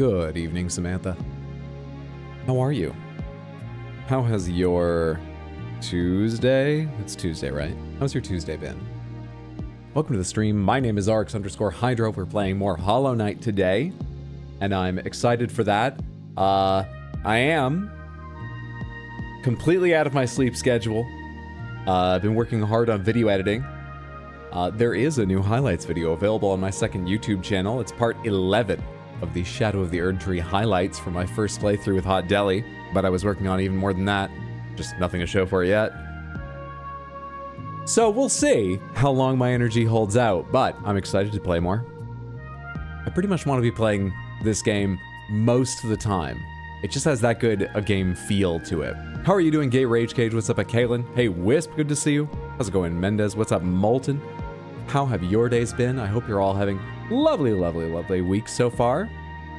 Good evening, Samantha. How are you? How has your Tuesday? It's Tuesday, right? How's your Tuesday been? Welcome to the stream. My name is Arx_Hydro. We're playing more Hollow Knight today, and I'm excited for that. I am completely out of my sleep schedule. I've been working hard on video editing. There is a new highlights video available on my second YouTube channel. It's part 11 of the Shadow of the Erdtree highlights from my first playthrough with Hot Deli, but I was working on even more than that. Just nothing to show for it yet. So we'll see how long my energy holds out, but I'm excited to play more. I pretty much want to be playing this game most of the time. It just has that good a game feel to it. How are you doing, Gay Rage Cage? What's up, Kaylin? Hey, Wisp, good to see you. How's it going, Mendez? What's up, Molten? How have your days been? I hope you're all having lovely, lovely, lovely weeks so far.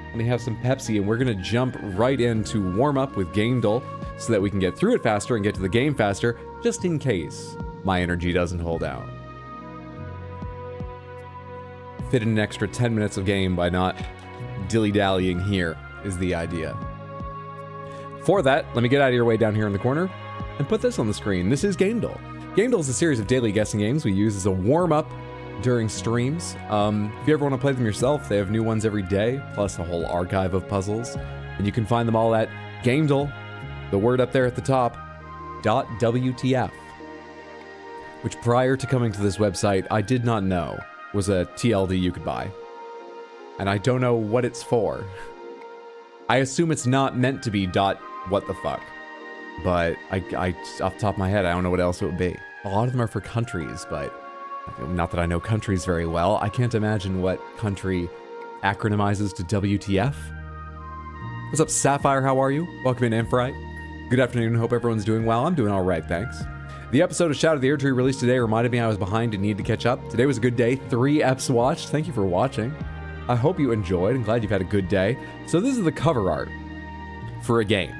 Let me have some Pepsi, and we're gonna jump right into warm up with gamedle so that we can get through it faster and get to the game faster, just in case my energy doesn't hold out. Fit in an extra 10 minutes of game by not dilly-dallying here is the idea. For that, let me get out of your way down here in the corner and put this on the screen. This is gamedle. Gamedle is a series of daily guessing games we use as a warm-up during streams. If you ever want to play them yourself, they have new ones every day, plus a whole archive of puzzles. And you can find them all at gamedle, the word up there at the top, .wtf. Which prior to coming to this website, I did not know was a TLD you could buy. And I don't know what it's for. I assume it's not meant to be what the fuck. But I off the top of my head, I don't know what else it would be. A lot of them are for countries, but not that I know countries very well. I can't imagine what country acronymizes to WTF. What's up, Sapphire? How are you? Welcome in, Amphrite. Good afternoon. Hope everyone's doing well. I'm doing all right, thanks. The episode of Shadow of the Erdtree released today reminded me I was behind and needed to catch up. Today was a good day. 3 eps watched. Thank you for watching. I hope you enjoyed. I'm glad you've had a good day. So this is the cover art for a game.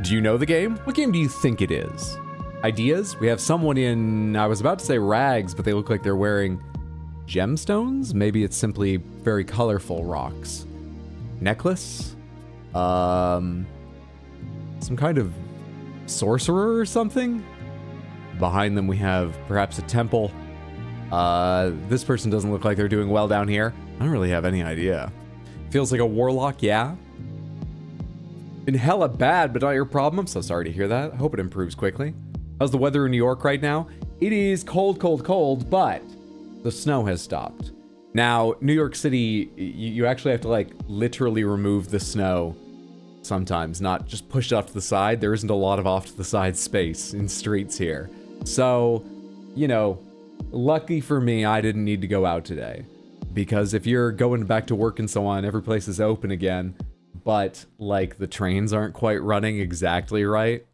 Do you know the game? What game do you think it is? Ideas? We have someone in, I was about to say rags, but they look like they're wearing gemstones? Maybe it's simply very colorful rocks. Necklace? Some kind of sorcerer or something? Behind them we have perhaps a temple. This person doesn't look like they're doing well down here. I don't really have any idea. Feels like a warlock, yeah? Been hella bad, but not your problem. I'm so sorry to hear that. I hope it improves quickly. How's the weather in New York right now? It is cold, cold, cold, but the snow has stopped. Now, New York City, you actually have to like literally remove the snow sometimes, not just push it off to the side. There isn't a lot of off to the side space in streets here. So, you know, lucky for me, I didn't need to go out today. Because if you're going back to work and so on, every place is open again, but like the trains aren't quite running exactly right.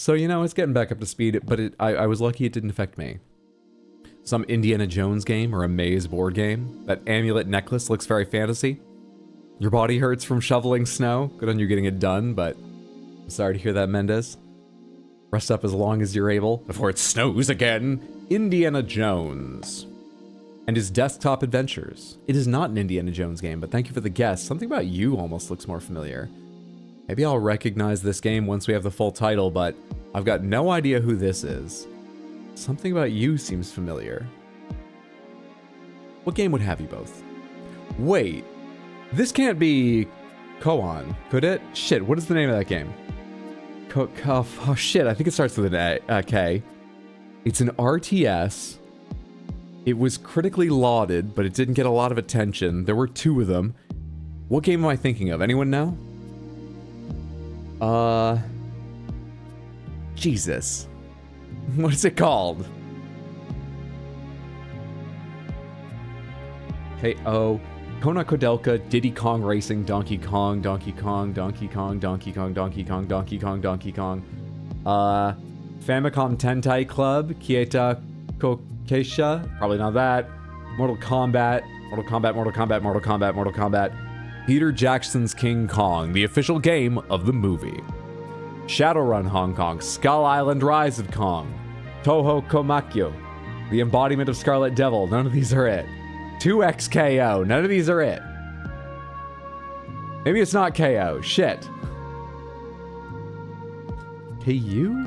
So, you know, it's getting back up to speed, but I was lucky it didn't affect me. Some Indiana Jones game or a maze board game. That amulet necklace looks very fantasy. Your body hurts from shoveling snow. Good on you getting it done, but I'm sorry to hear that, Mendez. Rest up as long as you're able before it snows again. Indiana Jones and his desktop adventures. It is not an Indiana Jones game, but thank you for the guess. Something about you almost looks more familiar. Maybe I'll recognize this game once we have the full title, but I've got no idea who this is. Something about you seems familiar. What game would have you both? Wait, this can't be Koan, could it? Shit, what is the name of that game? Oh shit, I think it starts with an K. It's an RTS. It was critically lauded, but it didn't get a lot of attention. There were 2 of them. What game am I thinking of? Anyone know? Jesus. What is it called? K.O. Kona Kodelka, Diddy Kong Racing, Donkey Kong, Donkey Kong, Donkey Kong, Donkey Kong, Donkey Kong, Donkey Kong, Donkey Kong. Famicom Tentai Club, Kieta Kokesha, probably not that. Mortal Kombat, Mortal Kombat, Mortal Kombat, Mortal Kombat, Mortal Kombat. Peter Jackson's King Kong, the official game of the movie. Shadowrun Hong Kong, Skull Island Rise of Kong. Toho Komakyo, the embodiment of Scarlet Devil. None of these are it. 2XKO, none of these are it. Maybe it's not KO. Shit. KU?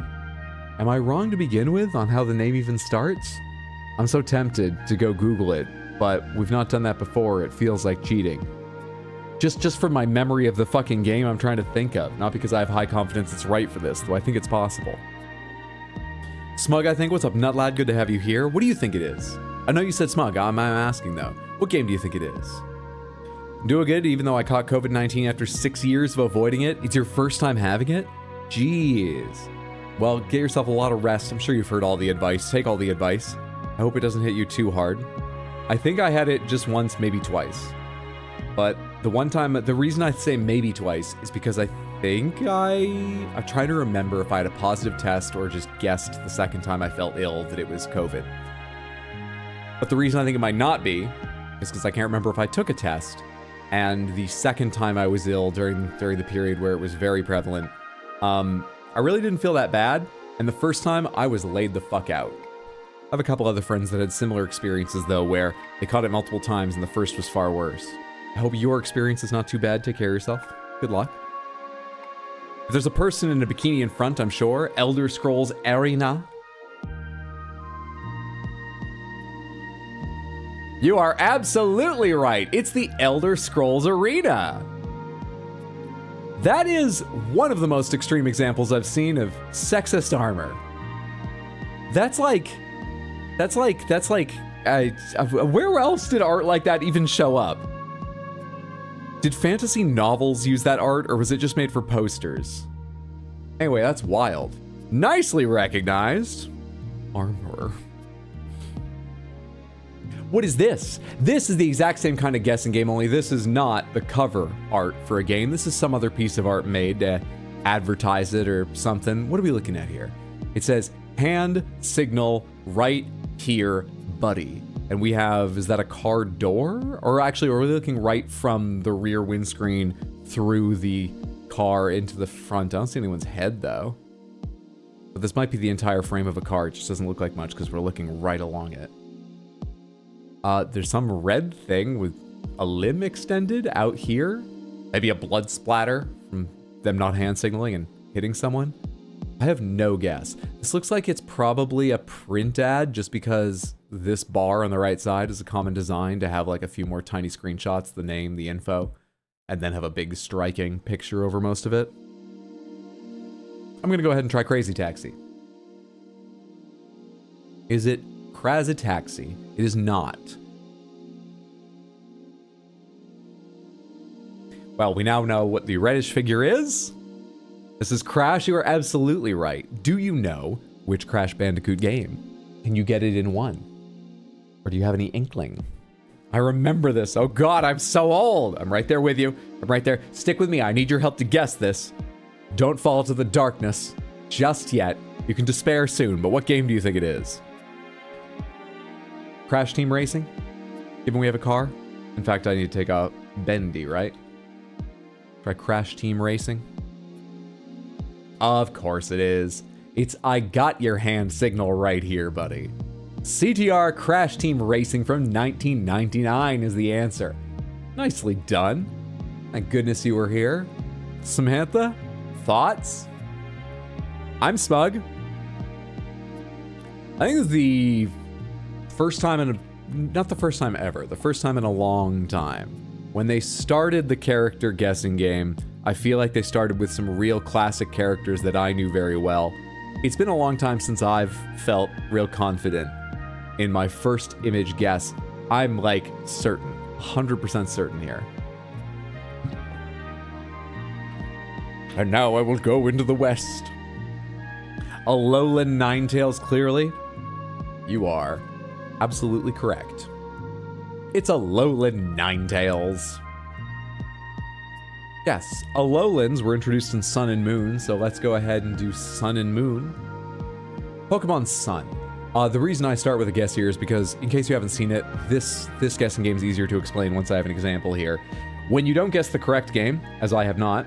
Am I wrong to begin with on how the name even starts? I'm so tempted to go Google it, but we've not done that before. It feels like cheating. Just from my memory of the fucking game I'm trying to think of. Not because I have high confidence it's right for this, though I think it's possible. Smug, I think. What's up, Nutlad? Good to have you here. What do you think it is? I know you said Smug. I'm asking, though. What game do you think it is? Doing good, even though I caught COVID-19 after 6 years of avoiding it. It's your first time having it? Jeez. Well, get yourself a lot of rest. I'm sure you've heard all the advice. Take all the advice. I hope it doesn't hit you too hard. I think I had it just once, maybe twice. But the one time, the reason I say maybe twice is because I think I'm trying to remember if I had a positive test or just guessed the second time I felt ill that it was COVID. But the reason I think it might not be is because I can't remember if I took a test. And the second time I was ill during the period where it was very prevalent, I really didn't feel that bad. And the first time I was laid the fuck out. I have a couple other friends that had similar experiences though, where they caught it multiple times and the first was far worse. I hope your experience is not too bad. Take care of yourself. Good luck. If there's a person in a bikini in front, I'm sure. Elder Scrolls Arena. You are absolutely right. It's the Elder Scrolls Arena. That is one of the most extreme examples I've seen of sexist armor. That's like, where else did art like that even show up? Did fantasy novels use that art, or was it just made for posters? Anyway, that's wild. Nicely recognized. Armor. What is this? This is the exact same kind of guessing game, only this is not the cover art for a game. This is some other piece of art made to advertise it or something. What are we looking at here? It says, hand signal right here, buddy. And we have, is that a car door? Or actually, are we looking right from the rear windscreen through the car into the front? I don't see anyone's head though. But this might be the entire frame of a car. It just doesn't look like much because we're looking right along it. There's some red thing with a limb extended out here. Maybe a blood splatter from them not hand signaling and hitting someone. I have no guess. This looks like it's probably a print ad just because this bar on the right side is a common design to have like a few more tiny screenshots, the name, the info, and then have a big striking picture over most of it. I'm gonna go ahead and try Crazy Taxi. Is it Crazy Taxi? It is not. Well, we now know what the reddish figure is. This is Crash. You are absolutely right. Do you know which Crash Bandicoot game? Can you get it in one? Or do you have any inkling? I remember this. Oh God, I'm so old. I'm right there with you. I'm right there. Stick with me. I need your help to guess this. Don't fall to the darkness just yet. You can despair soon, but what game do you think it is? Crash Team Racing? Given we have a car? In fact, I need to take a bendy, right? Try Crash Team Racing. Of course it is. It's I got your hand signal right here, buddy. CTR Crash Team Racing from 1999 is the answer. Nicely done. Thank goodness you were here. Samantha, thoughts? I'm Smug. I think it's the first time in not the first time ever, the first time in a long time. When they started the character guessing game, I feel like they started with some real classic characters that I knew very well. It's been a long time since I've felt real confident in my first image guess. I'm like certain, 100% certain here. And now I will go into the west. Alolan Ninetales, clearly. You are absolutely correct. It's Alolan Ninetales. Yes, Alolans were introduced in Sun and Moon, so let's go ahead and do Sun and Moon. Pokemon Sun. The reason I start with a guess here is because, in case you haven't seen it, this guessing game is easier to explain once I have an example here. When you don't guess the correct game, as I have not,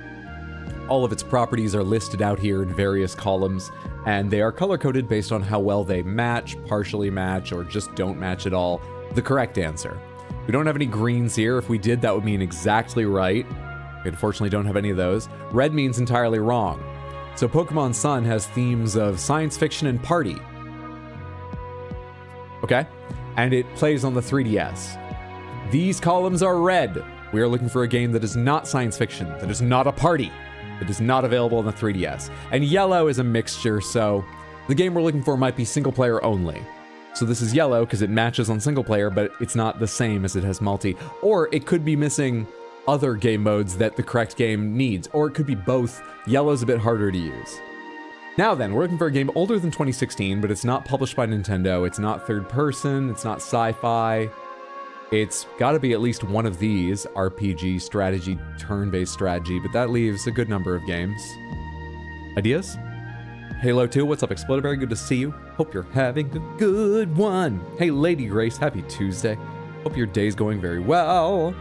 all of its properties are listed out here in various columns, and they are color-coded based on how well they match, partially match, or just don't match at all the correct answer. We don't have any greens here. If we did, that would mean exactly right. We unfortunately don't have any of those. Red means entirely wrong. So Pokemon Sun has themes of science fiction and party. Okay? And it plays on the 3DS. These columns are red. We are looking for a game that is not science fiction, that is not a party, that is not available on the 3DS. And yellow is a mixture, so the game we're looking for might be single player only. So this is yellow because it matches on single player, but it's not the same as it has multi. Or it could be missing other game modes that the correct game needs. Or it could be both. Yellow's a bit harder to use. Now then, we're looking for a game older than 2016, but it's not published by Nintendo. It's not third person. It's not sci-fi. It's got to be at least one of these. RPG, strategy, turn-based strategy, but that leaves a good number of games. Ideas? Halo 2, what's up, Exploder? Very good to see you. Hope you're having a good one. Hey, Lady Grace, happy Tuesday. Hope your day's going very well.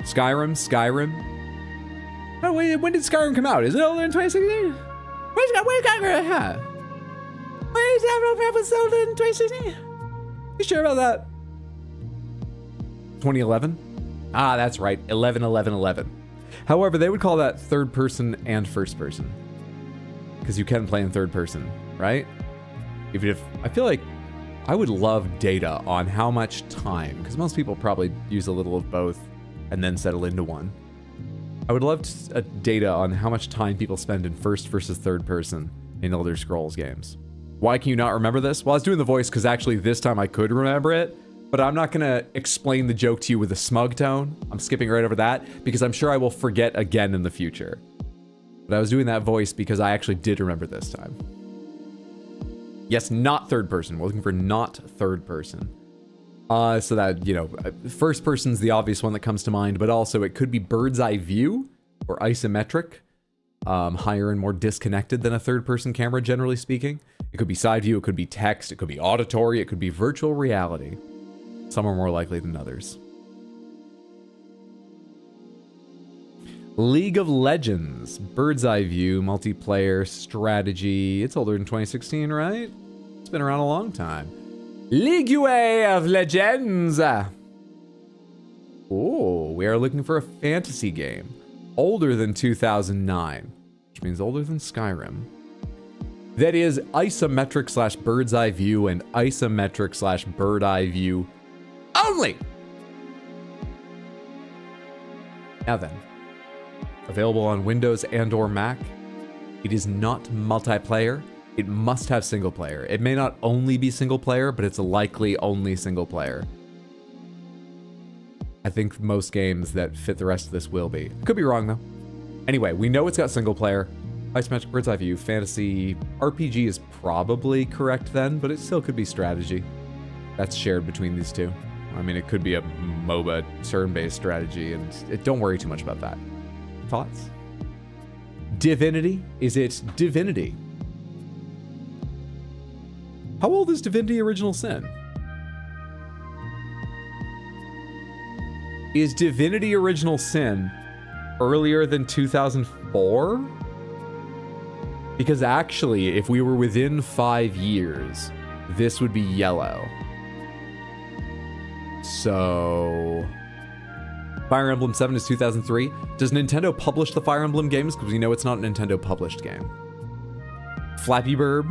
Skyrim. Oh, wait, when did Skyrim come out? Is it older than 2016? Where's Skyrim? Where's that episode in 2016? You sure about that? 2011? Ah, that's right. 11. However, they would call that third person and first person. Because you can play in third person, right? Even if, I feel like I would love data on how much time, because most people probably use a little of both and then settle into one. I would love data on how much time people spend in first versus third person in Elder Scrolls games. Why can you not remember this? Well, I was doing the voice because actually this time I could remember it, but I'm not going to explain the joke to you with a smug tone. I'm skipping right over that because I'm sure I will forget again in the future. But I was doing that voice because I actually did remember this time. Yes, not third person. We're looking for not third person. So that, you know, first person's the obvious one that comes to mind, but also it could be bird's eye view or isometric, higher and more disconnected than a third person camera, generally speaking. It could be side view, it could be text, it could be auditory, it could be virtual reality. Some are more likely than others. League of Legends, bird's eye view, multiplayer, strategy. It's older than 2016, right? It's been around a long time. League of Legends. Oh, we are looking for a fantasy game. Older than 2009, which means older than Skyrim. That is isometric slash bird's eye view and isometric slash bird eye view only. Now then, available on Windows and or Mac. It is not multiplayer. It must have single player. It may not only be single player, but it's likely only single player. I think most games that fit the rest of this will be. Could be wrong though. Anyway, we know it's got single player. Isometric bird's eye view, fantasy, RPG is probably correct then, but it still could be strategy. That's shared between these two. I mean, it could be a MOBA turn-based strategy, and don't worry too much about that. Thoughts? Divinity? Is it Divinity? How old is Divinity Original Sin? Is Divinity Original Sin earlier than 2004? Because actually, if we were within 5 years, this would be yellow. So... Fire Emblem 7 is 2003. Does Nintendo publish the Fire Emblem games? Because we know it's not a Nintendo published game. Flappy Bird.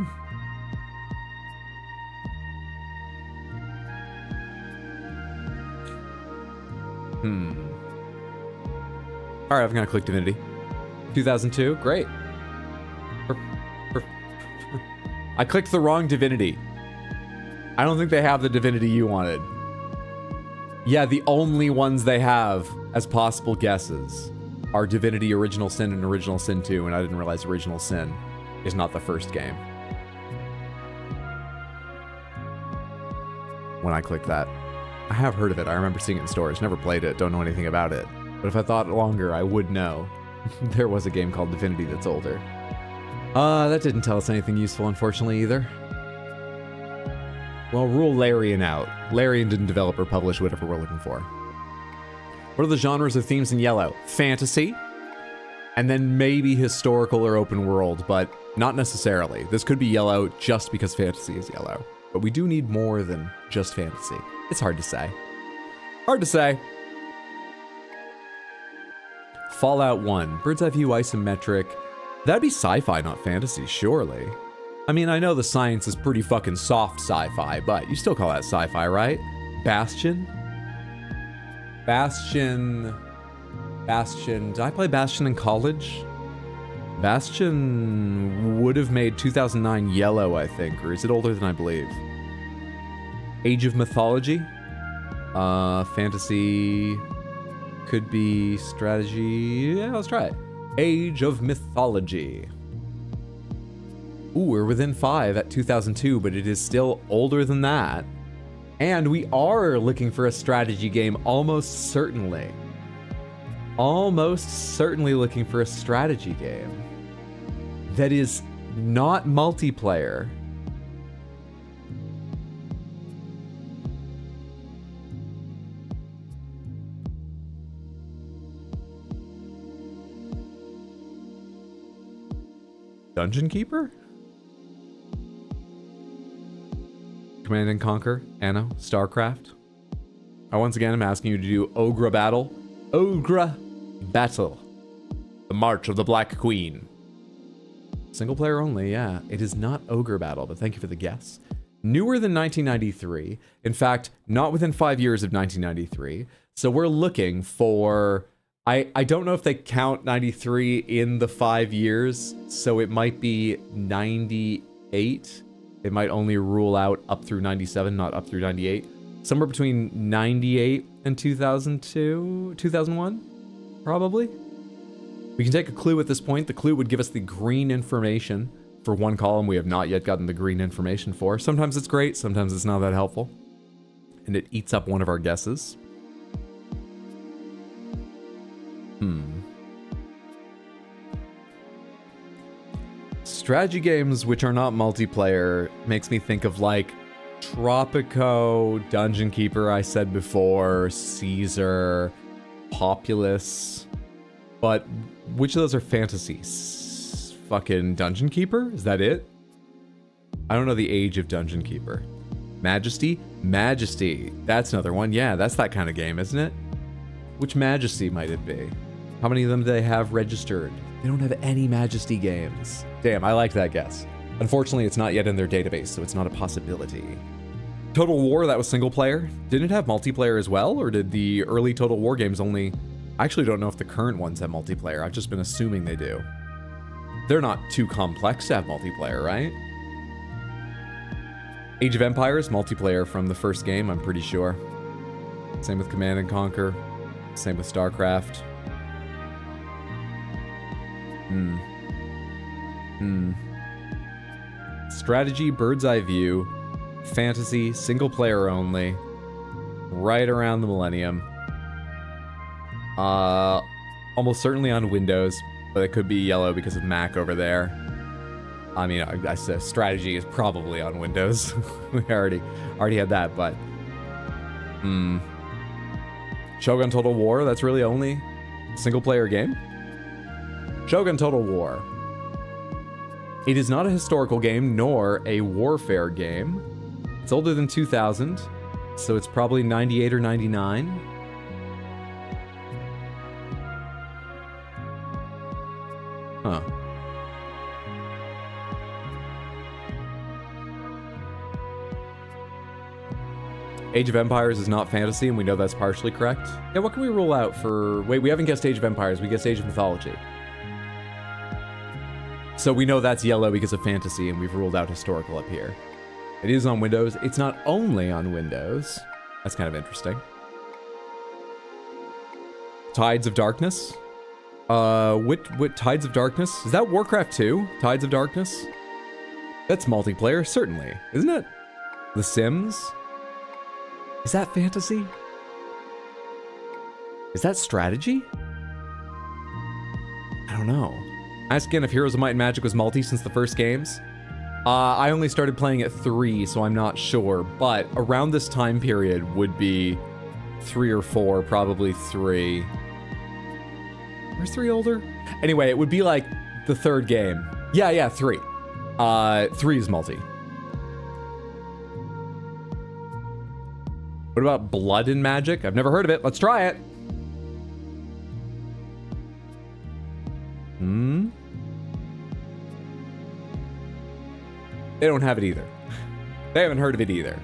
Alright, I'm gonna click Divinity. 2002, great. I clicked the wrong Divinity. I don't think they have the Divinity you wanted. Yeah, the only ones they have as possible guesses are Divinity Original Sin and Original Sin 2, and I didn't realize Original Sin is not the first game. When I clicked that. I have heard of it. I remember seeing it in stores. Never played it. Don't know anything about it. But if I thought longer, I would know. There was a game called Divinity that's older. That didn't tell us anything useful, unfortunately, either. Well, rule Larian out. Larian didn't develop or publish whatever we're looking for. What are the genres of themes in yellow? Fantasy, and then maybe historical or open world, but not necessarily. This could be yellow just because fantasy is yellow. But we do need more than just fantasy. It's hard to say. Hard to say. Fallout 1. Bird's eye view isometric. That'd be sci-fi, not fantasy, surely. I mean, I know the science is pretty fucking soft sci-fi, but you still call that sci-fi, right? Bastion? Bastion... Did I play Bastion in college? Bastion would have made 2009 yellow, I think, or is it older than I believe? Age of Mythology? Fantasy... Could be strategy... Yeah, let's try it. Age of Mythology. Ooh, we're within 5 at 2002, but it is still older than that. And we are looking for a strategy game, almost certainly. Almost certainly looking for a strategy game that is not multiplayer. Dungeon Keeper? Command and Conquer, Anno, StarCraft. Once again, I'm asking you to do Ogre Battle. Ogre Battle. The March of the Black Queen. Single player only, yeah. It is not Ogre Battle, but thank you for the guess. Newer than 1993. In fact, not within 5 years of 1993. So we're looking for... I don't know if they count 93 in the 5 years, so it might be 98. It might only rule out up through 97, not up through 98. Somewhere between 98 and 2002, 2001, probably. We can take a clue at this point. The clue would give us the green information for one column we have not yet gotten the green information for. Sometimes it's great, sometimes it's not that helpful. And it eats up one of our guesses. Strategy games which are not multiplayer makes me think of like Tropico, Dungeon Keeper, I said before, Caesar, Populous. But which of those are fantasies? Fucking Dungeon Keeper? Is that it? I don't know the age of Dungeon Keeper. Majesty? Majesty. That's another one. Yeah, that's that kind of game, isn't it? Which Majesty might it be? How many of them do they have registered? They don't have any Majesty games. Damn, I like that guess. Unfortunately, it's not yet in their database, so it's not a possibility. Total War, that was single player. Didn't it have multiplayer as well, or did the early Total War games only... I actually don't know if the current ones have multiplayer. I've just been assuming they do. They're not too complex to have multiplayer, right? Age of Empires, multiplayer from the first game, I'm pretty sure. Same with Command and Conquer. Same with StarCraft. Strategy, bird's eye view, fantasy, single player only, right around the millennium. Almost certainly on Windows, but it could be yellow because of Mac over there. I mean, I said strategy is probably on Windows. We already had that, but Shogun Total War, that's really only single player game. Shogun Total War. It is not a historical game, nor a warfare game. It's older than 2000, so it's probably 98 or 99. Huh. Age of Empires is not fantasy, and we know that's partially correct. Yeah, what can we rule out for... Wait, we haven't guessed Age of Empires, we guessed Age of Mythology. So we know that's yellow because of fantasy, and we've ruled out historical up here. It is on Windows. It's not only on Windows. That's kind of interesting. Tides of Darkness. What Tides of Darkness? Is that Warcraft 2? Tides of Darkness? That's multiplayer, certainly, isn't it? The Sims? Is that fantasy? Is that strategy? I don't know. Ask again if Heroes of Might and Magic was multi since the first games. I only started playing at 3, so I'm not sure, but around this time period would be 3 or 4, probably 3. Where's 3 older? Anyway, it would be like the third game. Yeah, 3. 3 is multi. What about Blood and Magic? I've never heard of it. Let's try it. Hmm? They don't have it either. They haven't heard of it either.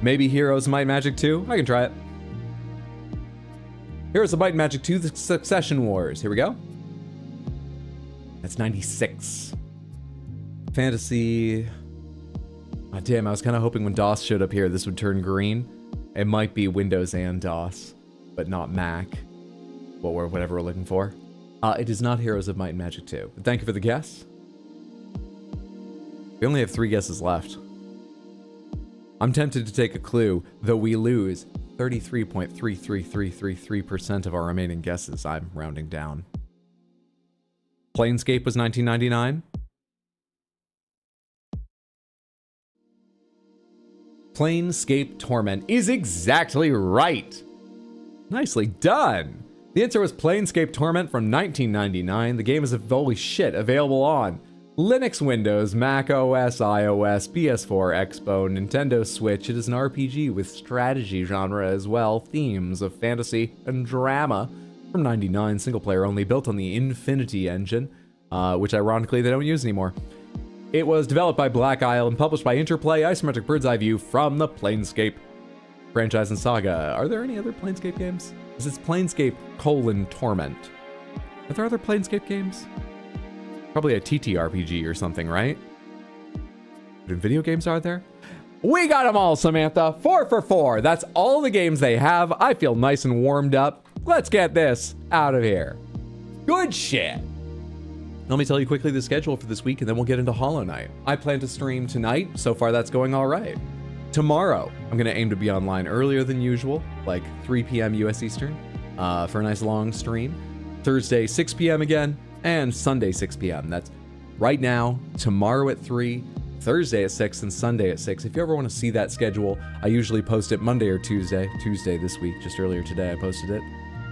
Maybe Heroes of Might and Magic 2? I can try it. Heroes of Might and Magic 2, The Succession Wars. Here we go. That's 96. Fantasy. Oh, damn, I was kind of hoping when DOS showed up here, this would turn green. It might be Windows and DOS, but not Mac. Whatever we're looking for. It is not Heroes of Might and Magic 2. But thank you for the guess. We only have 3 guesses left. I'm tempted to take a clue, though we lose 33.33333% of our remaining guesses. I'm rounding down. Planescape was 1999. Planescape Torment is exactly right. Nicely done. The answer was Planescape Torment from 1999. The game is, holy shit, available on Linux, Windows, Mac OS, iOS, PS4, Xbox, Nintendo Switch. It is an RPG with strategy genre as well, themes of fantasy and drama. From 99, single player only, built on the Infinity engine, which ironically they don't use anymore. It was developed by Black Isle and published by Interplay, isometric bird's eye view from the Planescape franchise and saga. Are there any other Planescape games? This is Planescape Torment. Are there other Planescape games? Probably a TTRPG or something, right? What video games are there? We got them all, Samantha. 4 for 4. That's all the games they have. I feel nice and warmed up. Let's get this out of here. Good shit. Let me tell you quickly the schedule for this week, and then we'll get into Hollow Knight. I plan to stream tonight. So far, that's going all right. Tomorrow, I'm going to aim to be online earlier than usual, like 3 p.m. US Eastern, for a nice long stream. Thursday, 6 p.m. again, and Sunday, 6 p.m. That's right now, tomorrow at 3, Thursday at 6, and Sunday at 6. If you ever want to see that schedule, I usually post it Monday or Tuesday. Tuesday this week, just earlier today I posted it.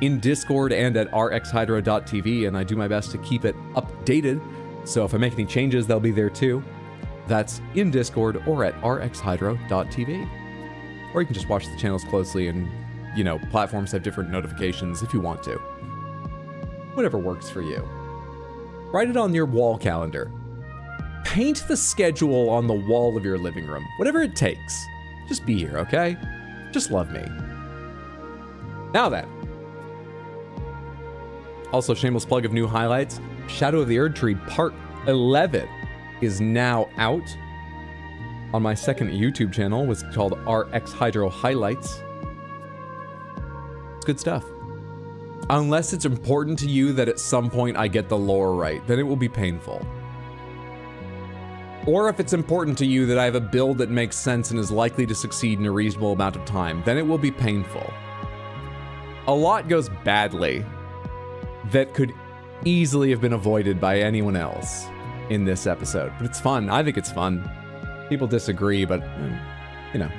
In Discord and at rxhydro.tv, and I do my best to keep it updated. So if I make any changes, they'll be there too. That's in Discord or at rxhydro.tv. Or you can just watch the channels closely and, you know, platforms have different notifications if you want to. Whatever works for you. Write it on your wall calendar. Paint the schedule on the wall of your living room. Whatever it takes. Just be here, okay? Just love me. Now then. Also, shameless plug of new highlights. Shadow of the Erdtree Part 11 is now out on my second YouTube channel, which is called RX Hydro Highlights. It's good stuff. Unless it's important to you that at some point I get the lore right, then it will be painful. Or if it's important to you that I have a build that makes sense and is likely to succeed in a reasonable amount of time, then it will be painful. A lot goes badly that could easily have been avoided by anyone else in this episode. But it's fun. I think it's fun. People disagree, but, you know.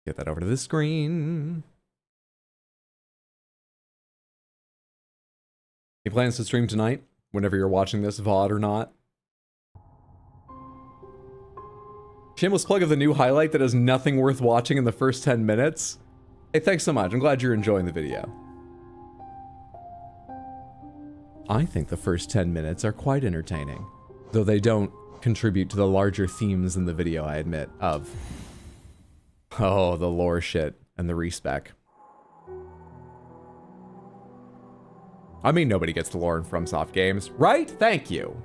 Get that over to this screen. Any plans to stream tonight? Whenever you're watching this, VOD or not? Shameless plug of the new highlight that has nothing worth watching in the first 10 minutes. Hey, thanks so much. I'm glad you're enjoying the video. I think the first 10 minutes are quite entertaining, though they don't contribute to the larger themes in the video, I admit, of, oh, the lore shit and the respec. I mean, nobody gets the lore in FromSoft games, right? Thank you.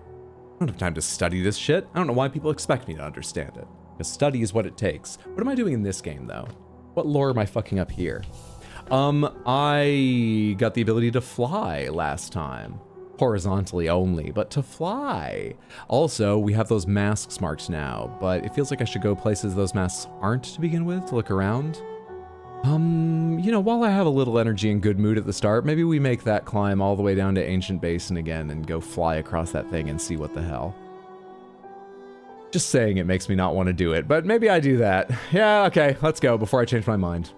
I don't have time to study this shit. I don't know why people expect me to understand it. Because study is what it takes. What am I doing in this game, though? What lore am I fucking up here? I got the ability to fly last time. Horizontally only, but to fly. Also, we have those masks marked now, but it feels like I should go places those masks aren't to begin with, to look around. You know, while I have a little energy and good mood at the start, maybe we make that climb all the way down to Ancient Basin again and go fly across that thing and see what the hell. Just saying it makes me not want to do it, but maybe I do that. Yeah, okay, let's go before I change my mind.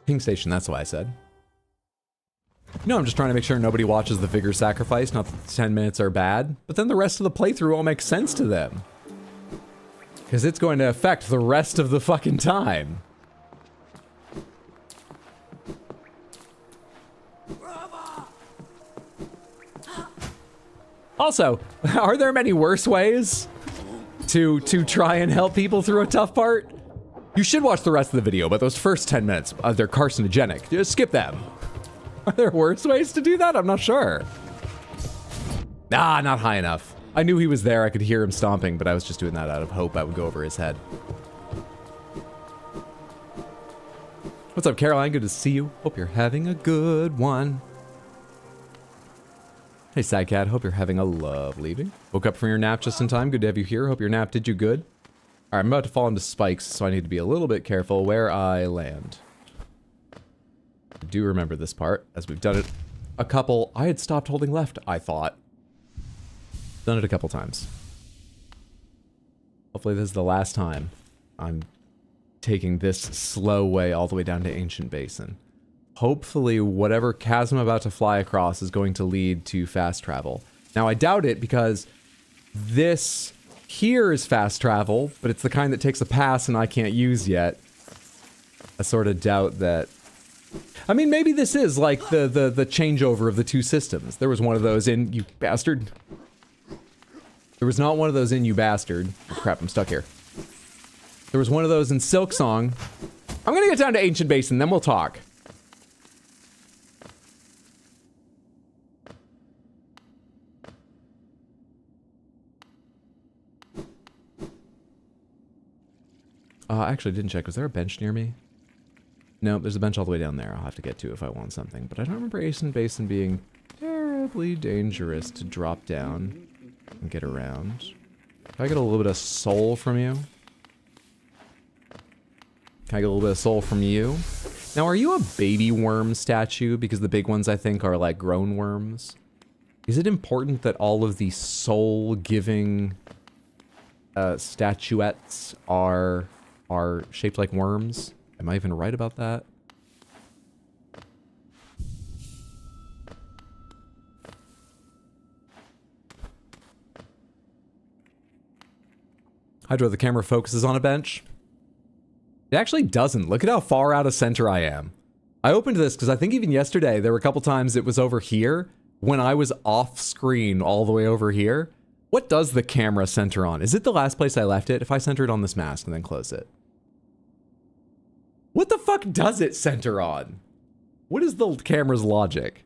Ping station, that's what I said. No, I'm just trying to make sure nobody watches the figure sacrifice, not that 10 minutes are bad, but then the rest of the playthrough all makes sense to them. Because it's going to affect the rest of the fucking time. Also, are there many worse ways to try and help people through a tough part? You should watch the rest of the video, but those first 10 minutes, they're carcinogenic. Just skip them. Are there worse ways to do that? I'm not sure. Ah, not high enough. I knew he was there. I could hear him stomping, but I was just doing that out of hope I would go over his head. What's up, Caroline? Good to see you. Hope you're having a good one. Hey, Sad Cat. Hope you're having a lovely evening. Woke up from your nap just in time. Good to have you here. Hope your nap did you good. All right, I'm about to fall into spikes, so I need to be a little bit careful where I land. I do remember this part, as we've done it a couple... I had stopped holding left, I thought. Done it a couple times. Hopefully this is the last time I'm taking this slow way all the way down to Ancient Basin. Hopefully whatever chasm I'm about to fly across is going to lead to fast travel. Now I doubt it because this here is fast travel, but it's the kind that takes a pass and I can't use yet. I sort of doubt that. I mean, maybe this is like the changeover of the two systems. There was one of those in, you bastard. There was not one of those in, you bastard. Oh, crap, I'm stuck here. There was one of those in Silksong. I'm gonna get down to Ancient Basin, then we'll talk. I actually didn't check. Was there a bench near me? No, there's a bench all the way down there I'll have to get to if I want something. But I don't remember Ancient Basin being terribly dangerous to drop down and get around. Can I get a little bit of soul from you? Can I get a little bit of soul from you? Now, are you a baby worm statue? Because the big ones, I think, are like grown worms. Is it important that all of the soul-giving statuettes are shaped like worms? Am I even right about that? Hydro, the camera focuses on a bench. It actually doesn't. Look at how far out of center I am. I opened this because I think even yesterday there were a couple times it was over here when I was off screen all the way over here. What does the camera center on? Is it the last place I left it? If I center it on this mask and then close it. What the fuck does it center on? What is the camera's logic?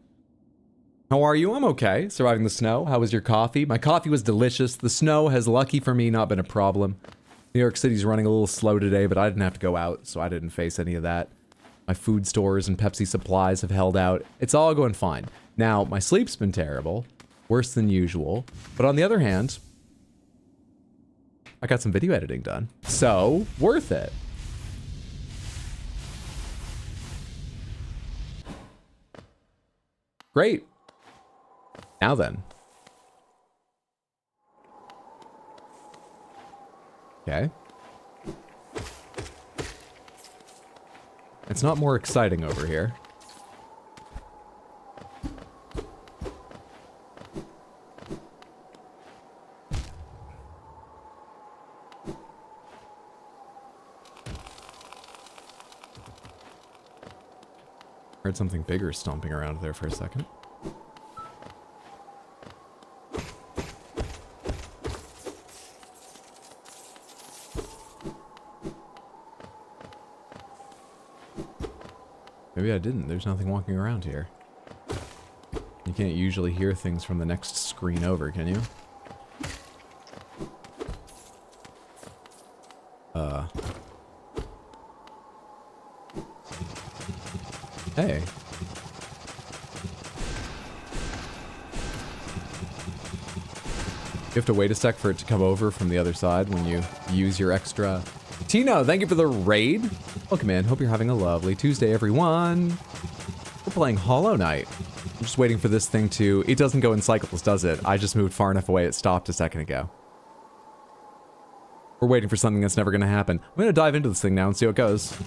How are you? I'm okay. Surviving the snow. How was your coffee? My coffee was delicious. The snow has, lucky for me, not been a problem. New York City's running a little slow today, but I didn't have to go out, so I didn't face any of that. My food stores and Pepsi supplies have held out. It's all going fine. Now, my sleep's been terrible. Worse than usual. But on the other hand, I got some video editing done. So, worth it. Great. Now then. Okay. It's not more exciting over here. Heard something bigger stomping around there for a second. Maybe I didn't. There's nothing walking around here. You can't usually hear things from the next screen over, can you? Hey. You have to wait a sec for it to come over from the other side when you use your extra... Tino, thank you for the raid. Welcome in. Hope you're having a lovely Tuesday, everyone. We're playing Hollow Knight. I'm just waiting for this thing to... It doesn't go in cycles, does it? I just moved far enough away it stopped a second ago. We're waiting for something that's never going to happen. I'm going to dive into this thing now and see how it goes.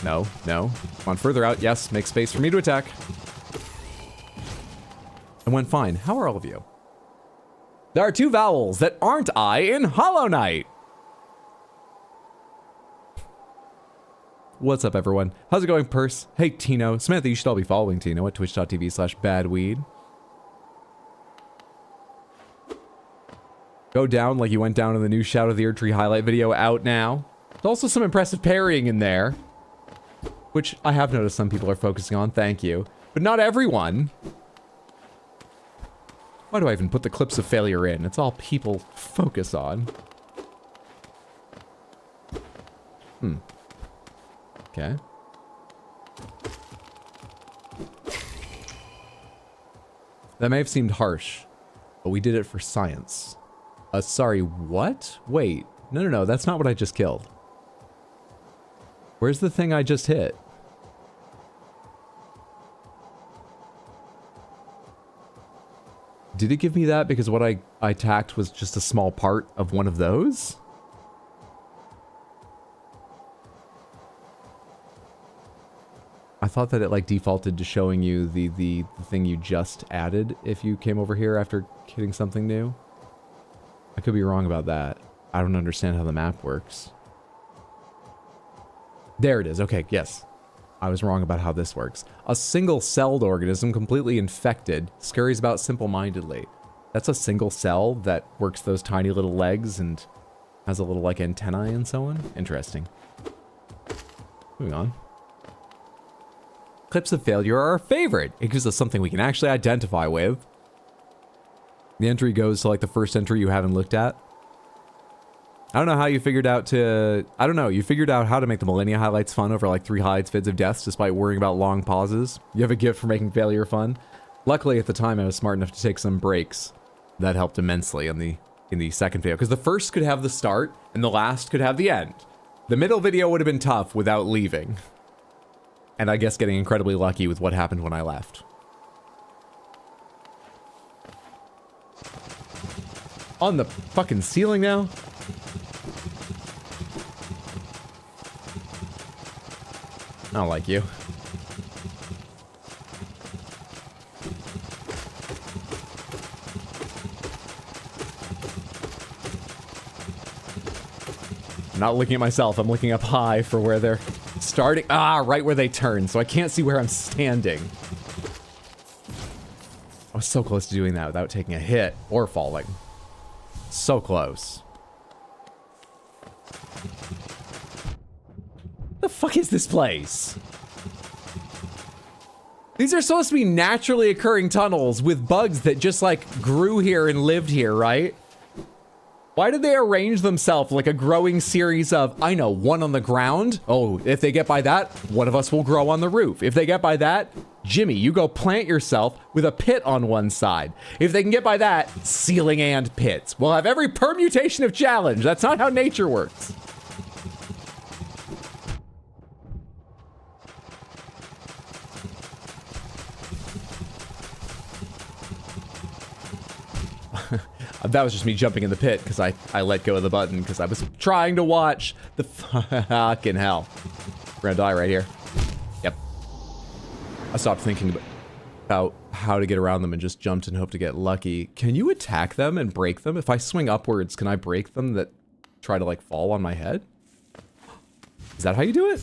No, no. Come on, further out. Yes, make space for me to attack. And went fine. How are all of you? There are 2 vowels that aren't I in Hollow Knight. What's up, everyone? How's it going, Purse? Hey, Tino. Samantha, you should all be following Tino at twitch.tv/badweed. Go down like you went down in the new Shout of the Erdtree highlight video out now. There's also some impressive parrying in there, which I have noticed some people are focusing on. Thank you. But not everyone. Why do I even put the clips of failure in? It's all people focus on. Okay. That may have seemed harsh, but we did it for science. Sorry, what? Wait. No, that's not what I just killed. Where's the thing I just hit? Did it give me that because what I attacked was just a small part of one of those? I thought that it like defaulted to showing you the thing you just added if you came over here after hitting something new. I could be wrong about that. I don't understand how the map works. There it is. Okay, yes. I was wrong about how this works. A single-celled organism completely infected scurries about simple-mindedly. That's a single cell that works those tiny little legs and has a little like antennae and so on. Interesting. Moving on. Clips of failure are our favorite. It gives us something we can actually identify with. The entry goes to like the first entry you haven't looked at. I don't know how you figured out to... I don't know. You figured out how to make the Millennia highlights fun over like 3 highlights vids of deaths despite worrying about long pauses. You have a gift for making failure fun. Luckily, at the time, I was smart enough to take some breaks. That helped immensely in the second video. Because the first could have the start, and the last could have the end. The middle video would have been tough without leaving. And I guess getting incredibly lucky with what happened when I left. On the fucking ceiling now? I don't like you. I'm not looking at myself, I'm looking up high for where they're starting. Ah, right where they turn, so I can't see where I'm standing. I was so close to doing that without taking a hit or falling. So close. The fuck is this place? These are supposed to be naturally occurring tunnels with bugs that just like grew here and lived here, right? Why did they arrange themselves like a growing series of, I know, one on the ground? Oh, if they get by that, one of us will grow on the roof. If they get by that, Jimmy, you go plant yourself with a pit on one side. If they can get by that, ceiling and pits. We'll have every permutation of challenge. That's not how nature works. That was just me jumping in the pit because I let go of the button because I was trying to watch the fucking hell. We're gonna die right here. Yep. I stopped thinking about how to get around them and just jumped and hoped to get lucky. Can you attack them and break them? If I swing upwards, can I break them that try to like fall on my head? Is that how you do it?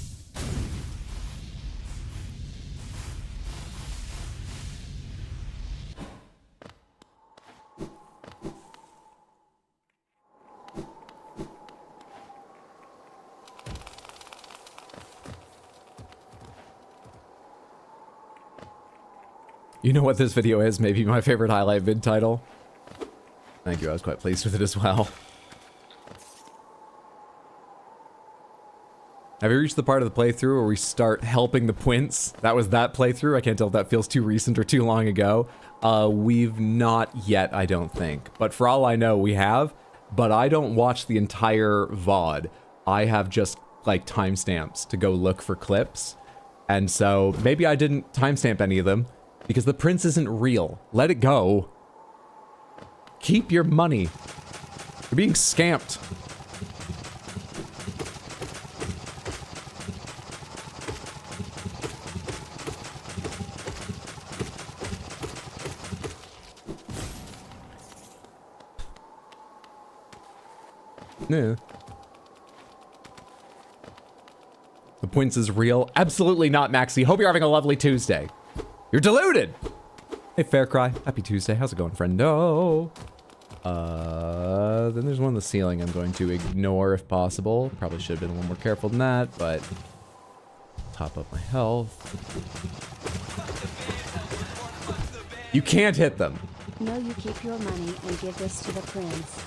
You know what this video is? Maybe my favorite highlight vid title. Thank you, I was quite pleased with it as well. Have you reached the part of the playthrough where we start helping the Pwints? That was that playthrough. I can't tell if that feels too recent or too long ago. We've not yet, I don't think. But for all I know, we have. But I don't watch the entire VOD. I have just, like, timestamps to go look for clips. And so, maybe I didn't timestamp any of them. Because the prince isn't real. Let it go. Keep your money. You're being scamped. Yeah. The points is real. Absolutely not, Maxie. Hope you're having a lovely Tuesday. You're deluded. Hey, Faircry. Happy Tuesday. How's it going, friendo? Then there's one on the ceiling I'm going to ignore if possible. Probably should have been a little more careful than that, but top up my health. You can't hit them. No, you keep your money and give this to the prince.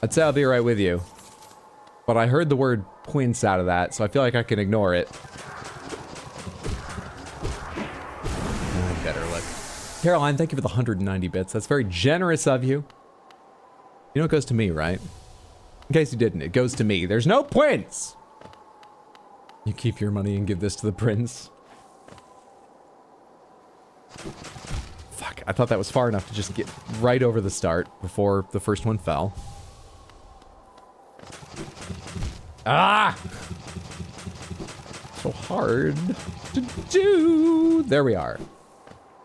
I'd say I'll be right with you. But I heard the word points out of that, so I feel like I can ignore it. I better look. Caroline, thank you for the 190 bits. That's very generous of you. You know it goes to me, right? In case you didn't, it goes to me. There's no points! You keep your money and give this to the prince. Fuck, I thought that was far enough to just get right over the start before the first one fell. Ah! So hard to do. There we are.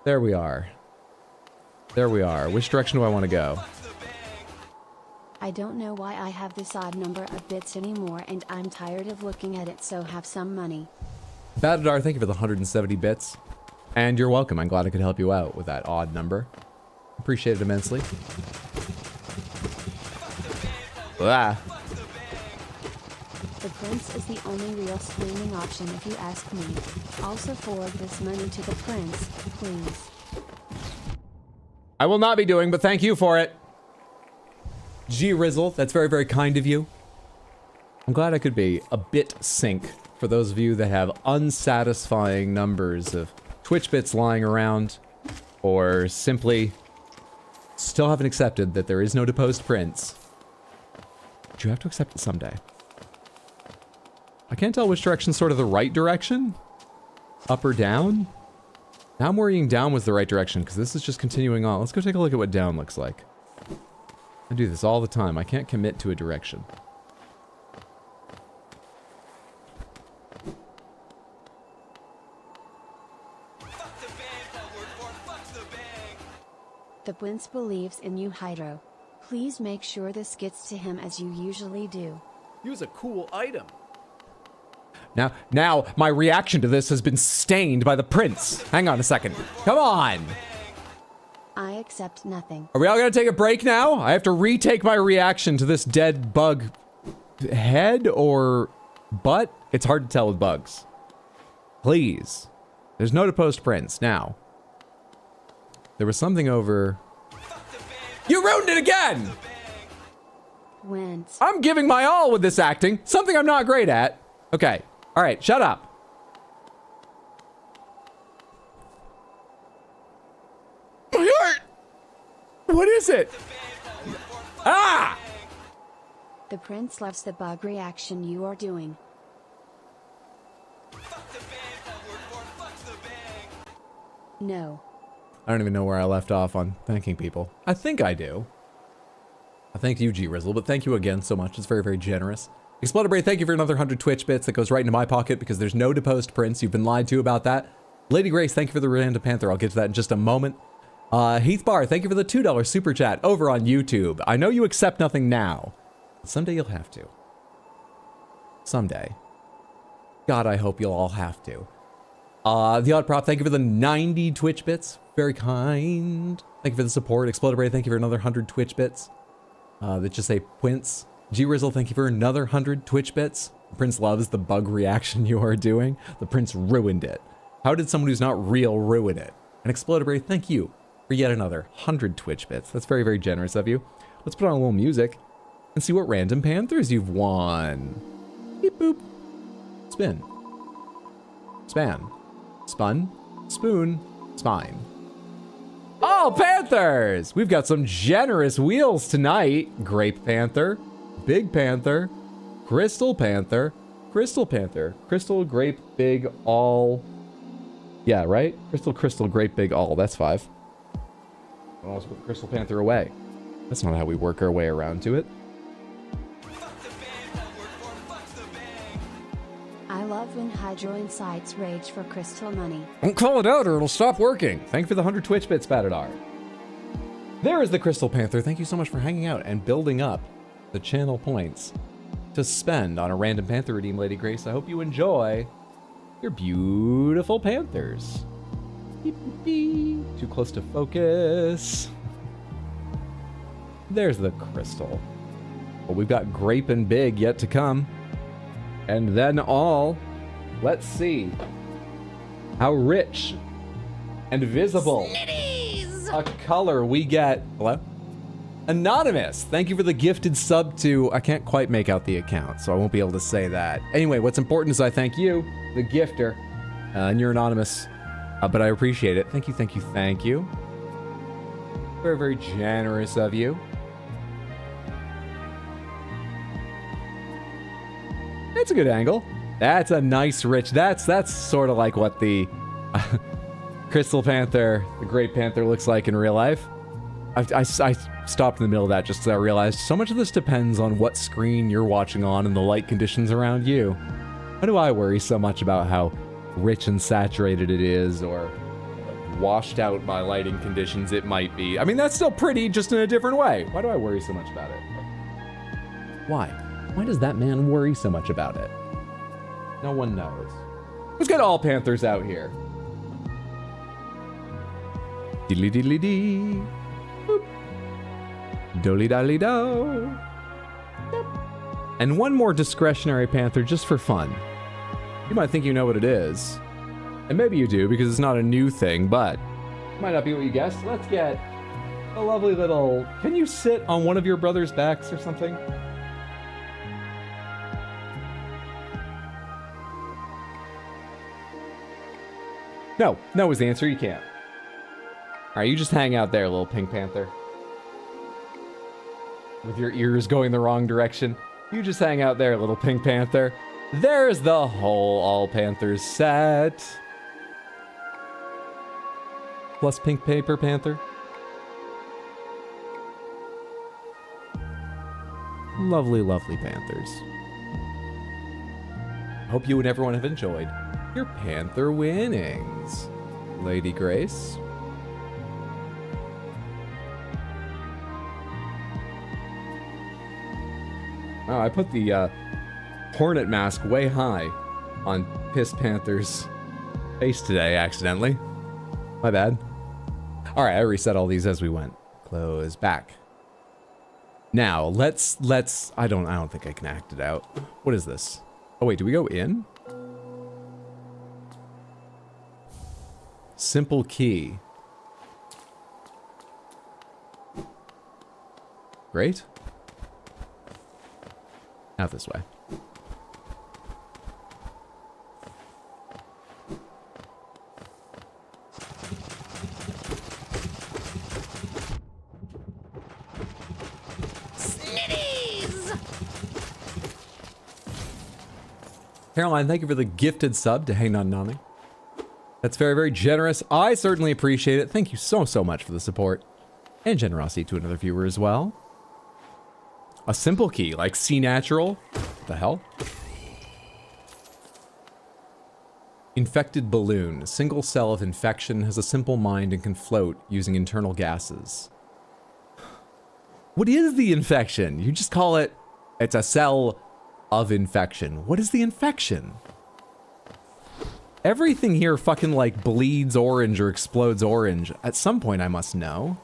There we are. There we are. Which direction do I want to go? I don't know why I have this odd number of bits anymore, and I'm tired of looking at it, so have some money. Batadar, thank you for the 170 bits. And you're welcome. I'm glad I could help you out with that odd number. Appreciate it immensely. Ah. The prince is the only real streaming option if you ask me. Also forward this money to the prince, please. I will not be doing, but thank you for it. G Rizzle, that's very, very kind of you. I'm glad I could be a bit sync for those of you that have unsatisfying numbers of Twitch bits lying around, or simply still haven't accepted that there is no deposed prince. But you have to accept it someday. I can't tell which direction's sort of the right direction. Up or down? Now I'm worrying down was the right direction, because this is just continuing on. Let's go take a look at what down looks like. I do this all the time. I can't commit to a direction. The prince believes in you, Hydro. Please make sure this gets to him as you usually do. Use a cool item. Now, my reaction to this has been stained by the prince. Hang on a second. Come on! I accept nothing. Are we all gonna take a break now? I have to retake my reaction to this dead bug head or butt? It's hard to tell with bugs. Please. There's no deposed prince. Now. There was something over... You ruined it again! Wins. I'm giving my all with this acting. Something I'm not great at. Okay. All right. Shut up. My heart! What is it? Ah! The prince loves the bug reaction you are doing. No. I don't even know where I left off on thanking people. I think I do. I thank you, G Rizzle, but thank you again so much. It's very, very generous. Explodabrate, thank you for another 100 Twitch bits that goes right into my pocket because there's no deposed prince. You've been lied to about that. Lady Grace, thank you for the Random Panther. I'll get to that in just a moment. Heath Barr, thank you for the $2 super chat over on YouTube. I know you accept nothing now. Someday you'll have to. Someday. God, I hope you'll all have to. The Odd Prop, thank you for the 90 Twitch bits. Very kind. Thank you for the support. Explodabrate, thank you for another 100 Twitch bits. That just say Quince. G Rizzle, thank you for another 100 Twitch bits. The Prince loves the bug reaction you are doing. The Prince ruined it. How did someone who's not real ruin it? And Explodabrate, thank you for yet another 100 Twitch bits. That's very, very generous of you. Let's put on a little music and see what Random Panthers you've won. Beep boop. Spin. Span. Spun. Spoon. Spine. Oh, Panthers! We've got some generous wheels tonight. Grape Panther. Big Panther. Crystal Panther. Crystal Panther. Crystal, Grape, Big, All. Yeah, right? Crystal, Grape, Big, All. That's 5. I'll also put Crystal Panther away. That's not how we work our way around to it. I love when Hydro incites rage for crystal money. Don't call it out or it'll stop working. Thank you for the 100 Twitch bits, Batadar. There is the Crystal Panther. Thank you so much for hanging out and building up the channel points to spend on a random Panther redeem, Lady Grace. I hope you enjoy your beautiful Panthers. Beep, beep, beep. Too close to focus. There's the Crystal. Well, we've got Grape and Big yet to come. And then all, let's see how rich and visible a color we get. Hello? Anonymous, thank you for the gifted sub to, I can't quite make out the account, so I won't be able to say that. Anyway, what's important is I thank you, the gifter, and you're anonymous, but I appreciate it. Thank you, thank you, thank you. Very, very generous of you. That's a good angle. That's a nice rich, that's sort of like what the Crystal Panther, the Great Panther looks like in real life. I stopped in the middle of that just because I realized so much of this depends on what screen you're watching on and the light conditions around you. Why do I worry so much about how rich and saturated it is, or washed out by lighting conditions it might be? I mean, that's still pretty, just in a different way. Why do I worry so much about it? Why? Why does that man worry so much about it? No one knows. Let's get all Panthers out here. Diddly diddly dee. Boop. Dolly dolly do. And one more discretionary Panther just for fun. You might think you know what it is. And maybe you do because it's not a new thing, but it might not be what you guessed. Let's get a lovely little... Can you sit on one of your brother's backs or something? No is the answer. You can't. All right, you just hang out there, little Pink Panther. With your ears going the wrong direction. You just hang out there, little Pink Panther. There's the whole All Panthers set. Plus Pink Paper Panther. Lovely, lovely Panthers. Hope you and everyone have enjoyed your Panther winnings, Lady Grace. Oh, I put the Hornet mask way high on Piss Panther's face today, accidentally. My bad. All right, I reset all these as we went. Close back. Now let's. I don't think I can act it out. What is this? Oh wait, do we go in? Simple key. Great. Out this way. Caroline, thank you for the gifted sub to Hey Nun Nani. That's very, very generous. I certainly appreciate it. Thank you so, so much for the support. And generosity to another viewer as well. A simple key, like C natural. What the hell? Infected balloon. A single cell of infection has a simple mind and can float using internal gases. What is the infection? You just call it, it's a cell of infection. What is the infection? Everything here fucking like bleeds orange or explodes orange. At some point I must know.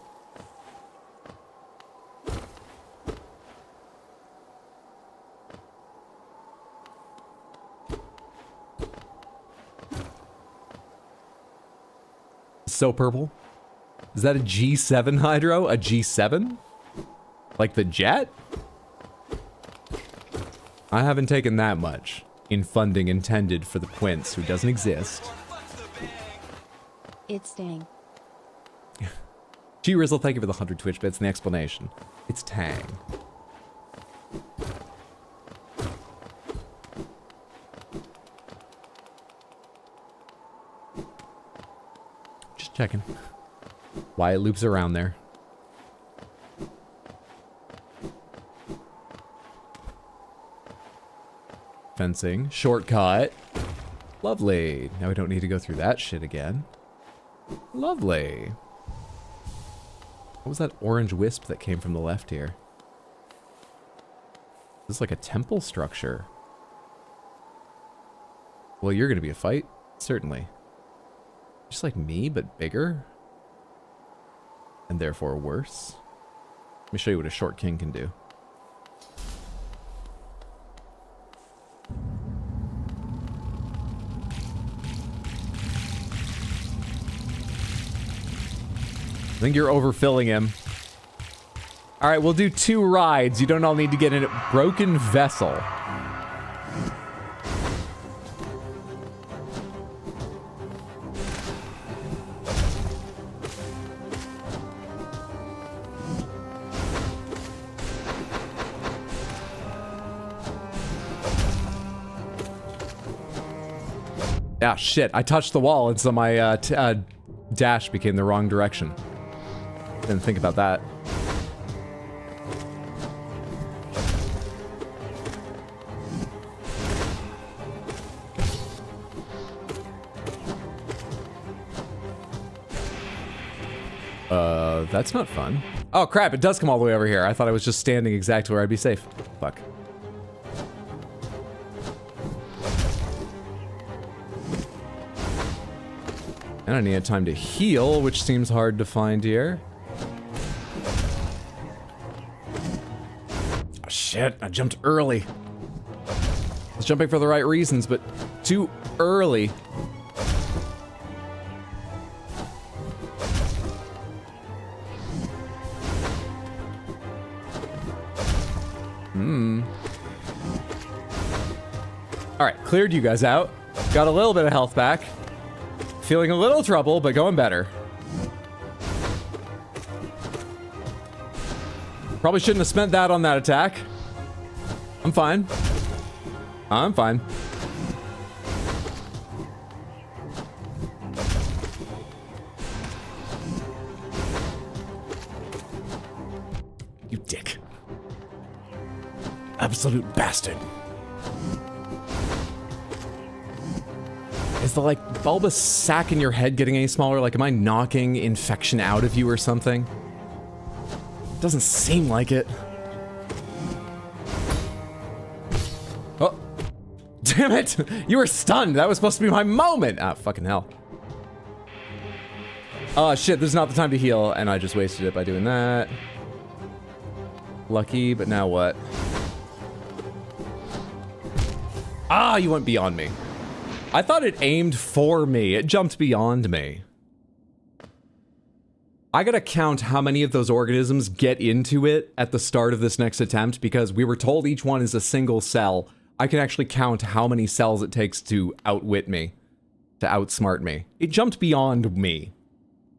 So purple. Is that a G7 hydro? A G7? Like the jet? I haven't taken that much in funding intended for the Quince, who doesn't exist. It's Tang. G Rizzle, thank you for the 100 Twitch bits and the explanation. It's Tang. Just checking. Why it loops around there. Fencing. Shortcut. Lovely. Now we don't need to go through that shit again. Lovely. What was that orange wisp that came from the left here? This is like a temple structure. Well, you're gonna be a fight? Certainly. Just like me, but bigger? And therefore worse? Let me show you what a short king can do. I think you're overfilling him. All right, we'll do 2 rides. You don't all need to get in a broken vessel. Ah, shit. I touched the wall, and so my dash became the wrong direction. Didn't think about that. That's not fun. Oh, crap. It does come all the way over here. I thought I was just standing exactly where I'd be safe. Fuck. And I need time to heal, which seems hard to find here. Oh, shit. I jumped early. I was jumping for the right reasons, but too early. Alright, cleared you guys out. Got a little bit of health back. Feeling a little trouble, but going better. Probably shouldn't have spent that on that attack. I'm fine. I'm fine. You dick. Absolute bastard. Is the, like, bulbous sac in your head getting any smaller? Like, am I knocking infection out of you or something? Doesn't seem like it. Oh. Damn it! You were stunned! That was supposed to be my moment! Ah, fucking hell. Oh, shit, this is not the time to heal, and I just wasted it by doing that. Lucky, but now what? Ah, you went beyond me. I thought it aimed for me. It jumped beyond me. I gotta count how many of those organisms get into it at the start of this next attempt, because we were told each one is a single cell. I can actually count how many cells it takes to outwit me, to outsmart me. It jumped beyond me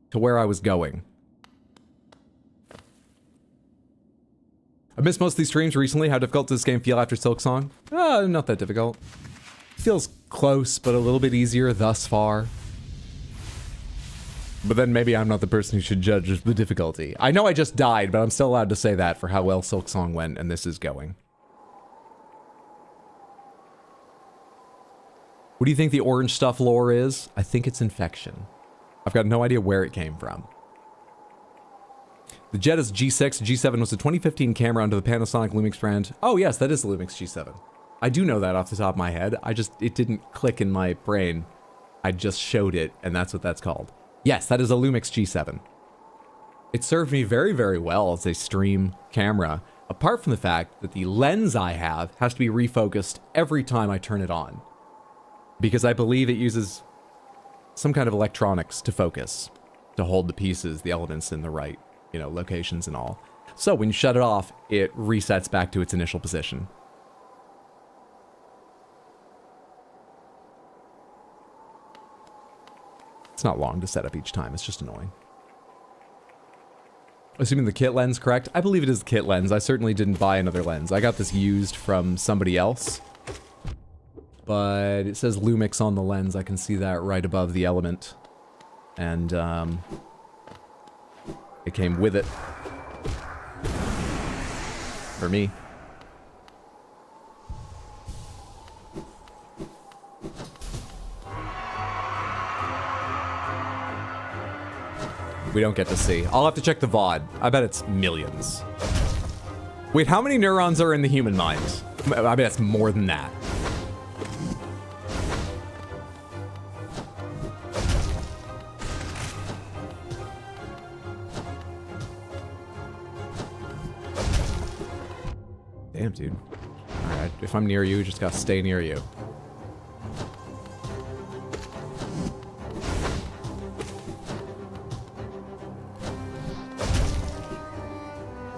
to where I was going. I missed most of these streams recently. How difficult does this game feel after Silksong? Not that difficult. Feels close, but a little bit easier thus far. But then maybe I'm not the person who should judge the difficulty. I know I just died, but I'm still allowed to say that for how well Silksong went, and this is going. What do you think the orange stuff lore is? I think it's infection. I've got no idea where it came from. The Jet is G6. G7 was a 2015 camera under the Panasonic Lumix brand. Oh yes, that is the Lumix G7. I do know that off the top of my head. It didn't click in my brain. I just showed it, and that's what that's called. Yes, that is a Lumix G7. It served me very, very well as a stream camera, apart from the fact that the lens I have has to be refocused every time I turn it on. Because I believe it uses some kind of electronics to focus, to hold the pieces, the elements in the right, you know, locations and all. So when you shut it off, it resets back to its initial position. It's not long to set up each time, it's just annoying. Assuming the kit lens, correct? I believe it is the kit lens. I certainly didn't buy another lens. I got this used from somebody else. But it says Lumix on the lens. I can see that right above the element. And, it came with it. For me. we don't get to see. I'll have to check the VOD. I bet it's millions. Wait, how many neurons are in the human mind? I bet it's more than that. Damn, dude. Alright, if I'm near you, just gotta stay near you.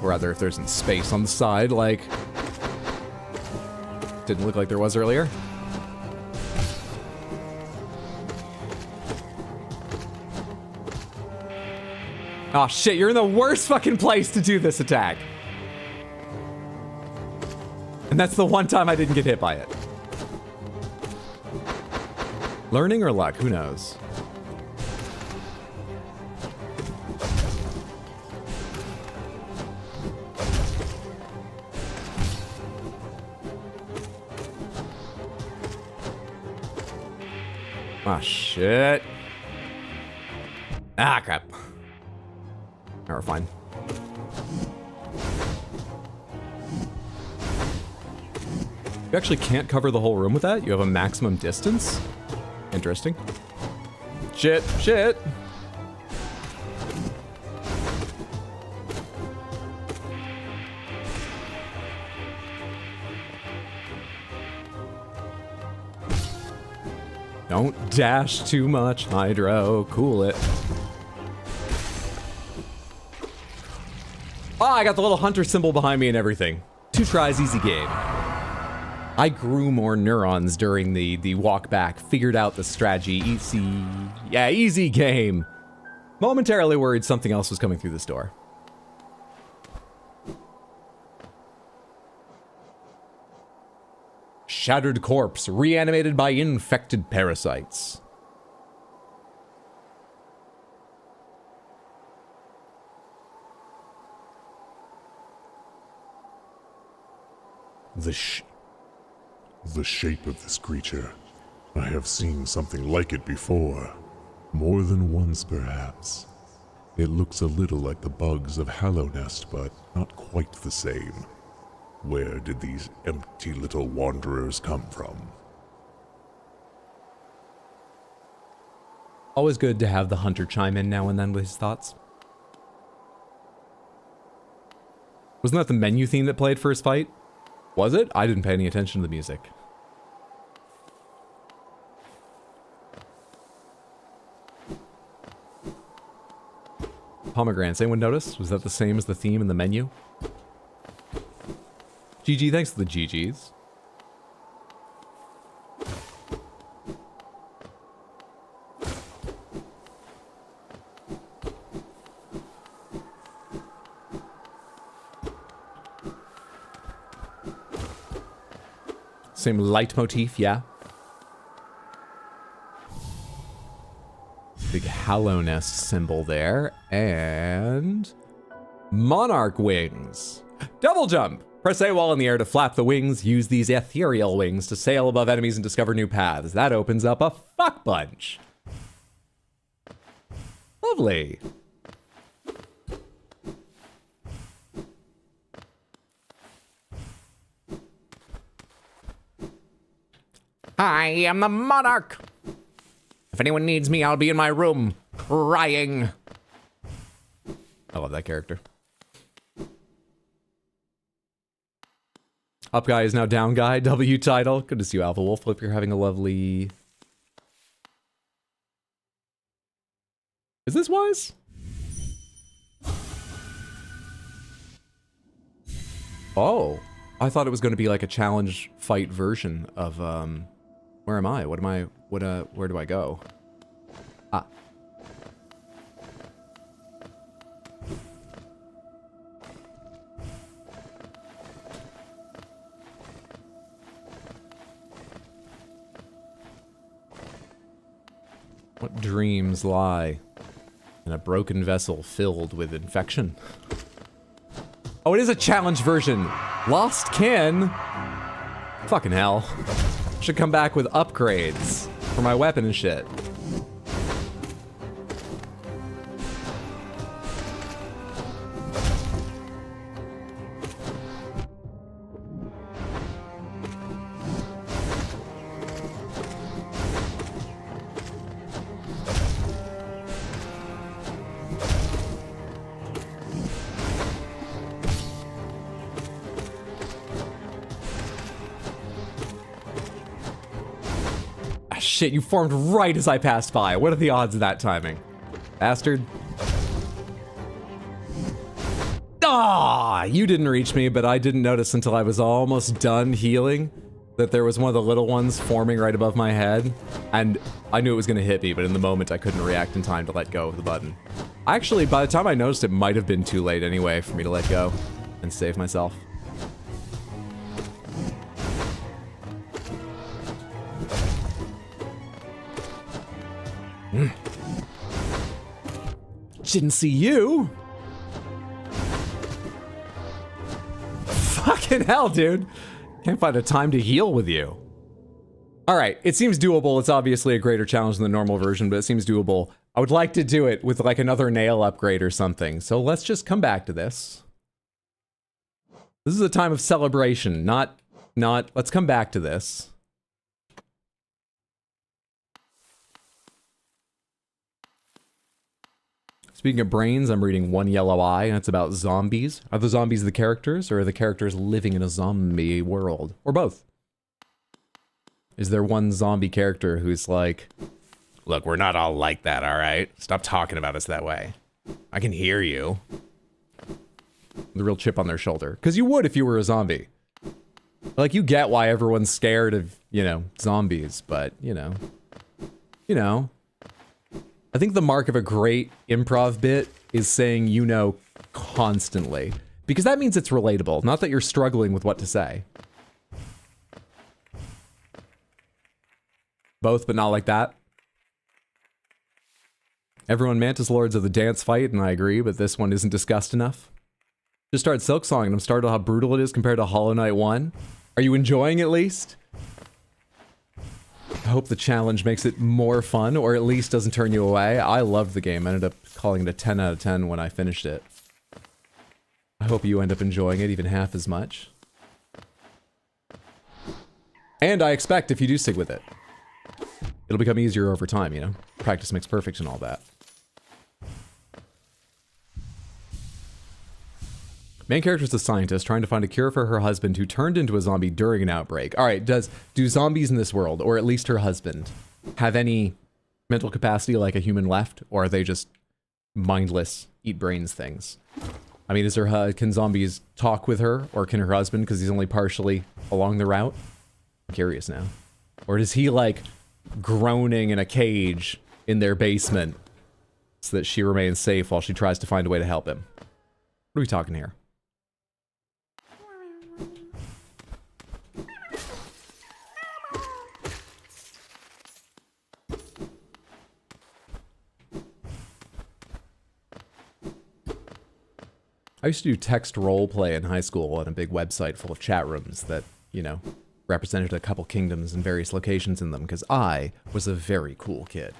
Or rather, if there's some space on the side, like... Didn't look like there was earlier. Aw, shit, you're in the worst fucking place to do this attack. And that's the one time I didn't get hit by it. Learning or luck, who knows? Ah, shit. Ah, crap. No, we're fine. You actually can't cover the whole room with that? You have a maximum distance? Interesting. Shit, shit. Don't dash too much, Hydro. Cool it. Oh, I got the little hunter symbol behind me and everything. 2 tries, easy game. I grew more neurons during the walk back, figured out the strategy, easy, yeah, easy game. Momentarily worried something else was coming through this door. Shattered corpse, reanimated by infected parasites. The shape of this creature. I have seen something like it before. More than once, perhaps. It looks a little like the bugs of Hallownest, but not quite the same. Where did these empty little wanderers come from? Always good to have the hunter chime in now and then with his thoughts. Wasn't that the menu theme that played for his fight? Was it? I didn't pay any attention to the music. Pomegranates, anyone notice? Was that the same as the theme in the menu? GG, thanks for the GGs. Same leitmotif, yeah. Big Hallownest symbol there, and monarch wings. Double jump! Press A while in the air to flap the wings. Use these ethereal wings to sail above enemies and discover new paths. That opens up a fuck bunch. Lovely. I am the monarch. If anyone needs me, I'll be in my room, crying. I love that character. Up guy is now down guy, W title. Good to see you, Alpha Wolf. Hope you're having a lovely... Is this wise? Oh, I thought it was going to be like a challenge fight version of, where am I? Where do I go? Ah. What dreams lie in a broken vessel filled with infection? Oh, it is a challenge version. Lost kin? Fucking hell. Should come back with upgrades for my weapon and shit. shit, you formed right as I passed by. What are the odds of that timing? Bastard. Ah, you didn't reach me, but I didn't notice until I was almost done healing that there was one of the little ones forming right above my head, and I knew it was going to hit me, but in the moment I couldn't react in time to let go of the button. Actually, by the time I noticed, it might have been too late anyway for me to let go and save myself. Didn't see you. Fucking hell, dude. Can't find a time to heal with you. Alright, it seems doable. It's obviously a greater challenge than the normal version, but it seems doable. I would like to do it with like another nail upgrade or something. So let's just come back to this. This is a time of celebration, not, let's come back to this. Speaking of brains, I'm reading One Yellow Eye, and it's about zombies. Are the zombies the characters, or are the characters living in a zombie world? Or both? Is there one zombie character who's like, look, we're not all like that, alright? Stop talking about us that way. I can hear you. The real chip on their shoulder. Because you would if you were a zombie. Like, you get why everyone's scared of, you know, zombies, but, you know. I think the mark of a great improv bit is saying you know constantly. Because that means it's relatable, not that you're struggling with what to say. Both, but not like that. Everyone Mantis Lords of the dance fight, and I agree, but this one isn't discussed enough. Just started Silksong, and I'm startled how brutal it is compared to Hollow Knight 1. Are you enjoying at least? I hope the challenge makes it more fun, or at least doesn't turn you away. I loved the game. I ended up calling it a 10 out of 10 when I finished it. I hope you end up enjoying it even half as much. And I expect if you do stick with it, it'll become easier over time, you know? Practice makes perfect and all that. Main character is a scientist trying to find a cure for her husband who turned into a zombie during an outbreak. All right, do zombies in this world, or at least her husband, have any mental capacity like a human left, or are they just mindless, eat brains things? I mean, can zombies talk with her, or can her husband, because he's only partially along the route? I'm curious now. Or is he like groaning in a cage in their basement so that she remains safe while she tries to find a way to help him? What are we talking here? I used to do text roleplay in high school on a big website full of chat rooms that, you know, represented a couple kingdoms and various locations in them, because I was a very cool kid.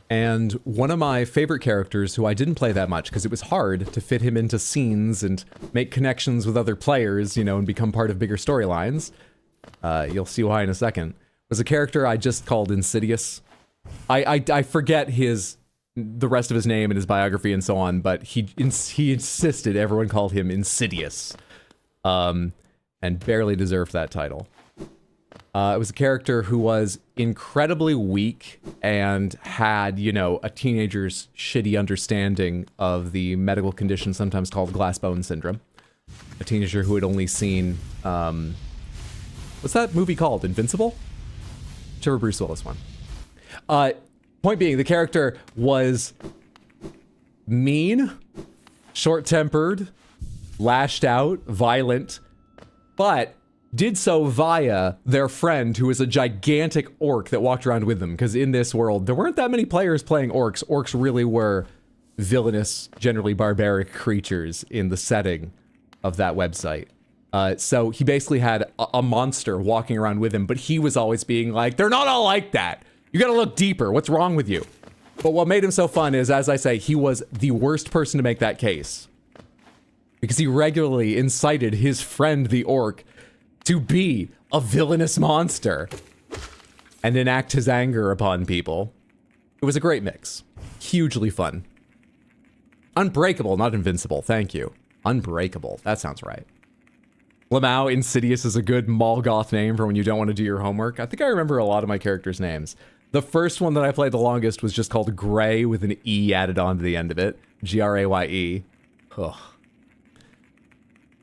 And one of my favorite characters, who I didn't play that much because it was hard to fit him into scenes and make connections with other players, you know, and become part of bigger storylines, you'll see why in a second, was a character I just called Insidious. I forget the rest of his name and his biography and so on, but he insisted everyone called him Insidious, and barely deserved that title. It was a character who was incredibly weak and had, you know, a teenager's shitty understanding of the medical condition sometimes called glass bone syndrome. A teenager who had only seen, what's that movie called? Invincible? Whichever Bruce Willis one. Point being, the character was mean, short-tempered, lashed out, violent, but did so via their friend who was a gigantic orc that walked around with them, because in this world, there weren't that many players playing orcs. Orcs really were villainous, generally barbaric creatures in the setting of that website. So he basically had a monster walking around with him, but he was always being like, they're not all like that. You gotta look deeper. What's wrong with you? But what made him so fun is, as I say, he was the worst person to make that case. Because he regularly incited his friend, the orc, to be a villainous monster and enact his anger upon people. It was a great mix. Hugely fun. Unbreakable, not invincible. Thank you. Unbreakable. That sounds right. Lamau Insidious is a good Molgoth name for when you don't want to do your homework. I think I remember a lot of my characters' names. The first one that I played the longest was just called Gray with an E added on to the end of it. Graye. Ugh.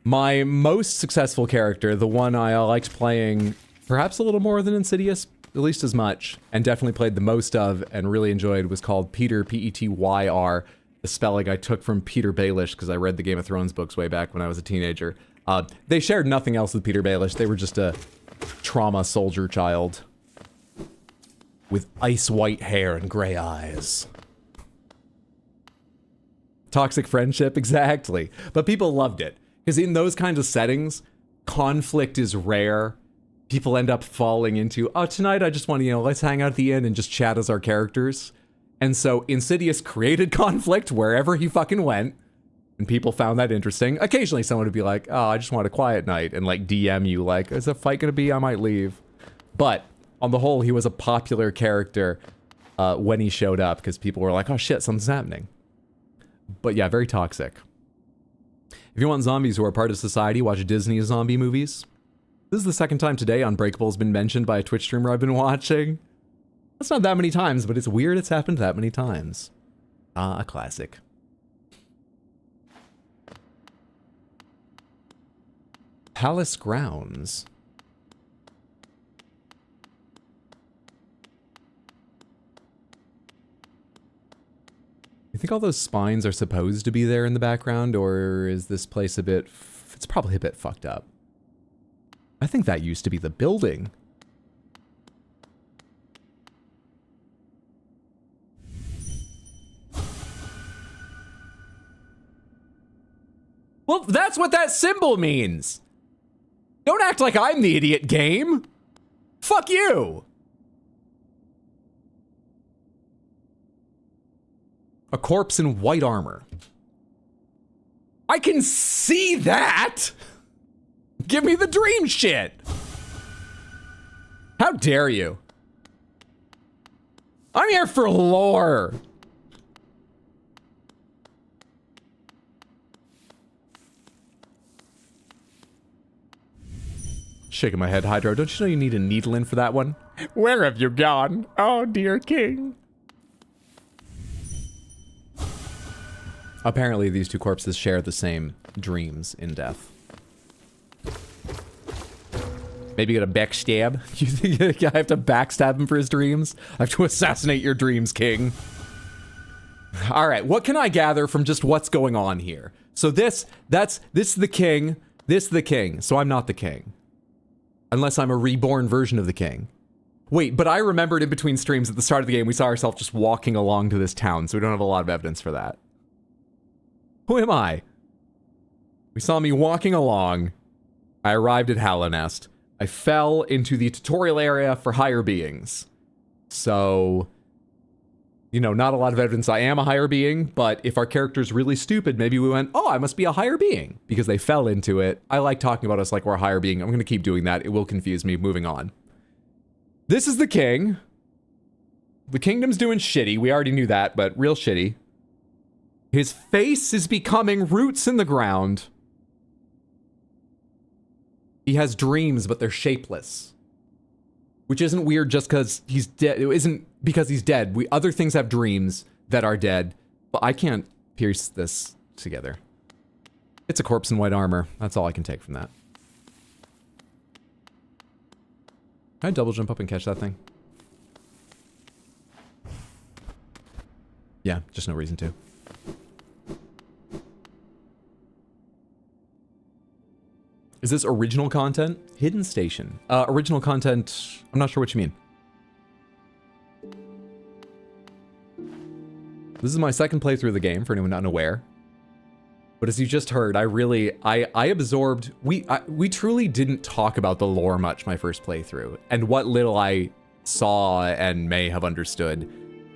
My most successful character, the one I liked playing perhaps a little more than Insidious, at least as much, and definitely played the most of and really enjoyed, was called Peter, P-E-T-Y-R, the spelling I took from Peter Baelish because I read the Game of Thrones books way back when I was a teenager. They shared nothing else with Peter Baelish. They were just a trauma soldier child with ice white hair and gray eyes. Toxic friendship, exactly. But people loved it. Because in those kinds of settings, conflict is rare. People end up falling into, oh, tonight I just want to, let's hang out at the inn and just chat as our characters. And so Insidious created conflict wherever he fucking went. And people found that interesting. Occasionally someone would be like, oh, I just want a quiet night. And like DM you like, is a fight going to be? I might leave. But on the whole, he was a popular character when he showed up. Because people were like, oh shit, something's happening. But yeah, very toxic. If you want zombies who are part of society, watch Disney zombie movies. This is the second time today Unbreakable has been mentioned by a Twitch streamer I've been watching. That's not that many times, but it's weird it's happened that many times. Ah, a classic. Palace grounds. You think all those spines are supposed to be there in the background, or is this place a bit... It's probably a bit fucked up. I think that used to be the building. Well, that's what that symbol means. Don't act like I'm the idiot, game. Fuck you. A corpse in white armor. I can see that. Give me the dream shit. How dare you? I'm here for lore. Shaking my head, Hydro. Don't you know you need a needle in for that one? Where have you gone? Oh, dear king. Apparently, these two corpses share the same dreams in death. Maybe get a backstab? You think I have to backstab him for his dreams? I have to assassinate your dreams, king. All right, what can I gather from just what's going on here? So this is the king. This is the king. So I'm not the king. Unless I'm a reborn version of the king. Wait, but I remembered in between streams at the start of the game, we saw ourselves just walking along to this town, so we don't have a lot of evidence for that. Who am I? We saw me walking along. I arrived at Hallownest. I fell into the tutorial area for higher beings. So, not a lot of evidence I am a higher being, but if our character's really stupid, maybe we went, oh, I must be a higher being, because they fell into it. I like talking about us like we're a higher being. I'm going to keep doing that. It will confuse me. Moving on. This is the king. The kingdom's doing shitty. We already knew that, but real shitty. His face is becoming roots in the ground. He has dreams, but they're shapeless. Which isn't weird just because he's dead. It isn't because he's dead. Other things have dreams that are dead, but I can't pierce this together. It's a corpse in white armor. That's all I can take from that. Can I double jump up and catch that thing? Yeah, just no reason to. Is this original content? Hidden station. Original content, I'm not sure what you mean. This is my second playthrough of the game, for anyone unaware. But as you just heard, I absorbed, we truly didn't talk about the lore much my first playthrough. And what little I saw and may have understood,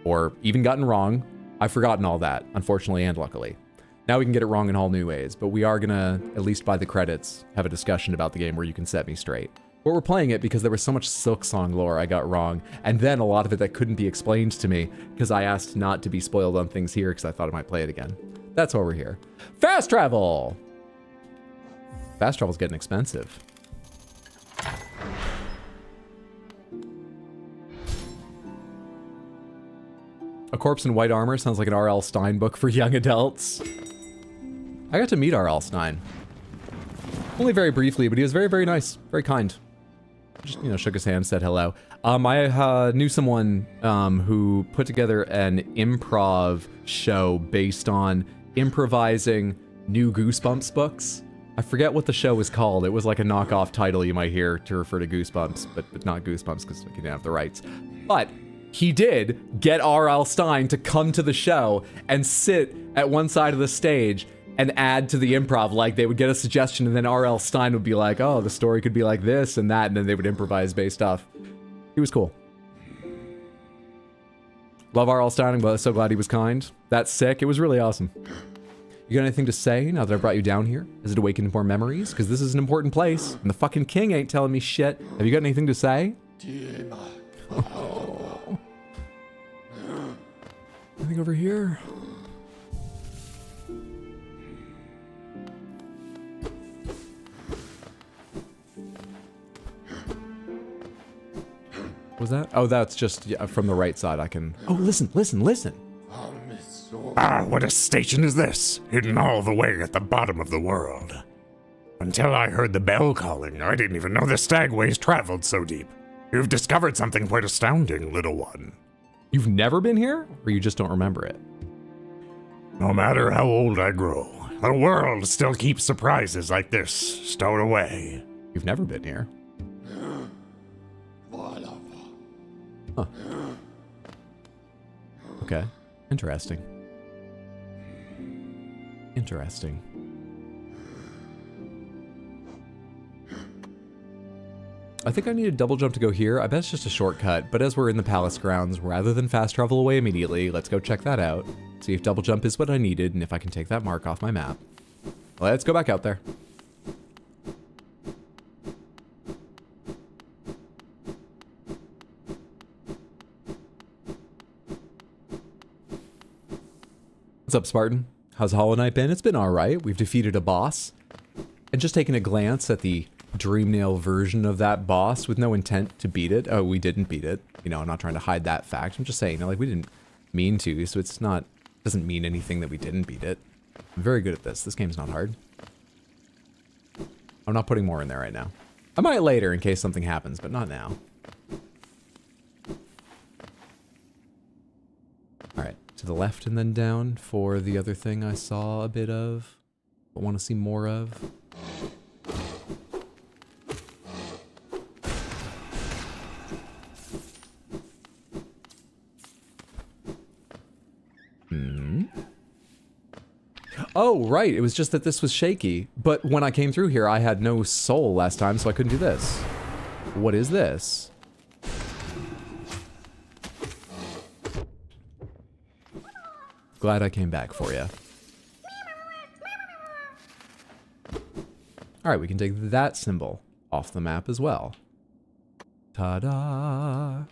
or even gotten wrong, I've forgotten all that, unfortunately and luckily. Now we can get it wrong in all new ways, but we are gonna, at least by the credits, have a discussion about the game where you can set me straight. But we're playing it because there was so much Silksong lore I got wrong, and then a lot of it that couldn't be explained to me because I asked not to be spoiled on things here because I thought I might play it again. That's why we're here. Fast travel! Fast travel's getting expensive. A Corpse in White Armor sounds like an R.L. Stine book for young adults. I got to meet R.L. Stine. Only very briefly, but he was very, very nice. Very kind. Just, you know, shook his hand, said hello. I knew someone who put together an improv show based on improvising new Goosebumps books. I forget what the show was called. It was like a knockoff title you might hear to refer to Goosebumps, but not Goosebumps because he didn't have the rights. But he did get R.L. Stine to come to the show and sit at one side of the stage and add to the improv. Like, they would get a suggestion and then R.L. Stine would be like, oh, the story could be like this and that, and then they would improvise based off. He was cool. Love R.L. Stine, but so glad he was kind. That's sick. It was really awesome. You got anything to say now that I brought you down here? Has it awakened more memories? Because this is an important place, and the fucking king ain't telling me shit. Have you got anything to say? Oh. Anything over here? What was that? Oh, that's just from the right side. I can... Oh, listen, listen, listen. Ah, what a station is this? Hidden all the way at the bottom of the world. Until I heard the bell calling, I didn't even know the stagways traveled so deep. You've discovered something quite astounding, little one. You've never been here? Or you just don't remember it? No matter how old I grow, the world still keeps surprises like this stowed away. You've never been here. Huh. Okay. Interesting. Interesting. I think I need a double jump to go here. I bet it's just a shortcut, but as we're in the palace grounds, rather than fast travel away immediately, let's go check that out. See if double jump is what I needed, and if I can take that mark off my map. Let's go back out there. What's up, Spartan? How's Hollow Knight been? It's been alright. We've defeated a boss. And just taking a glance at the Dreamnail version of that boss with no intent to beat it. Oh, we didn't beat it. You know, I'm not trying to hide that fact. I'm just saying, you know, like, we didn't mean to, so it's not... doesn't mean anything that we didn't beat it. I'm very good at this. This game's not hard. I'm not putting more in there right now. I might later in case something happens, but not now. Alright, to the left and then down for the other thing I saw a bit of, but want to see more of. Oh, right. It was just that this was shaky. But when I came through here, I had no soul last time, so I couldn't do this. What is this? Glad I came back for you. Alright, we can take that symbol off the map as well. Ta-da!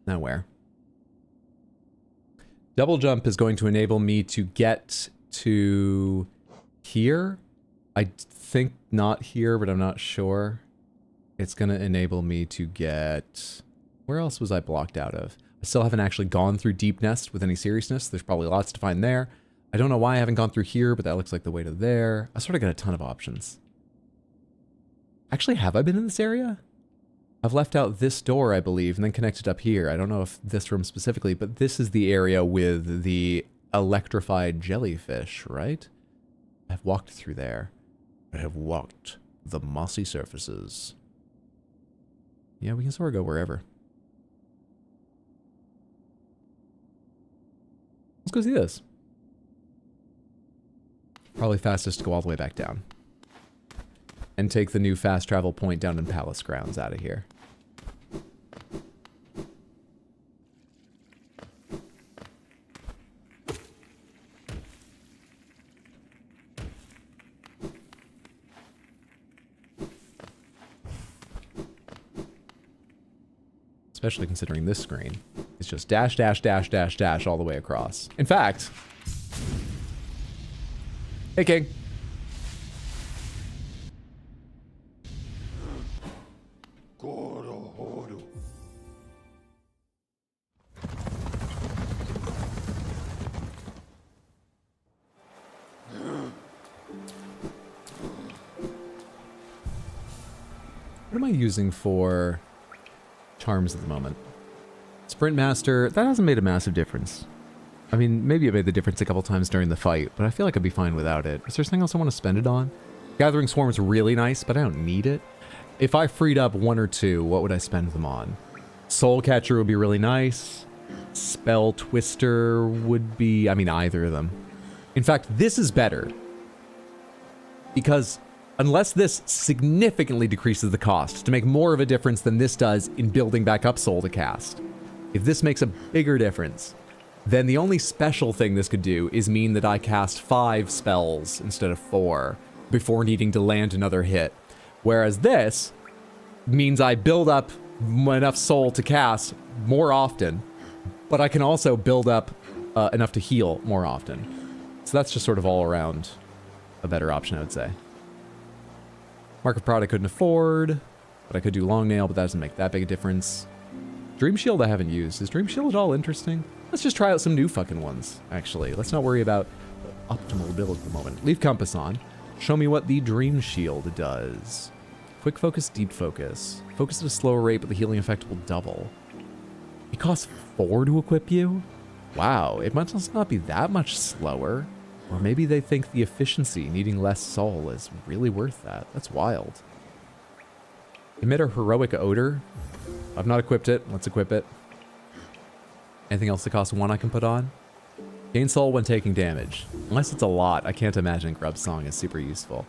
Now where? Double jump is going to enable me to get to here. I think not here, but I'm not sure. It's going to enable me to get... Where else was I blocked out of? I still haven't actually gone through Deep Nest with any seriousness. There's probably lots to find there. I don't know why I haven't gone through here, but that looks like the way to there. I sort of got a ton of options. Actually, have I been in this area? I've left out this door, I believe, and then connected up here. I don't know if this room specifically, but this is the area with the electrified jellyfish, right? I've walked through there. I have walked the mossy surfaces. Yeah, we can sort of go wherever. Let's go see this. Probably fastest to go all the way back down. And take the new fast travel point down in Palace Grounds out of here. Especially considering this screen. It's just dash, dash, dash, dash, dash all the way across. In fact, Hey, King. What am I using for charms at the moment? Sprint Master, that hasn't made a massive difference. I mean, maybe it made the difference a couple times during the fight, but I feel like I'd be fine without it. Is there something else I want to spend it on? Gathering Swarm's really nice, but I don't need it. If I freed up one or two, what would I spend them on? Soul Catcher would be really nice. Spell Twister would be, I mean, either of them. In fact, this is better. Because unless this significantly decreases the cost to make more of a difference than this does in building back up Soul to cast, if this makes a bigger difference, then the only special thing this could do is mean that I cast 5 spells instead of 4 before needing to land another hit. Whereas this means I build up enough soul to cast more often, but I can also build up enough to heal more often. So that's just sort of all around a better option, I would say. Mark of Pride I couldn't afford, but I could do Long Nail, but that doesn't make that big a difference. Dream Shield I haven't used. Is Dream Shield at all interesting? Let's just try out some new fucking ones, actually. Let's not worry about optimal build at the moment. Leave Compass on. Show me what the Dream Shield does. Quick Focus, Deep Focus. Focus at a slower rate, but the healing effect will double. It costs 4 to equip you? Wow, it must not be that much slower. Or maybe they think the efficiency, needing less soul, is really worth that. That's wild. Emit a Heroic Odor. I've not equipped it. Let's equip it. Anything else that costs 1 I can put on? Gain soul when taking damage. Unless it's a lot, I can't imagine Grub Song is super useful.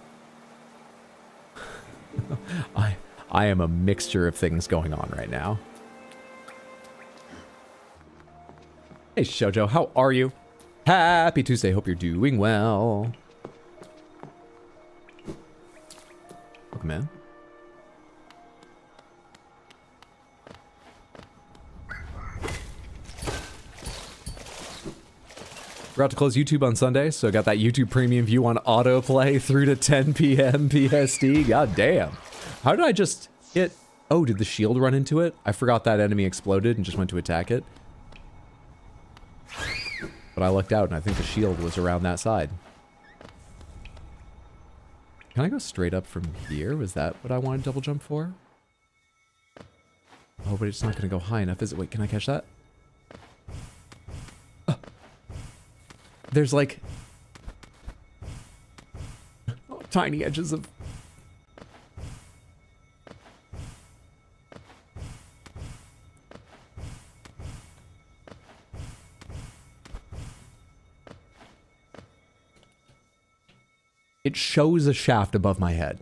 I am a mixture of things going on right now. Hey Shoujo, how are you? Happy Tuesday, hope you're doing well. Welcome in. Forgot to close YouTube on Sunday, so I got that YouTube premium view on autoplay through to 10 p.m. PST. God damn. How did I just hit... Oh, did the shield run into it? I forgot that enemy exploded and just went to attack it. But I looked out and I think the shield was around that side. Can I go straight up from here? Was that what I wanted to double jump for? Oh, but it's not going to go high enough, is it? Wait, can I catch that? There's like tiny edges of... It shows a shaft above my head.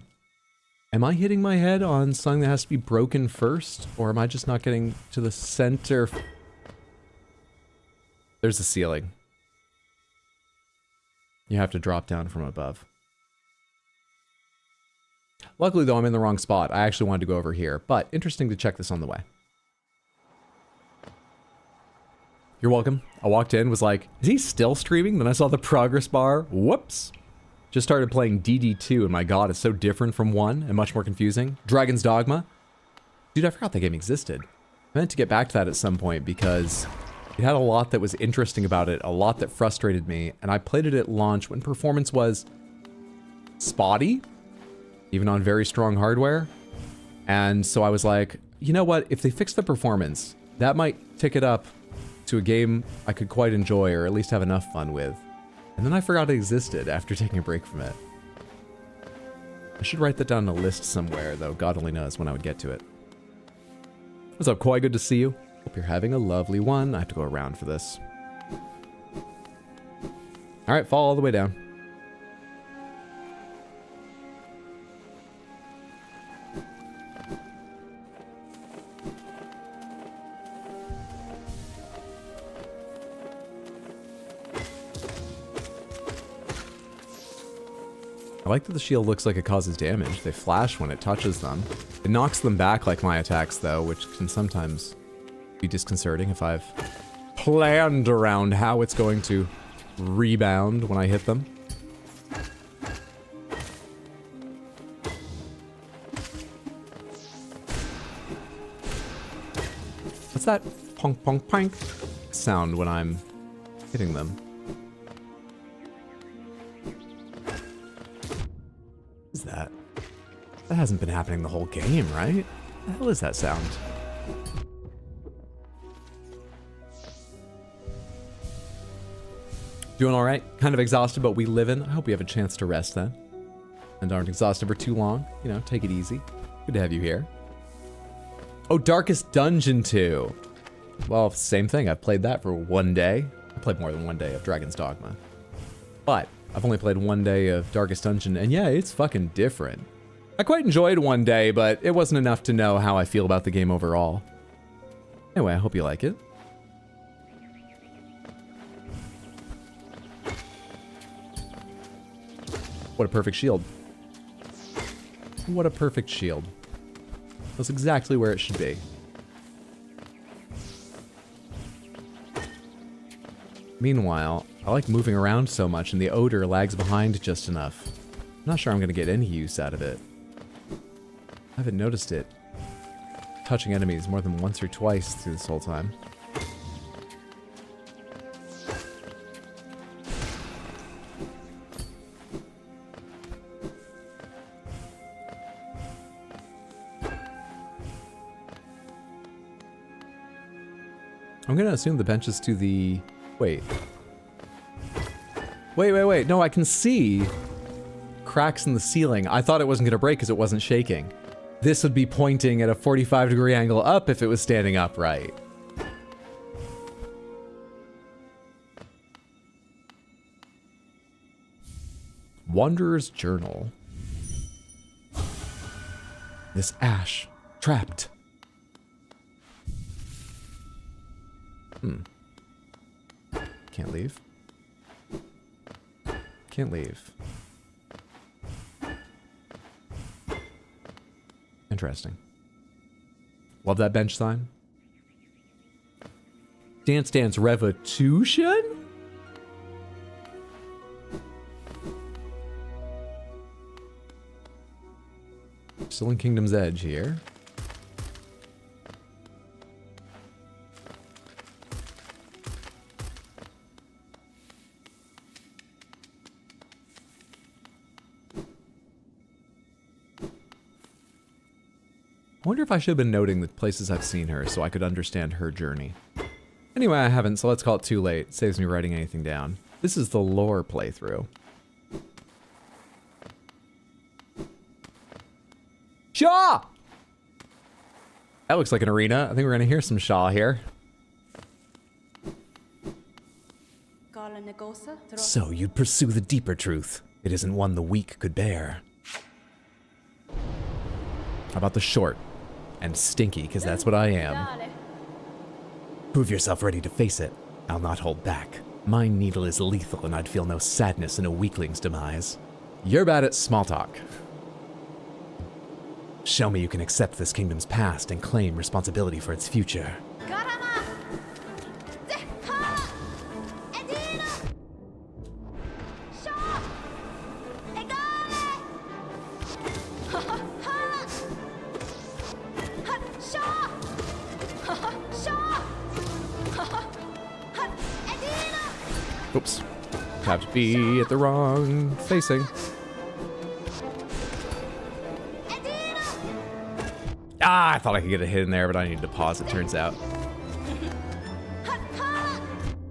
Am I hitting my head on something that has to be broken first? Or am I just not getting to the center? There's the ceiling. You have to drop down from above. Luckily, though, I'm in the wrong spot. I actually wanted to go over here, but interesting to check this on the way. You're welcome. I walked in, was like, is he still streaming? Then I saw the progress bar. Whoops. Just started playing DD2, and my god, it's so different from 1 and much more confusing. Dragon's Dogma. Dude, I forgot that game existed. I meant to get back to that at some point because it had a lot that was interesting about it, a lot that frustrated me, and I played it at launch when performance was spotty, even on very strong hardware. And so I was like, you know what, if they fix the performance, that might tick it up to a game I could quite enjoy or at least have enough fun with. And then I forgot it existed after taking a break from it. I should write that down on a list somewhere, though God only knows when I would get to it. What's up, Koi? Good to see you. Hope you're having a lovely one. I have to go around for this. Alright, fall all the way down. I like that the shield looks like it causes damage. They flash when it touches them. It knocks them back like my attacks, though, which can sometimes be disconcerting if I've planned around how it's going to rebound when I hit them. What's that pong pong pink sound when I'm hitting them? What is that? That hasn't been happening the whole game, right? What the hell is that sound? Doing all right? Kind of exhausted, but we live in. I hope you have a chance to rest then. And aren't exhausted for too long. You know, take it easy. Good to have you here. Oh, Darkest Dungeon 2. Well, same thing. I've played that for one day. I played more than one day of Dragon's Dogma. But I've only played one day of Darkest Dungeon, and yeah, it's fucking different. I quite enjoyed one day, but it wasn't enough to know how I feel about the game overall. Anyway, I hope you like it. What a perfect shield. What a perfect shield. That's exactly where it should be. Meanwhile, I like moving around so much and the odor lags behind just enough. I'm not sure I'm going to get any use out of it. I haven't noticed it touching enemies more than once or twice through this whole time. I'm gonna assume the bench is to the... Wait. Wait. No, I can see cracks in the ceiling. I thought it wasn't gonna break because it wasn't shaking. This would be pointing at a 45-degree angle up if it was standing upright. Wanderer's Journal. This ash. Trapped. Can't leave. Can't leave. Interesting. Love that bench sign. Dance Dance Revolution? Still in Kingdom's Edge here. I wonder if I should have been noting the places I've seen her so I could understand her journey. Anyway, I haven't, so let's call it too late. Saves me writing anything down. This is the lore playthrough. Shaw! That looks like an arena. I think we're gonna hear some Shaw here. So you'd pursue the deeper truth. It isn't one the weak could bear. How about the short? And stinky, because that's what I am. Prove yourself ready to face it. I'll not hold back. My needle is lethal and I'd feel no sadness in a weakling's demise. You're bad at small talk. Show me you can accept this kingdom's past and claim responsibility for its future. Oops. Tapped B at the wrong facing. Ah, I thought I could get a hit in there, but I needed to pause, it turns out.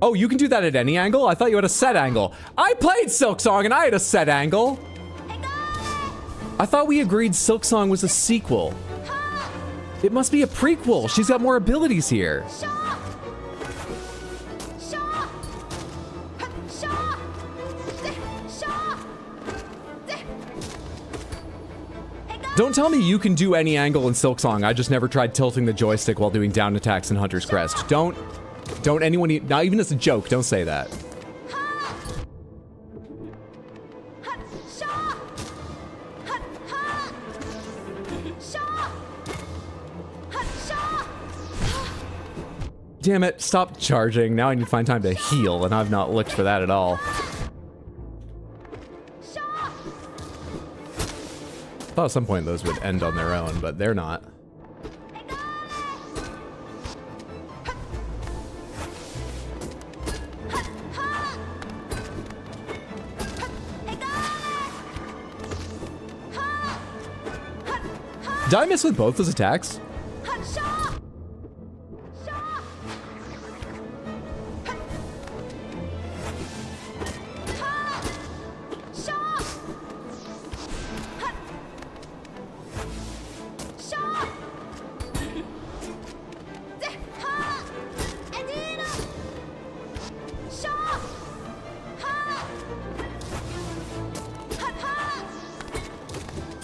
Oh, you can do that at any angle? I thought you had a set angle. I played Silksong and I had a set angle. I thought we agreed Silksong was a sequel. It must be a prequel. She's got more abilities here. Don't tell me you can do any angle in Silksong. I just never tried tilting the joystick while doing down attacks in Hunter's Crest. Don't anyone, not even as a joke, don't say that. Damn it, stop charging. Now I need to find time to heal, and I've not looked for that at all. I thought at some point those would end on their own, but they're not. Did I miss with both those attacks?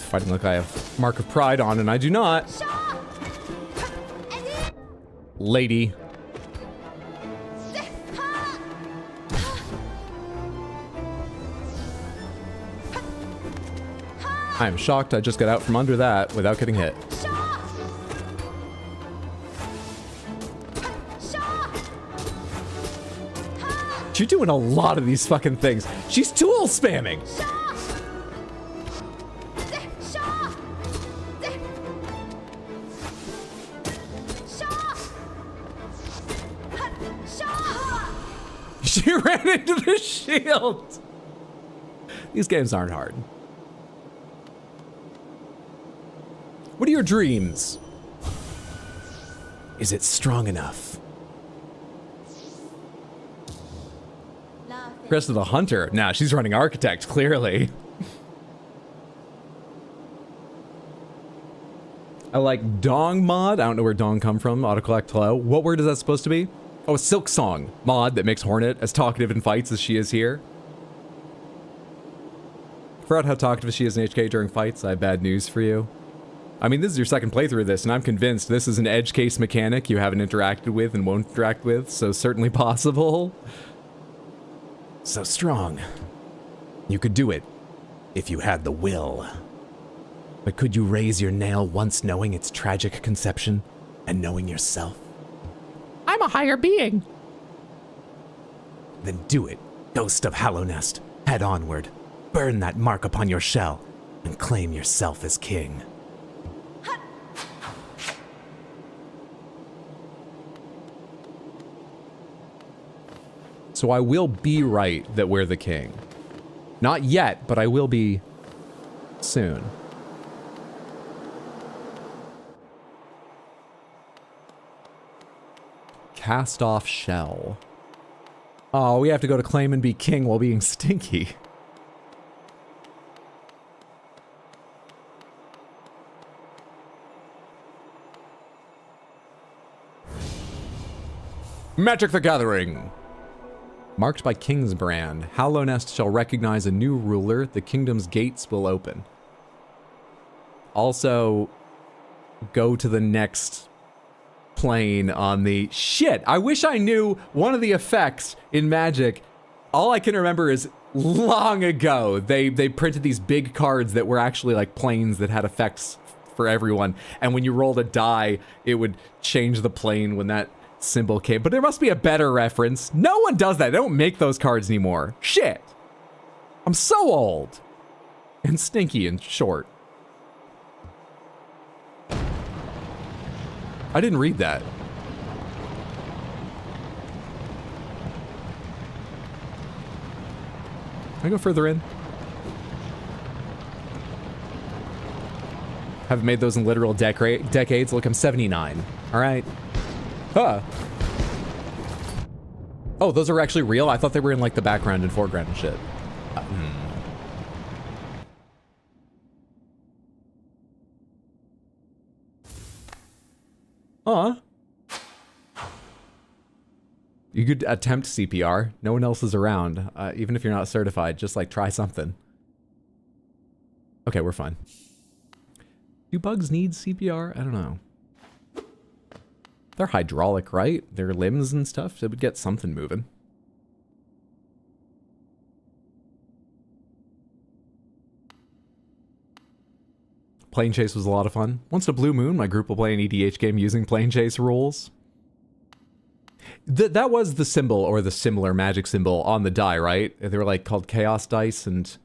Fighting like I have Mark of Pride on, and I do not. Lady. I am shocked I just got out from under that without getting hit. She's doing a lot of these fucking things. She's tool spamming. She ran into the shield. These games aren't hard. What are your dreams? Is it strong enough? Crest of the Hunter. Nah, she's running Architect, clearly. I like Dong mod. I don't know where Dong come from. Autocollect hello. What word is that supposed to be? Oh, a Silk Song mod that makes Hornet as talkative in fights as she is here. Forgot how talkative she is in HK during fights. I have bad news for you. I mean, this is your second playthrough of this, and I'm convinced this is an edge case mechanic you haven't interacted with and won't interact with, so certainly possible. So strong. You could do it if you had the will. But could you raise your nail once knowing its tragic conception and knowing yourself? I'm a higher being. Then do it, Ghost of Hallownest. Head onward. Burn that mark upon your shell and claim yourself as king. So I will be right that we're the king. Not yet, but I will be soon. Cast off shell. Oh, we have to go to claim and be king while being stinky. Magic the Gathering. Marked by King's Brand, Hallownest shall recognize a new ruler. The kingdom's gates will open. Also, go to the next plane on the... Shit, I wish I knew one of the effects in Magic. All I can remember is long ago, they printed these big cards that were actually like planes that had effects for everyone. And when you rolled a die, it would change the plane when that symbol came. But there must be a better reference. No one does that. They don't make those cards anymore. Shit. I'm so old. And stinky and short. I didn't read that. Can I go further in? Haven't made those in literal decades. Look, I'm 79. All right. Huh. Oh, those are actually real? I thought they were in like the background and foreground and shit. You could attempt CPR. No one else is around. Even if you're not certified, just like try something. Okay, we're fine. Do bugs need CPR? I don't know. They're hydraulic, right? Their limbs and stuff, they would get something moving. Plane Chase was a lot of fun. Once in a blue moon, my group will play an EDH game using Plane Chase rules. That was the symbol, or the similar magic symbol on the die, right? They were like called Chaos Dice, and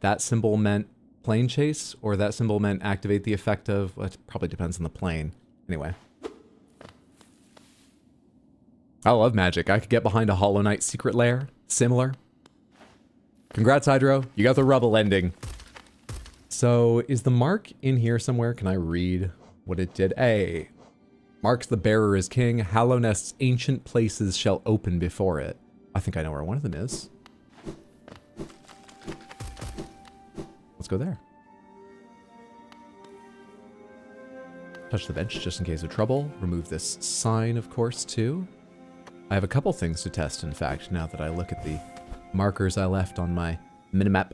that symbol meant Plane Chase, or that symbol meant activate the effect of... Well, it probably depends on the plane. Anyway. I love Magic. I could get behind a Hollow Knight secret lair. Similar. Congrats, Hydro. You got the rubble ending. So is the mark in here somewhere? Can I read what it did? A. Marks the bearer as king. Hallownest's ancient places shall open before it. I think I know where one of them is. Let's go there. Touch the bench just in case of trouble. Remove this sign, of course, too. I have a couple things to test, in fact, now that I look at the markers I left on my minimap.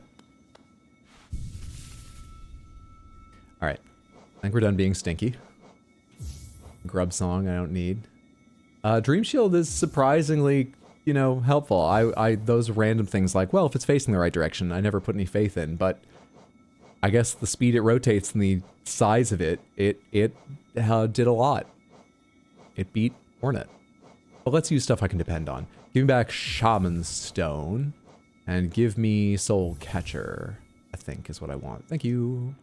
Alright. I think we're done being stinky. Grub song I don't need. Dream Shield is surprisingly, you know, helpful. Those random things like, well, if it's facing the right direction, I never put any faith in, but I guess the speed it rotates and the size of it did a lot. It beat Hornet. But let's use stuff I can depend on. Give me back Shaman's Stone, and give me Soul Catcher, I think is what I want. Thank you.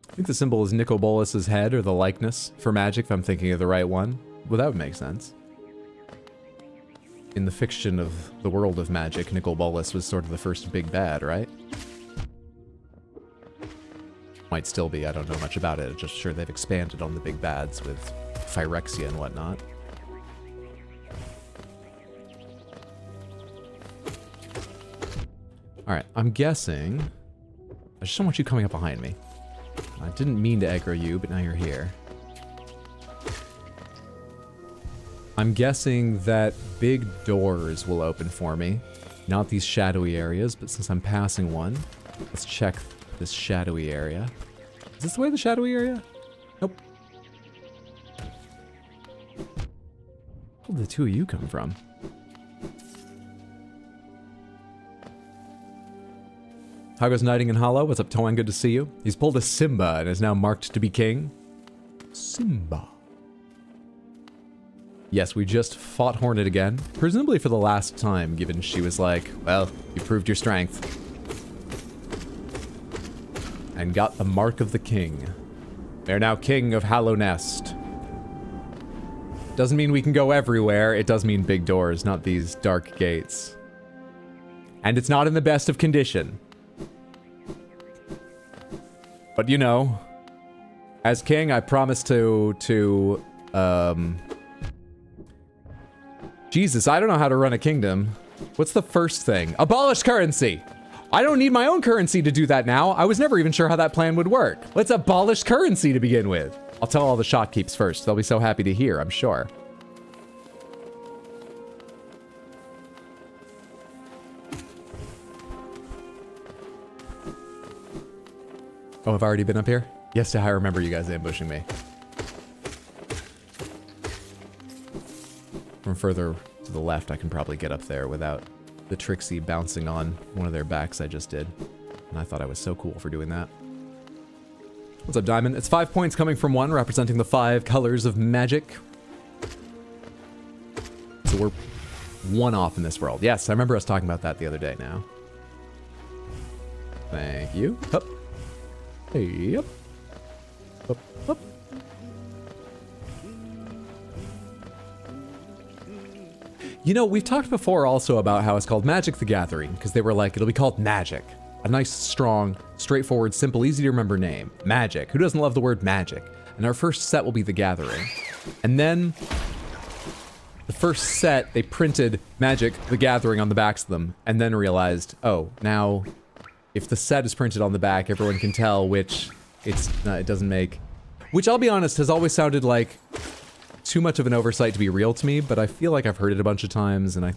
I think the symbol is Nicobolas's head, or the likeness for magic, if I'm thinking of the right one. Well, that would make sense. In the fiction of the world of magic, Nicobolas was sort of the first big bad, right? Might still be, I don't know much about it. I'm just sure they've expanded on the big bads with Phyrexia and whatnot. Alright, I'm guessing... I just don't want you coming up behind me. I didn't mean to aggro you, but now you're here. I'm guessing that big doors will open for me. Not these shadowy areas, but since I'm passing one, let's check this shadowy area. Is this the way, the shadowy area? Nope. Where did the two of you come from? How goes Knighting in Hollow? What's up, Toan? Good to see you. He's pulled a Simba and is now marked to be king. Simba. Yes, we just fought Hornet again. Presumably for the last time, given she was like, well, you proved your strength. And got the mark of the king. They're now king of Hallownest. Doesn't mean we can go everywhere. It does mean big doors, not these dark gates. And it's not in the best of condition. But you know, as king, I promise to Jesus, I don't know how to run a kingdom. What's the first thing? Abolish currency! I don't need my own currency to do that now. I was never even sure how that plan would work. Let's abolish currency to begin with. I'll tell all the shopkeepers first. They'll be so happy to hear, I'm sure. Oh, I've already been up here? Yes, I remember you guys ambushing me. From further to the left, I can probably get up there without the Trixie bouncing on one of their backs I just did. And I thought I was so cool for doing that. What's up, Diamond? It's 5 points coming from 1, representing the 5 colors of magic. So we're 1 off in this world. Yes, I remember us talking about that the other day now. Thank you. Hup. Hey, up. Up, up. You know, we've talked before also about how it's called Magic the Gathering, because they were like, it'll be called Magic. A nice, strong, straightforward, simple, easy to remember name. Magic. Who doesn't love the word magic? And our first set will be The Gathering. And then, the first set, they printed Magic the Gathering on the backs of them, and then realized, oh, now, if the set is printed on the back, everyone can tell which it doesn't make. Which, I'll be honest, has always sounded like too much of an oversight to be real to me, but I feel like I've heard it a bunch of times, and I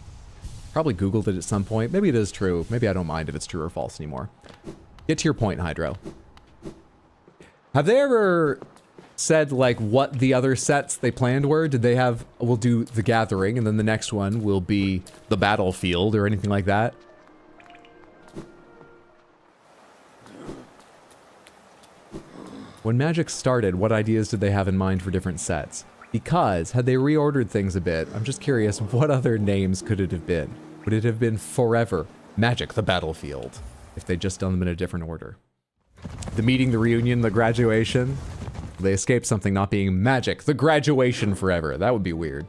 probably Googled it at some point. Maybe it is true. Maybe I don't mind if it's true or false anymore. Get to your point, Hydro. Have they ever said, like, what the other sets they planned were? Did they have, we'll do The Gathering, and then the next one will be The Battlefield, or anything like that? When Magic started, what ideas did they have in mind for different sets? Because, had they reordered things a bit, I'm just curious, what other names could it have been? Would it have been Forever Magic the Battlefield, if they'd just done them in a different order? The meeting, the reunion, the graduation? They escaped something not being Magic, the graduation forever. That would be weird.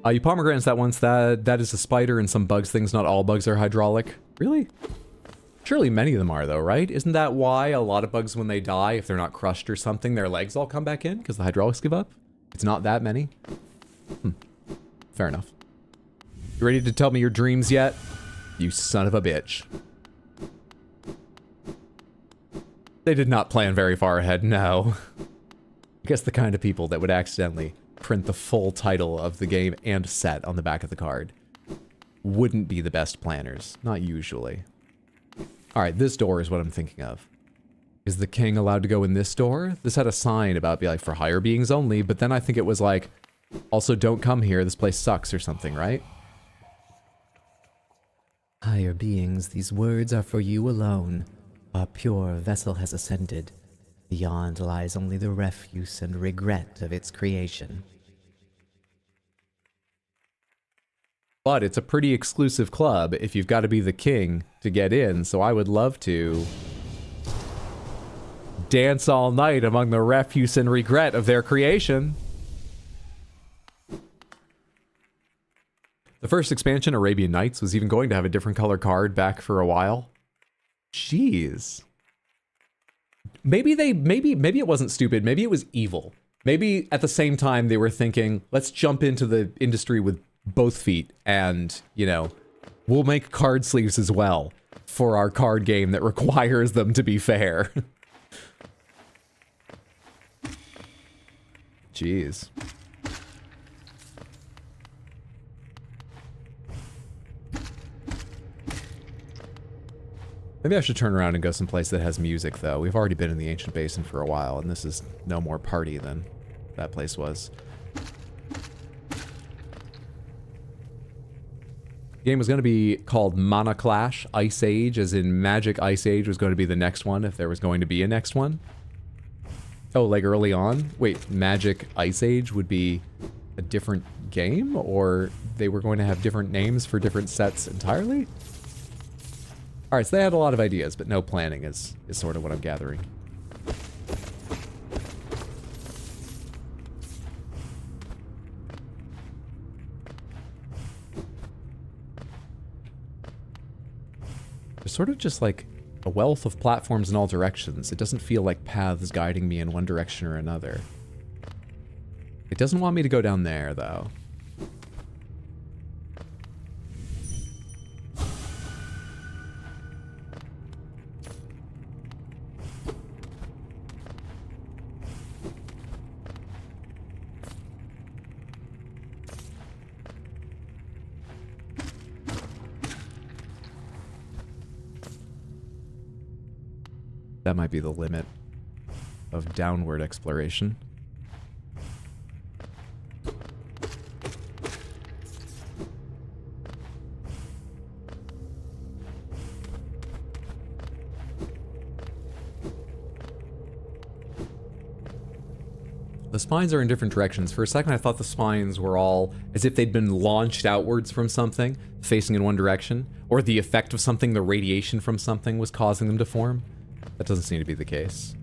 You pomegranates that once. That is a spider and some bugs things. Not all bugs are hydraulic. Really? Surely many of them are, though, right? Isn't that why a lot of bugs, when they die, if they're not crushed or something, their legs all come back in? Because the hydraulics give up? It's not that many? Fair enough. You ready to tell me your dreams yet? You son of a bitch. They did not plan very far ahead, no. I guess the kind of people that would accidentally print the full title of the game and set on the back of the card wouldn't be the best planners. Not usually. Alright, this door is what I'm thinking of. Is the king allowed to go in this door? This had a sign about, be like, for higher beings only, but then I think it was like, also don't come here, this place sucks or something, right? Higher beings, these words are for you alone. Our pure vessel has ascended. Beyond lies only the refuse and regret of its creation. But it's a pretty exclusive club if you've got to be the king to get in, so I would love to dance all night among the refuse and regret of their creation. The first expansion, Arabian Nights, was even going to have a different color card back for a while. Jeez. Maybe it wasn't stupid, maybe it was evil. Maybe at the same time they were thinking, let's jump into the industry with both feet and, you know, we'll make card sleeves as well for our card game that requires them to be fair. Jeez. Maybe I should turn around and go someplace that has music, though. We've already been in the Ancient Basin for a while, and this is no more party than that place was. The game was going to be called Mana Clash Ice Age, as in Magic Ice Age was going to be the next one, if there was going to be a next one. Oh, like early on? Wait, Magic Ice Age would be a different game? Or they were going to have different names for different sets entirely? Alright, so they had a lot of ideas, but no planning is sort of what I'm gathering. There's sort of just like a wealth of platforms in all directions. It doesn't feel like paths guiding me in one direction or another. It doesn't want me to go down there, though. That might be the limit of downward exploration. The spines are in different directions. For a second I thought the spines were all as if they'd been launched outwards from something, facing in one direction, or the effect of something, the radiation from something, was causing them to form. That doesn't seem to be the case.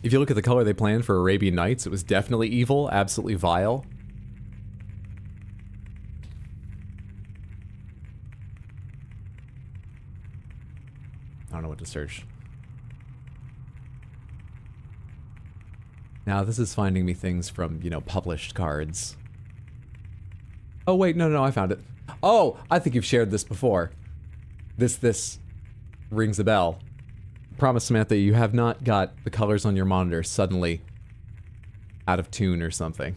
If you look at the color they planned for Arabian Nights, it was definitely evil, absolutely vile. I don't know what to search. Now, this is finding me things from, you know, published cards. Oh, wait, no, I found it. Oh, I think you've shared this before. This rings a bell. Promise, Samantha, you have not got the colors on your monitor suddenly out of tune or something.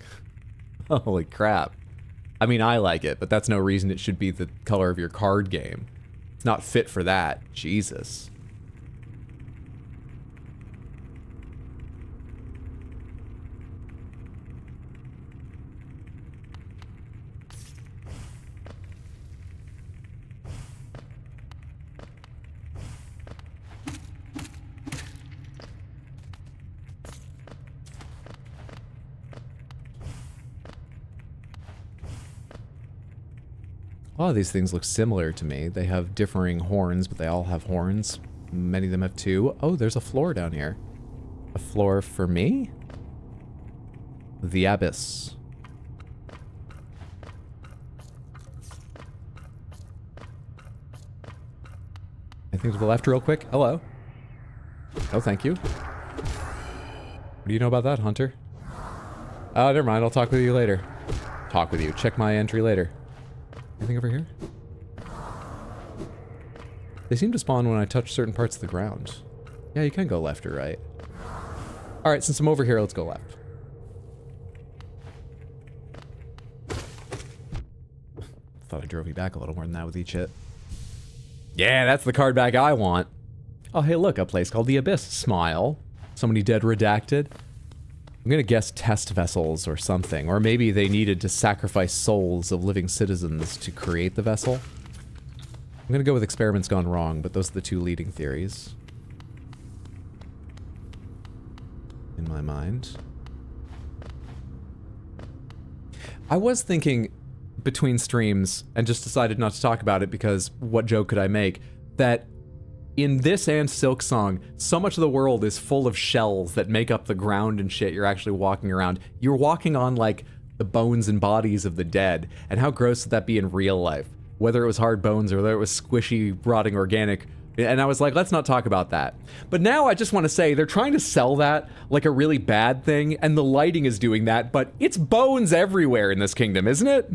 Holy crap. I mean, I like it, but that's no reason it should be the color of your card game. It's not fit for that. Jesus. A lot of these things look similar to me. They have differing horns, but they all have horns. Many of them have two. Oh, there's a floor down here. A floor for me? The Abyss. Anything to the left real quick? Hello. Oh, thank you. What do you know about that, Hunter? Oh, never mind. I'll talk with you later. Talk with you. Check my entry later. Anything over here? They seem to spawn when I touch certain parts of the ground. Yeah, you can go left or right. Alright, since I'm over here, let's go left. Thought I drove you back a little more than that with each hit. Yeah, that's the card back I want. Oh, hey, look, a place called the Abyss. Smile. Somebody dead redacted. I'm gonna guess test vessels or something. Or maybe they needed to sacrifice souls of living citizens to create the vessel. I'm gonna go with experiments gone wrong, but those are the two leading theories. In my mind. I was thinking between streams, and just decided not to talk about it because what joke could I make, that in this and Silksong, so much of the world is full of shells that make up the ground and shit you're actually walking around. You're walking on, like, the bones and bodies of the dead, and how gross would that be in real life? Whether it was hard bones or whether it was squishy, rotting organic. And I was like, let's not talk about that. But now I just want to say, they're trying to sell that like a really bad thing, and the lighting is doing that, but it's bones everywhere in this kingdom, isn't it?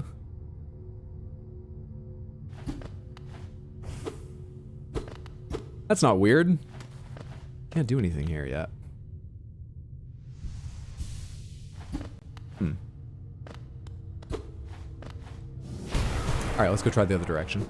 That's not weird. Can't do anything here yet. Alright, let's go try the other direction.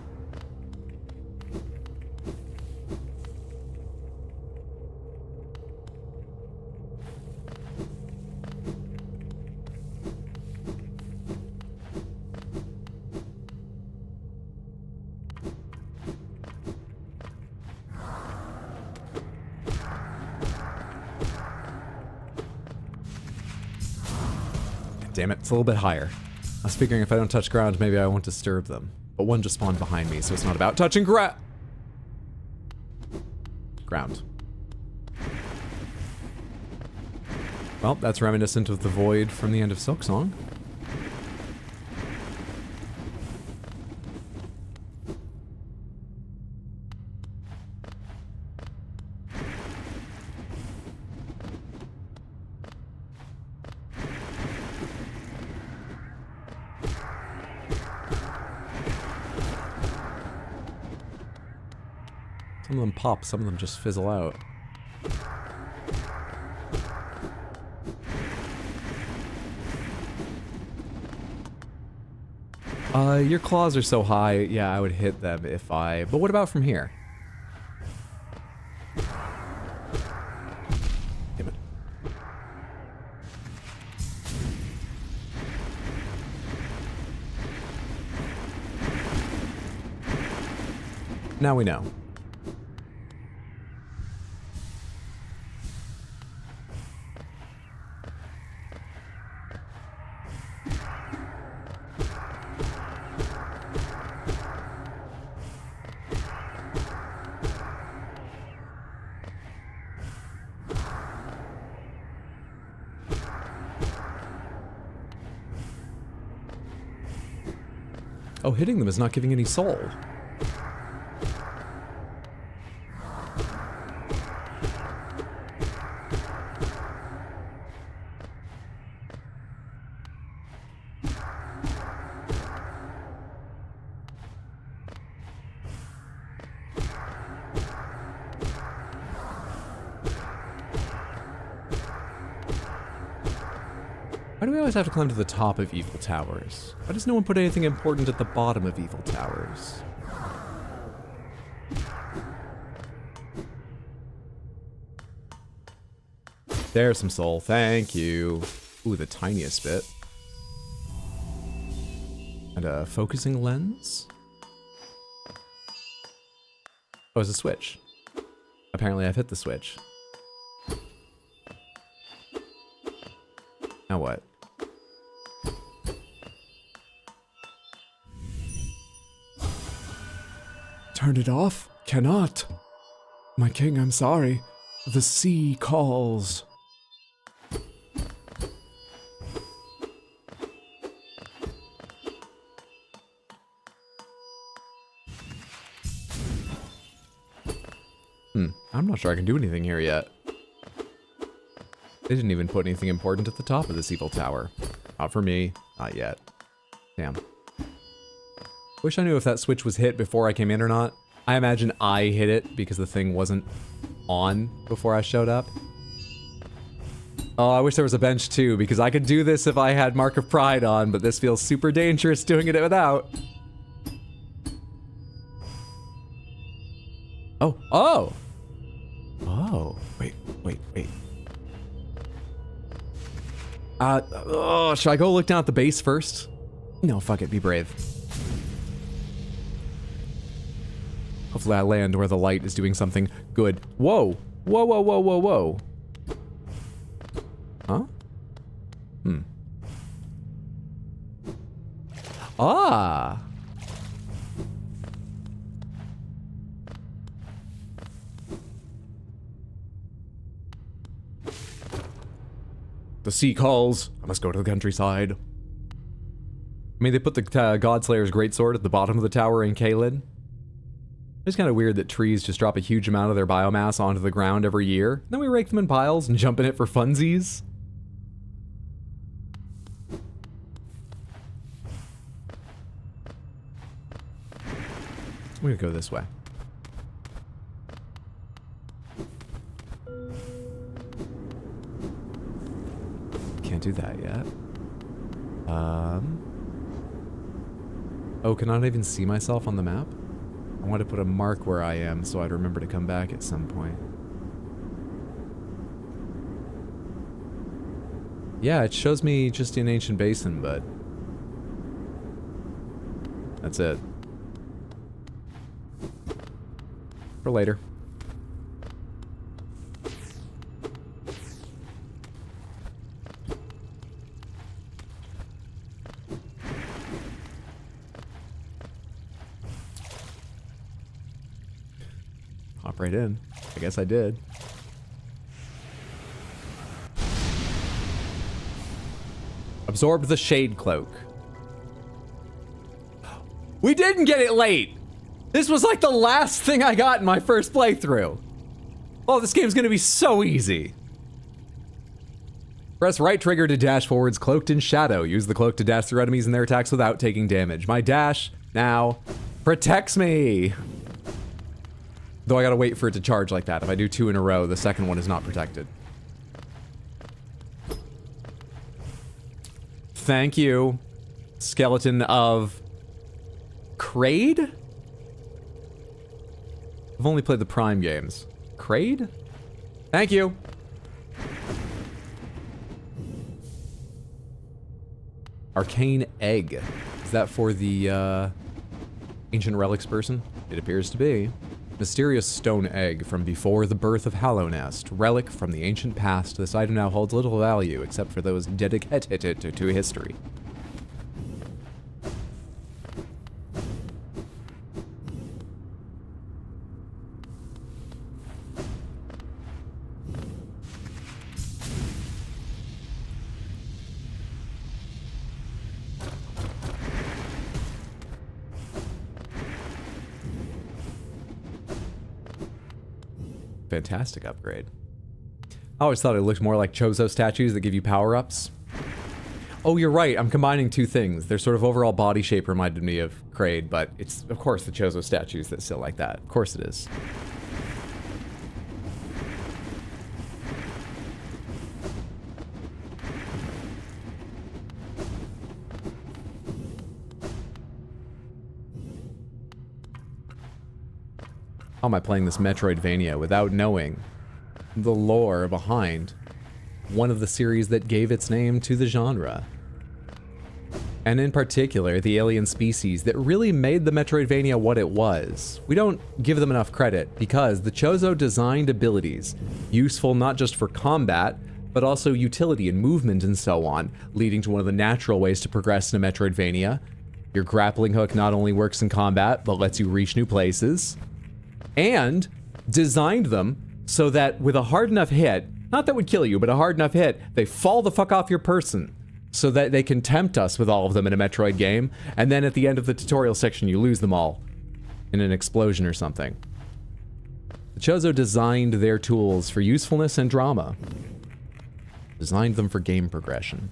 Damn it, it's a little bit higher. I was figuring if I don't touch ground, maybe I won't disturb them. But one just spawned behind me, so it's not about touching ground. Well, that's reminiscent of the void from the end of Silksong. Some of them pop, some of them just fizzle out. Your claws are so high, yeah, I would hit them if I... But what about from here? Damn it. Now we know. Oh, hitting them is not giving any soul. Why do we always have to climb to the top of evil towers? Why does no one put anything important at the bottom of evil towers? There's some soul, thank you. Ooh, the tiniest bit. And a focusing lens? Oh, it's a switch. Apparently I've hit the switch. Now what? Turn it off? Cannot. My king, I'm sorry. The sea calls. I'm not sure I can do anything here yet. They didn't even put anything important at the top of this evil tower. Not for me. Not yet. Damn. Wish I knew if that switch was hit before I came in or not. I imagine I hit it because the thing wasn't on before I showed up. Oh, I wish there was a bench too, because I could do this if I had Mark of Pride on, but this feels super dangerous doing it without. Oh, oh! Oh, wait. Should I go look down at the base first? No, fuck it, be brave. Hopefully I land where the light is doing something good. Whoa! Whoa. Huh? Ah! The sea calls. I must go to the countryside. I mean, they put the Godslayer's greatsword at the bottom of the tower in Caelid. It's kind of weird that trees just drop a huge amount of their biomass onto the ground every year. Then we rake them in piles and jump in it for funsies. We're gonna go this way. Can't do that yet. Oh, can I not even see myself on the map? I want to put a mark where I am so I'd remember to come back at some point. Yeah, it shows me just in Ancient Basin, but that's it. For later. Hop right in. I guess I did. Absorb the shade cloak. We didn't get it late! This was like the last thing I got in my first playthrough. Oh, this game's gonna be so easy. Press right trigger to dash forwards, cloaked in shadow. Use the cloak to dash through enemies and their attacks without taking damage. My dash now protects me. Though I gotta wait for it to charge like that. If I do 2 in a row, the second one is not protected. Thank you, skeleton of Kraid? I've only played the Prime games. Kraid? Thank you. Arcane egg. Is that for the ancient relics person? It appears to be. Mysterious stone egg from before the birth of Hallownest. Relic from the ancient past. This item now holds little value except for those dedicated to history. Fantastic upgrade. I always thought it looked more like Chozo statues that give you power-ups. Oh, you're right. I'm combining two things. Their sort of overall body shape reminded me of Kraid, but it's, of course, the Chozo statues that sit like that. Of course it is. How am I playing this Metroidvania without knowing the lore behind one of the series that gave its name to the genre? And in particular, the alien species that really made the Metroidvania what it was. We don't give them enough credit because the Chozo designed abilities, useful not just for combat, but also utility and movement and so on, leading to one of the natural ways to progress in a Metroidvania, Your grappling hook not only works in combat, but lets you reach new places. And designed them so that with a hard enough hit, not that would kill you, but a hard enough hit, they fall the fuck off your person so that they can tempt us with all of them in a Metroid game. And then at the end of the tutorial section, you lose them all in an explosion or something. The Chozo designed their tools for usefulness and drama. Designed them for game progression.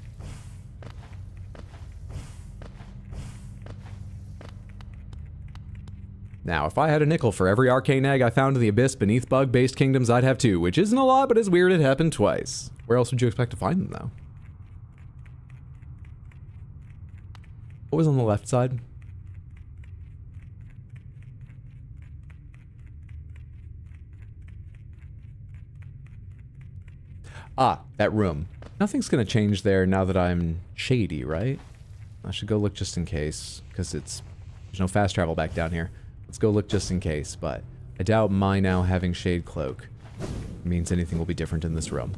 Now, if I had a nickel for every arcane egg I found in the abyss beneath bug-based kingdoms, I'd have two, which isn't a lot, but it's weird it happened twice. Where else would you expect to find them, though? What was on the left side? Ah, that room. Nothing's gonna change there now that I'm shady, right? I should go look just in case, because there's no fast travel back down here. Let's go look just in case, but I doubt my now having Shade Cloak means anything will be different in this room.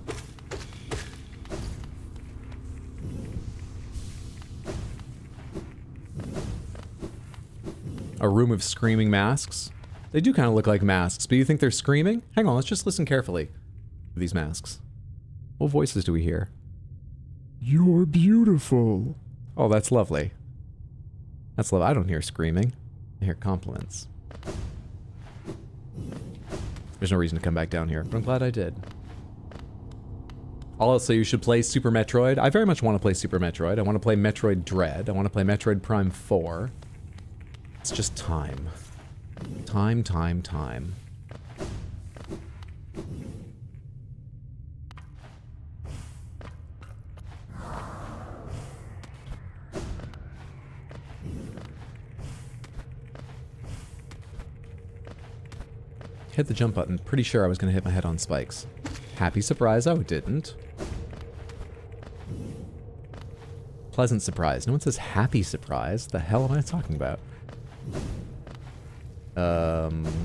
A room of screaming masks? They do kind of look like masks, but you think they're screaming? Hang on, let's just listen carefully to these masks. What voices do we hear? You're beautiful. Oh, that's lovely. That's lovely. I don't hear screaming. I hear compliments. There's no reason to come back down here, but I'm glad I did. Also, you should play Super Metroid. I very much want to play Super Metroid. I want to play Metroid Dread. I want to play Metroid Prime 4. It's just time. Time. Hit the jump button. Pretty sure I was going to hit my head on spikes. Happy surprise, I didn't. Pleasant surprise. No one says happy surprise. The hell am I talking about?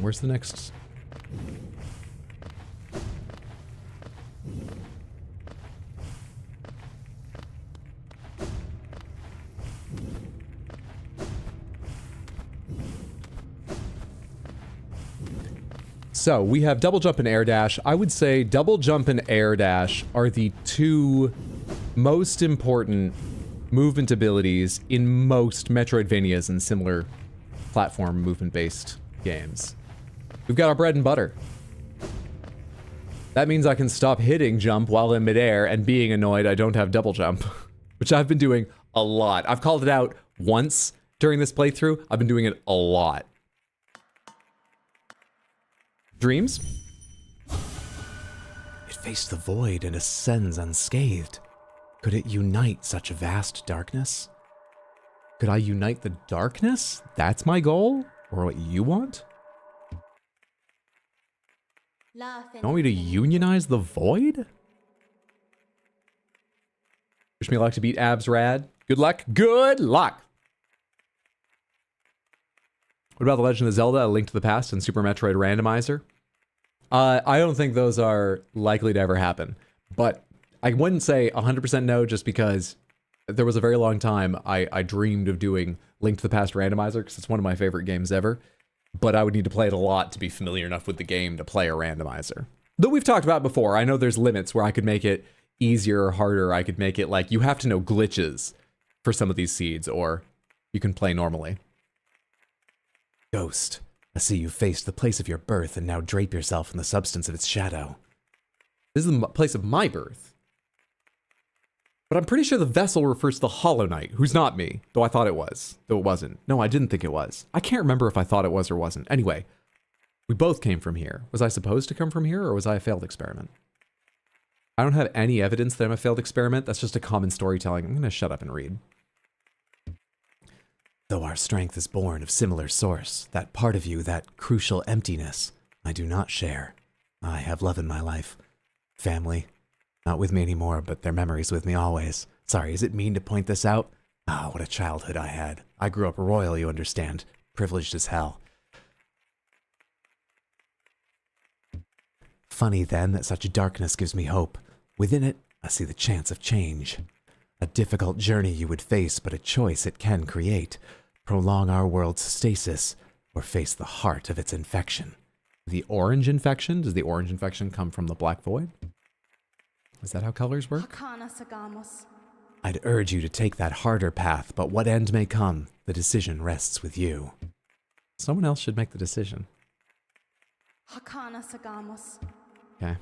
Where's the next... So, we have double jump and air dash. I would say double jump and air dash are the two most important movement abilities in most Metroidvanias and similar platform movement-based games. We've got our bread and butter. That means I can stop hitting jump while in midair and being annoyed I don't have double jump, which I've been doing a lot. I've called it out once during this playthrough. I've been doing it a lot. Dreams? It faced the void and ascends unscathed. Could it unite such vast darkness? Could I unite the darkness? That's my goal? Or what you want? You want me to unionize the void? Wish me luck to beat Abs Rad. Good luck. Good luck! What about The Legend of Zelda, A Link to the Past, and Super Metroid Randomizer? I don't think those are likely to ever happen. But I wouldn't say 100% no, just because there was a very long time I dreamed of doing Link to the Past Randomizer, because it's one of my favorite games ever. But I would need to play it a lot to be familiar enough with the game to play a randomizer. Though we've talked about it before, I know there's limits where I could make it easier or harder. I could make it like you have to know glitches for some of these seeds, or you can play normally. Ghost, I see you faced the place of your birth and now drape yourself in the substance of its shadow. This is the place of my birth. But I'm pretty sure the vessel refers to the Hollow Knight, who's not me, though I thought it was, though it wasn't. No, I didn't think it was. I can't remember if I thought it was or wasn't. Anyway, we both came from here. Was I supposed to come from here, or was I a failed experiment? I don't have any evidence that I'm a failed experiment. That's just a common storytelling. I'm going to shut up and read. Though our strength is born of similar source, that part of you, that crucial emptiness, I do not share. I have love in my life. Family. Not with me anymore, but their memories with me always. Sorry, is it mean to point this out? Ah, what a childhood I had. I grew up royal, you understand. Privileged as hell. Funny, then, that such darkness gives me hope. Within it, I see the chance of change. A difficult journey you would face, but a choice it can create. prolong our world's stasis or face the heart of its infection. The orange infection? Does the orange infection come from the black void? Is that how colors work? I'd urge you to take that harder path, but what end may come, the decision rests with you. Someone else should make the decision. Okay.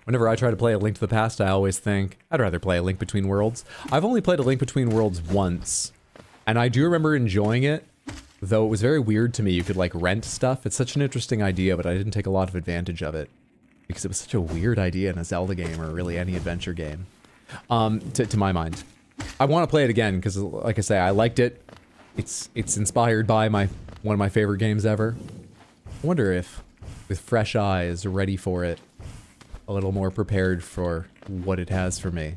Whenever I try to play A Link to the Past, I always think, I'd rather play A Link Between Worlds. I've only played A Link Between Worlds once, and I do remember enjoying it, though it was very weird to me. You could, like, rent stuff. It's such an interesting idea, but I didn't take a lot of advantage of it, because it was such a weird idea in a Zelda game, or really any adventure game, to my mind. I want to play it again, because, like I say, I liked it. It's inspired by one of my favorite games ever. I wonder if, with fresh eyes, ready for it, a little more prepared for what it has for me,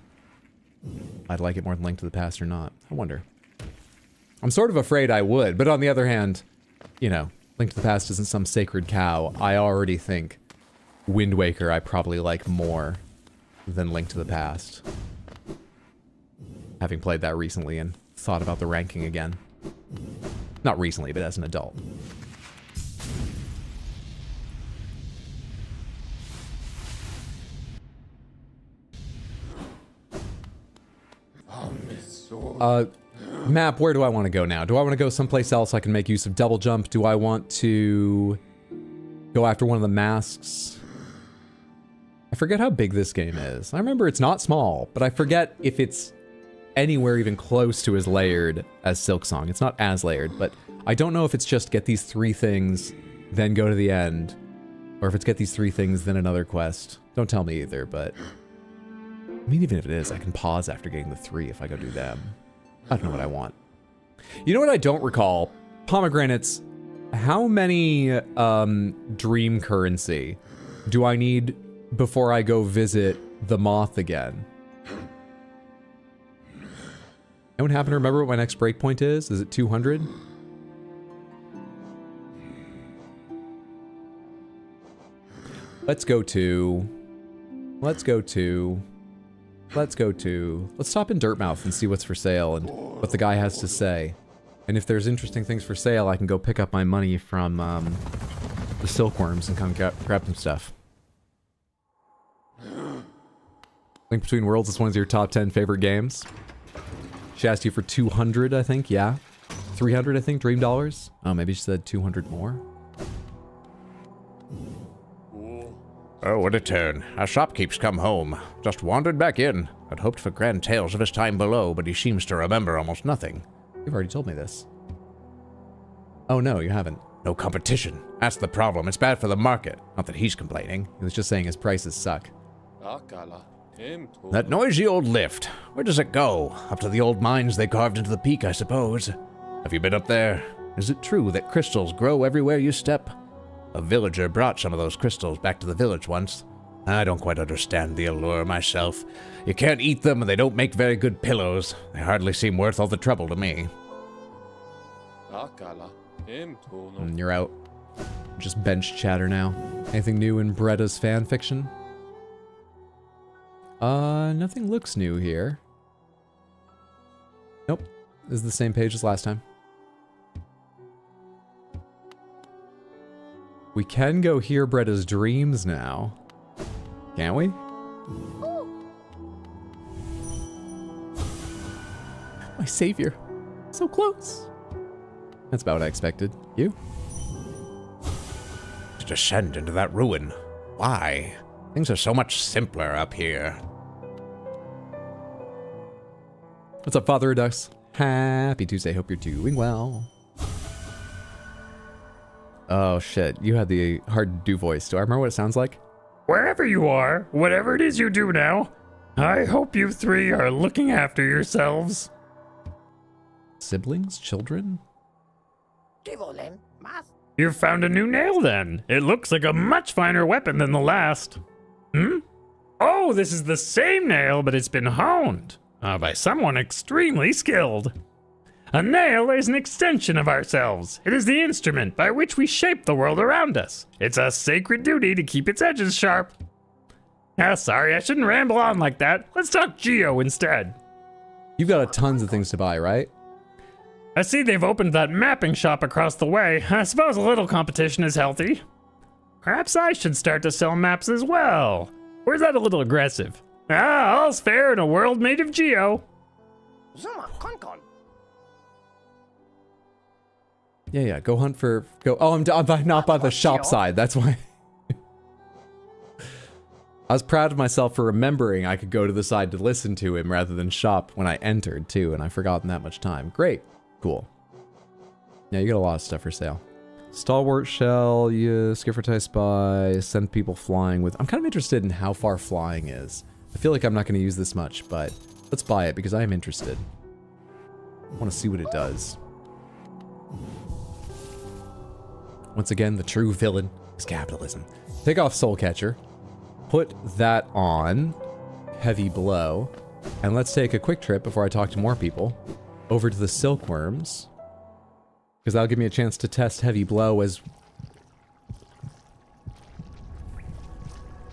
I'd like it more than Link to the Past or not. I wonder. I'm sort of afraid I would, but on the other hand, you know, Link to the Past isn't some sacred cow. I already think Wind Waker I probably like more than Link to the Past, having played that recently and thought about the ranking again. Not recently, but as an adult. Map, where do I want to go now? Do I want to go someplace else I can make use of double jump? Do I want to go after one of the masks? I forget how big this game is. I remember it's not small, but I forget if it's anywhere even close to as layered as Silksong. It's not as layered, but I don't know if it's just get these 3 things, then go to the end, or if it's get these 3 things, then another quest. Don't tell me either, but I mean, even if it is, I can pause after getting the 3 if I go do them. I don't know what I want. You know what I don't recall? Pomegranates. How many dream currency do I need before I go visit the moth again? Anyone happen to remember what my next breakpoint is? Is it 200? Let's stop in Dirtmouth and see what's for sale and what the guy has to say. And if there's interesting things for sale, I can go pick up my money from the silkworms and come grab some stuff. Link Between Worlds is one of your top 10 favorite games. She asked you for 200, I think, yeah. 300, I think, dream dollars. Oh, maybe she said 200 more. Oh, what a turn. Our shopkeep's come home. Just wandered back in. I'd hoped for grand tales of his time below, but he seems to remember almost nothing. You've already told me this. Oh, no, you haven't. No competition. That's the problem. It's bad for the market. Not that he's complaining. He was just saying his prices suck. That noisy old lift. Where does it go? Up to the old mines they carved into the peak, I suppose. Have you been up there? Is it true that crystals grow everywhere you step? A villager brought some of those crystals back to the village once. I don't quite understand the allure myself. You can't eat them and they don't make very good pillows. They hardly seem worth all the trouble to me. And you're out. Just bench chatter now. Anything new in Bretta's fan fiction? Nothing looks new here. Nope. This is the same page as last time. We can go hear Bretta's dreams now. Can't we? My savior. So close. That's about what I expected. You? To descend into that ruin. Why? Things are so much simpler up here. What's up, Father Redux? Happy Tuesday. Hope you're doing well. Oh, shit. You had the hard-to-do voice. Do I remember what it sounds like? Wherever you are, whatever it is you do now, I hope you 3 are looking after yourselves. Siblings? Children? You've found a new nail then. It looks like a much finer weapon than the last. Oh, this is the same nail, but it's been honed by someone extremely skilled. A nail is an extension of ourselves. It is the instrument by which we shape the world around us. It's a sacred duty to keep its edges sharp. Sorry, I shouldn't ramble on like that. Let's talk Geo instead. You've got tons of things to buy, right? I see they've opened that mapping shop across the way. I suppose a little competition is healthy. Perhaps I should start to sell maps as well. Or is that a little aggressive? All's fair in a world made of Geo. Yeah, go hunt for... Oh, I'm not by the shop side, that's why. I was proud of myself for remembering I could go to the side to listen to him rather than shop when I entered, too, and I've forgotten that much time. Great. Cool. Yeah, you got a lot of stuff for sale. Stalwart shell, Skiffertie spy, send people flying with... I'm kind of interested in how far flying is. I feel like I'm not going to use this much, but let's buy it because I am interested. I want to see what it does. Once again, the true villain is capitalism. Take off Soul Catcher. Put that on Heavy Blow. And let's take a quick trip before I talk to more people over to the Silkworms. Because that'll give me a chance to test Heavy Blow as...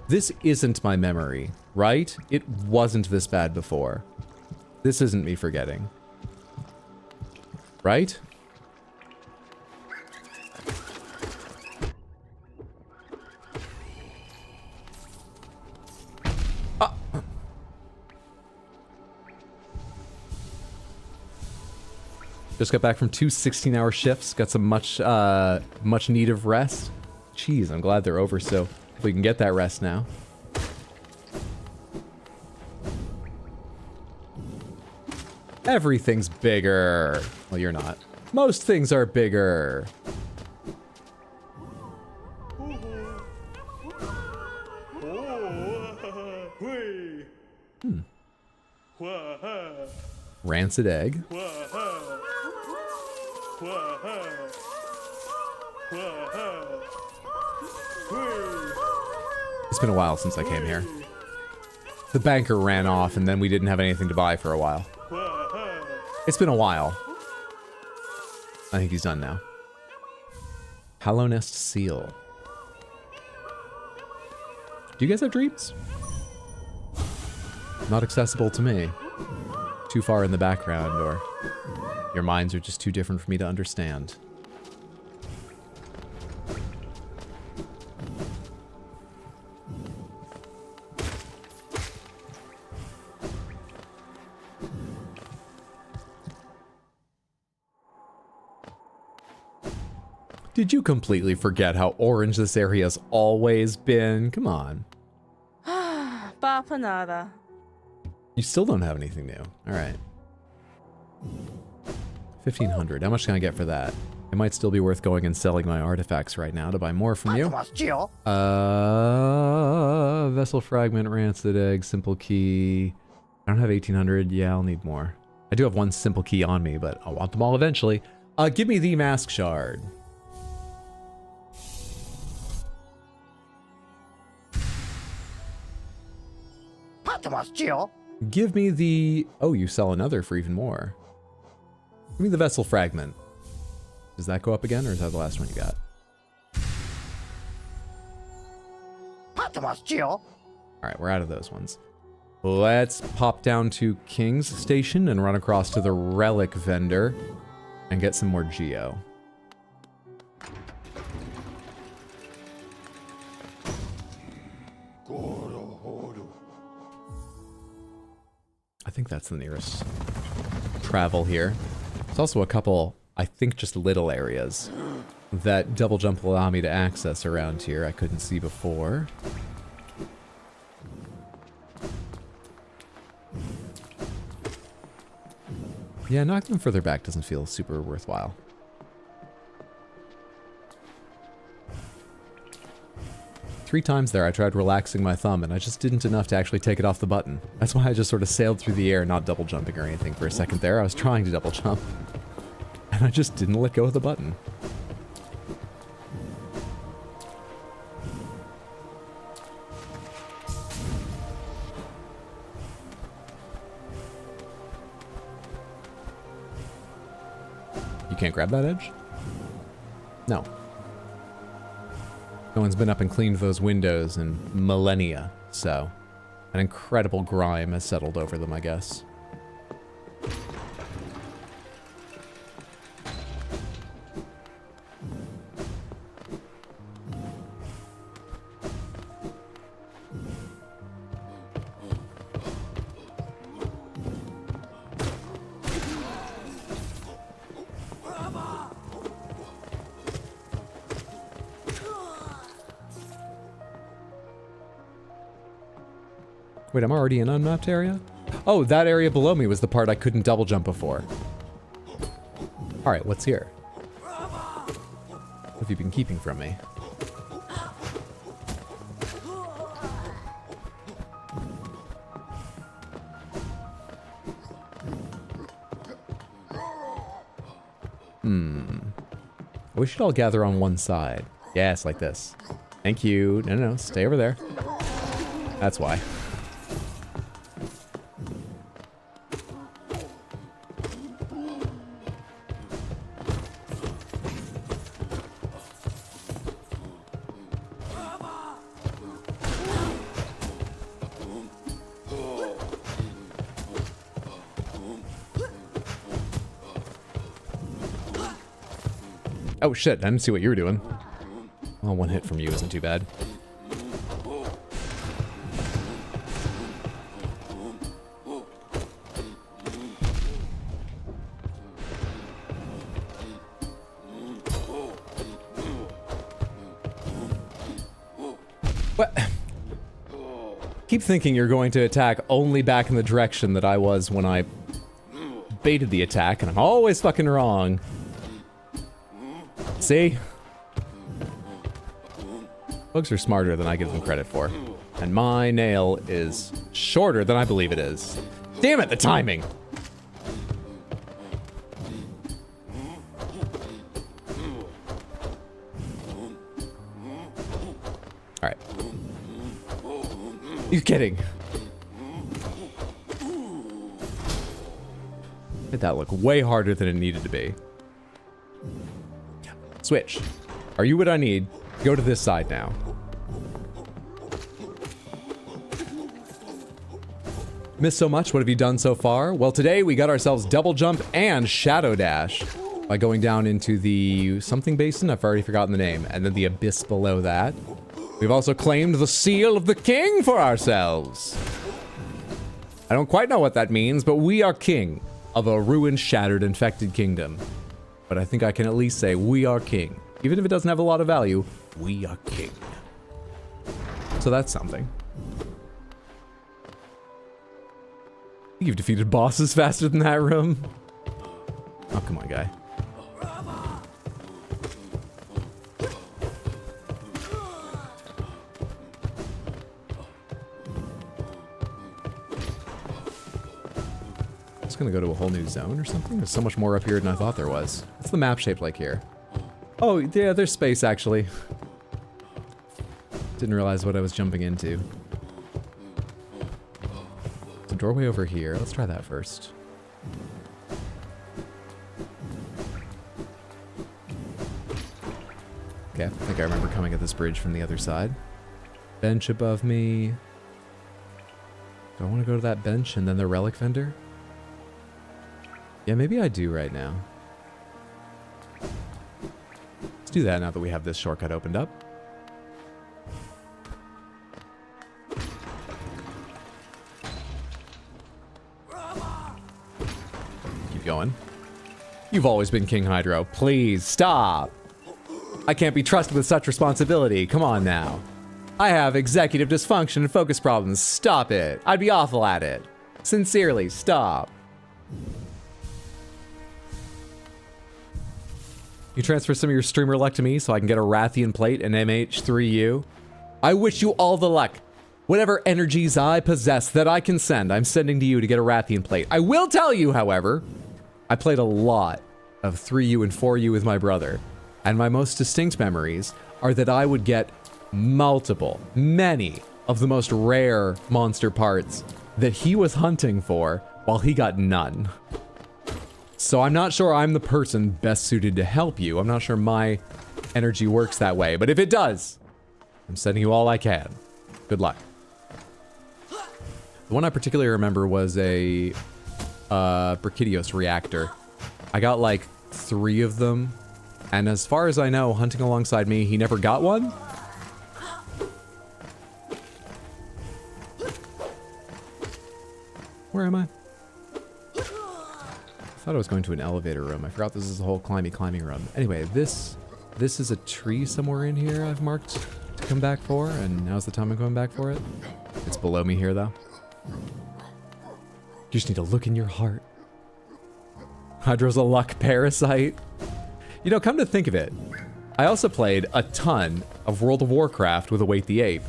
This isn't my memory, right? It wasn't this bad before. This isn't me forgetting. Right? Just got back from 2 16-hour shifts. Got some much need of rest. Jeez, I'm glad they're over, so we can get that rest now. Everything's bigger. Well, you're not. Most things are bigger. Rancid egg. It's been a while since I came here. The banker ran off and then we didn't have anything to buy for a while. It's been a while. I think he's done now. Hollow Nest Seal. Do you guys have dreams? Not accessible to me. Too far in the background, or your minds are just too different for me to understand. Did you completely forget how orange this area's always been? Come on. Papa nada. You still don't have anything new. Alright. 1,500. How much can I get for that? It might still be worth going and selling my artifacts right now to buy more from you. Vessel fragment, rancid egg, simple key. I don't have 1,800. Yeah, I'll need more. I do have one simple key on me, but I'll want them all eventually. Give me the mask shard. Give me the... Oh, you sell another for even more. Give me the vessel fragment. Does that go up again, or is that the last one you got? Alright, we're out of those ones. Let's pop down to King's Station and run across to the relic vendor and get some more Geo. I think that's the nearest travel here. There's also a couple, I think just little areas that double jump will allow me to access around here I couldn't see before. Yeah, knocking them further back doesn't feel super worthwhile. Three times there I tried relaxing my thumb and I just didn't enough to actually take it off the button. That's why I just sort of sailed through the air, not double jumping or anything for a second there. I was trying to double jump and I just didn't let go of the button. You can't grab that edge? No. No one's been up and cleaned those windows in millennia, So, an incredible grime has settled over them, I guess. Wait, I'm already in unmapped area? Oh, that area below me was the part I couldn't double jump before. Alright, what's here? What have you been keeping from me? We should all gather on one side. Yes, like this. Thank you. No, no, no. Stay over there. That's why. Oh shit, I didn't see what you were doing. Well, one hit from you isn't too bad. What? Keep thinking you're going to attack only back in the direction that I was when I baited the attack, and I'm always fucking wrong. See? Bugs are smarter than I give them credit for. And my nail is shorter than I believe it is. Damn it, the timing! Alright. You're kidding. Made that look way harder than it needed to be. Switch. Are you what I need? Go to this side now. Missed so much. What have you done so far? Well, today we got ourselves double jump and shadow dash by going down into the something basin. I've already forgotten the name. And then the abyss below that. We've also claimed the seal of the king for ourselves. I don't quite know what that means, but we are king of a ruined, shattered, infected kingdom. But I think I can at least say we are king. Even if it doesn't have a lot of value, we are king. So that's something. You've defeated bosses faster than that room. Oh, come on, guy. It's gonna go to a whole new zone or something? There's so much more up here than I thought there was. What's the map shaped like here? Oh, yeah, there's space, actually. Didn't realize what I was jumping into. There's a doorway over here. Let's try that first. Okay, I think I remember coming at this bridge from the other side. Bench above me. Do I want to go to that bench and then the relic vendor? Yeah, maybe I do right now. Let's do that now that we have this shortcut opened up. Keep going. You've always been King Hydro. Please, stop! I can't be trusted with such responsibility. Come on now. I have executive dysfunction and focus problems. Stop it. I'd be awful at it. Sincerely, stop. You transfer some of your streamer luck to me so I can get a Rathian plate and MH3U. I wish you all the luck. Whatever energies I possess that I can send, I'm sending to you to get a Rathian plate. I will tell you, however, I played a lot of 3U and 4U with my brother, and my most distinct memories are that I would get many of the most rare monster parts that he was hunting for while he got none. So I'm not sure I'm the person best suited to help you. I'm not sure my energy works that way, but if it does, I'm sending you all I can. Good luck. The one I particularly remember was a Brachydios reactor. I got like 3 of them, and as far as I know, hunting alongside me, he never got one. Where am I? I thought I was going to an elevator room. I forgot this is a whole climbing room. Anyway, this is a tree somewhere in here I've marked to come back for, and now's the time I'm going back for it. It's below me here, though. You just need to look in your heart. Hydra's a luck parasite. You know, come to think of it, I also played a ton of World of Warcraft with Await the Ape,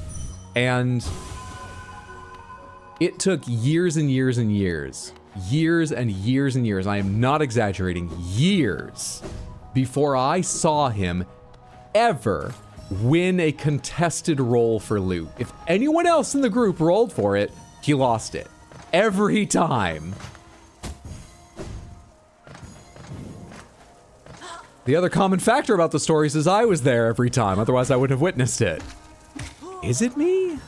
and it took years and years and years, I am not exaggerating, years, before I saw him ever win a contested roll for loot. If anyone else in the group rolled for it, he lost it. Every time. The other common factor about the stories is I was there every time, otherwise I wouldn't have witnessed it. Is it me?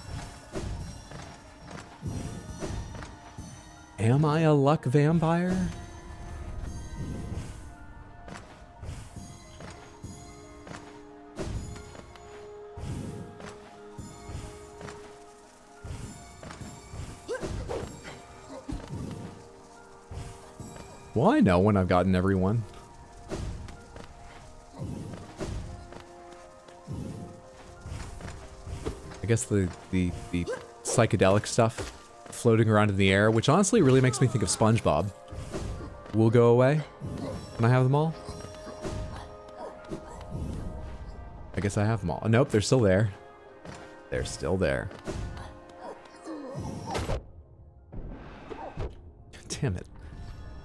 Am I a luck vampire? Well, I know when I've gotten everyone. I guess the psychedelic stuff floating around in the air, which honestly really makes me think of SpongeBob, will go away. Can I have them all? I guess I have them all. Oh, nope, they're still there. They're still there. Damn it.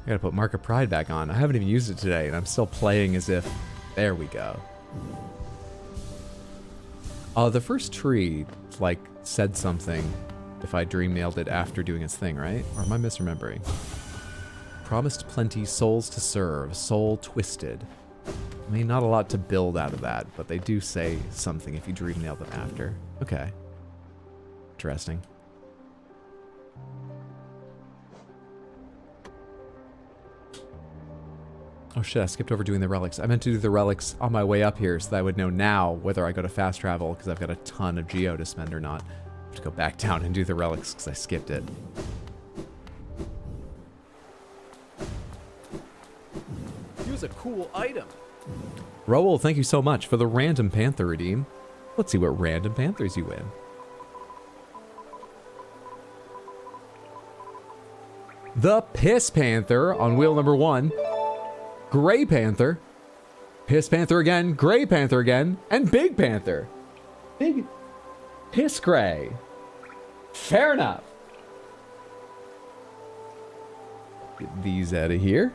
I gotta put Mark of Pride back on. I haven't even used it today, and I'm still playing as if... There we go. The first tree, like, said something if I dream nailed it after doing its thing, right? Or am I misremembering? Promised plenty, souls to serve, soul twisted. I mean, not a lot to build out of that, but they do say something if you dream nail them after. Okay. Interesting. Oh shit, I skipped over doing the relics. I meant to do the relics on my way up here so that I would know now whether I go to fast travel, because I've got a ton of geo to spend or not. I have to go back down and do the relics because I skipped it. Use a cool item. Raoul, thank you so much for the random panther redeem. Let's see what random panthers you win. The Piss Panther on wheel number 1. Gray Panther, Piss Panther again, Gray Panther again, and Big Panther. Big Piss Gray. Fair enough. Get these out of here.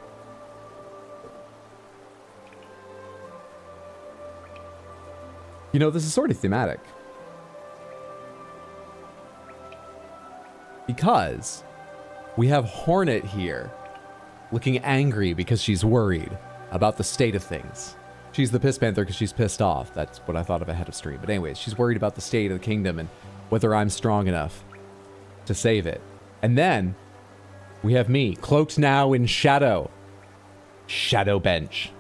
You know, this is sort of thematic. Because we have Hornet here, looking angry because she's worried about the state of things. She's the Piss Panther because she's pissed off. That's what I thought of ahead of stream. But anyways, she's worried about the state of the kingdom and whether I'm strong enough to save it. And then we have me, cloaked now in shadow. Shadow bench.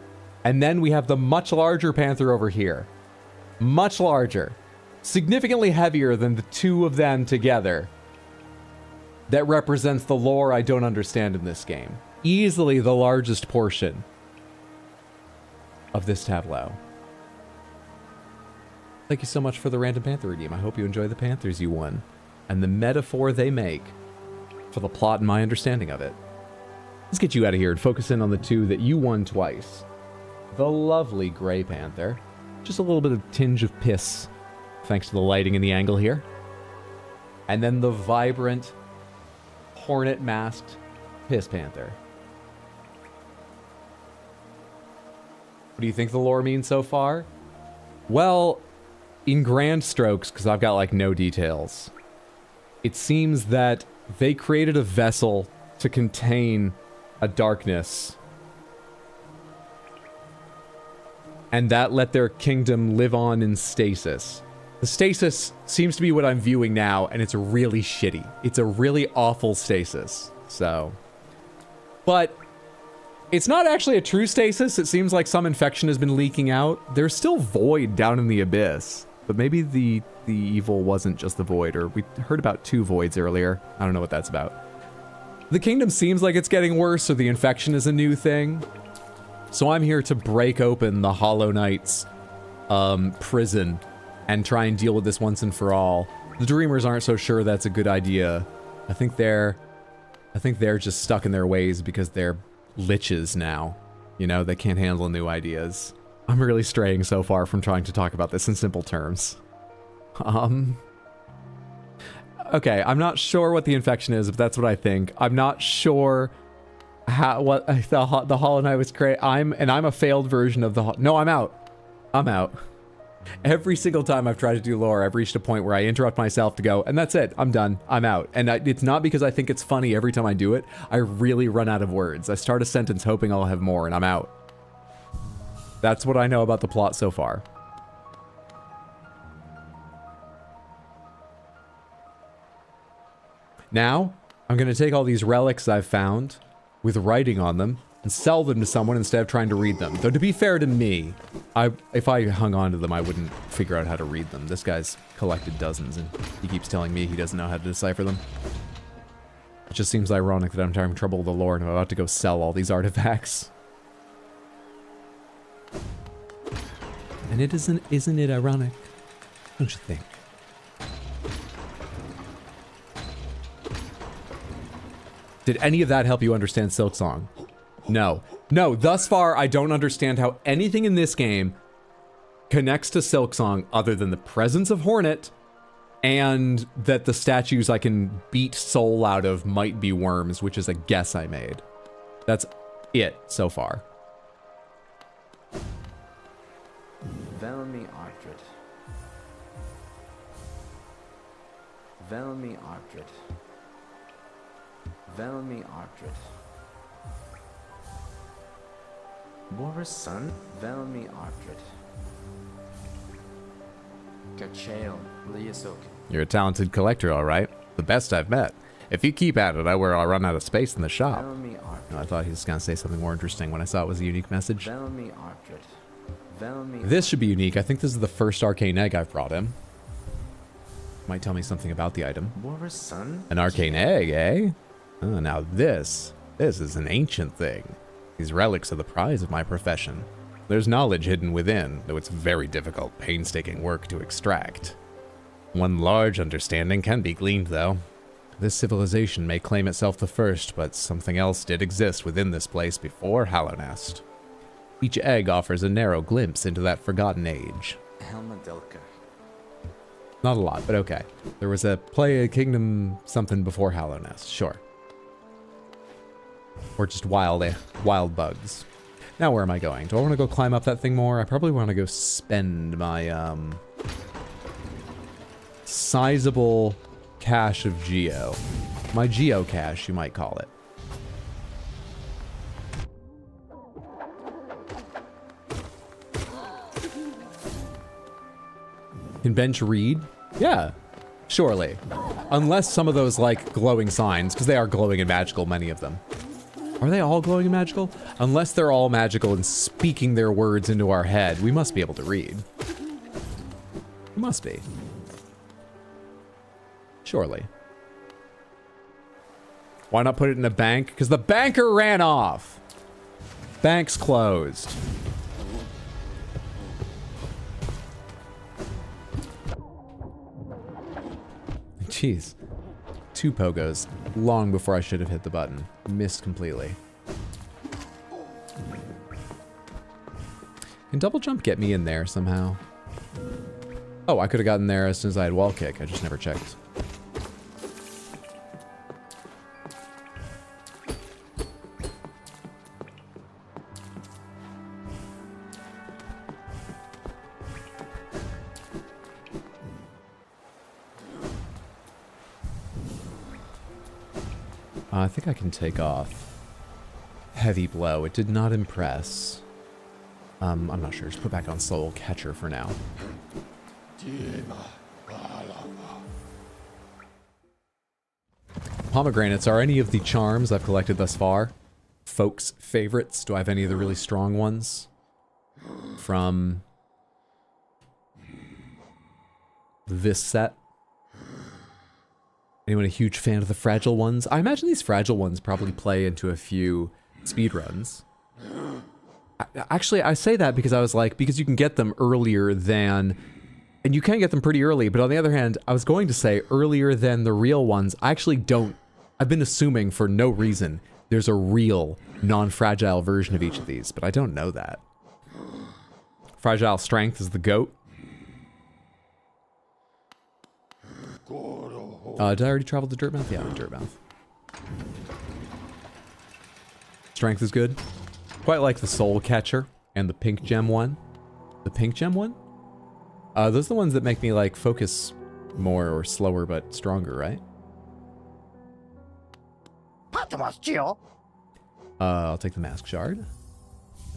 And then we have the much larger panther over here. Much larger. Significantly heavier than the two of them together. That represents the lore I don't understand in this game. Easily the largest portion of this tableau. Thank you so much for the random panther redeem. I hope you enjoy the panthers you won and the metaphor they make for the plot and my understanding of it. Let's get you out of here and focus in on the two that you won twice. The lovely Gray Panther. Just a little bit of tinge of piss thanks to the lighting and the angle here. And then the vibrant hornet masked Piss Panther. What do you think the lore means so far? Well, in grand strokes, because I've got like no details, it seems that they created a vessel to contain a darkness, and that let their kingdom live on in stasis. The stasis seems to be what I'm viewing now, and it's really shitty. It's a really awful stasis. So, but it's not actually a true stasis. It seems like some infection has been leaking out. There's still void down in the abyss, but maybe the evil wasn't just the void, or we heard about 2 voids earlier. I don't know what that's about. The kingdom seems like it's getting worse, or the infection is a new thing. So I'm here to break open the Hollow Knight's prison and try and deal with this once and for all. The Dreamers aren't so sure that's a good idea. I think they're just stuck in their ways because they're liches now. You know, they can't handle new ideas. I'm really straying so far from trying to talk about this in simple terms. Okay, I'm not sure what the infection is, but that's what I think. I'm not sure what the Hollow Knight was created. I'm a failed version of the no, I'm out. I'm out. Every single time I've tried to do lore, I've reached a point where I interrupt myself to go, and that's it. I'm done. I'm out. And it's not because I think it's funny every time I do it. I really run out of words. I start a sentence hoping I'll have more, and I'm out. That's what I know about the plot so far. Now, I'm going to take all these relics I've found with writing on them and sell them to someone instead of trying to read them. Though to be fair to me, if I hung on to them, I wouldn't figure out how to read them. This guy's collected dozens, and he keeps telling me he doesn't know how to decipher them. It just seems ironic that I'm having trouble with the lore and I'm about to go sell all these artifacts. And isn't it ironic? Don't you think? Did any of that help you understand Silksong? No. No, thus far, I don't understand how anything in this game connects to Silksong other than the presence of Hornet and that the statues I can beat soul out of might be worms, which is a guess I made. That's it so far. Velmi Ardred. Velmi Ardred. Velmi Ardred. Boris' son, Velmi Ardred. Gachael Liasok. You're a talented collector, all right. The best I've met. If you keep at it, I'll run out of space in the shop. Velmi Ardred. No, I thought he was going to say something more interesting when I saw it was a unique message. Velmi Ardred. Velmi. This should be unique. I think this is the first arcane egg I've brought him. Might tell me something about the item. Boris' son. An arcane egg, eh? Oh, now this is an ancient thing. These relics are the prize of my profession. There's knowledge hidden within, though it's very difficult, painstaking work to extract. One large understanding can be gleaned, though. This civilization may claim itself the first, but something else did exist within this place before Hallownest. Each egg offers a narrow glimpse into that forgotten age. Helmadilka. Not a lot, but okay. There was a kingdom something before Hallownest, sure. Or just wild bugs. Now where am I going? Do I want to go climb up that thing more? I probably want to go spend my sizable cache of geo. My geocache, you might call it. Can Bench read? Yeah, surely. Unless some of those, like, glowing signs, because they are glowing and magical, many of them. Are they all glowing and magical? Unless they're all magical and speaking their words into our head, we must be able to read. We must be. Surely. Why not put it in a bank? Because the banker ran off. Bank's closed. Jeez. 2 pogos long before I should have hit the button. Missed completely. Can double jump get me in there somehow? Oh, I could have gotten there as soon as I had wall kick. I just never checked. I think I can take off. Heavy blow. It did not impress. I'm not sure. Just put back on Soul Catcher for now. Pomegranates are any of the charms I've collected thus far folks' favorites? Do I have any of the really strong ones from this set? Anyone a huge fan of the fragile ones? I imagine these fragile ones probably play into a few speedruns. Actually, I say that because I was like, because you can get them earlier than, and you can get them pretty early, but on the other hand, I was going to say earlier than the real ones. I actually don't. I've been assuming for no reason there's a real non-fragile version of each of these, but I don't know that. Fragile Strength is the GOAT. Did I already travel to Dirtmouth? Yeah, Dirtmouth. Strength is good. Quite like the Soul Catcher and the Pink Gem one. The Pink Gem one? Those are the ones that make me like focus more or slower but stronger, right? I'll take the Mask Shard.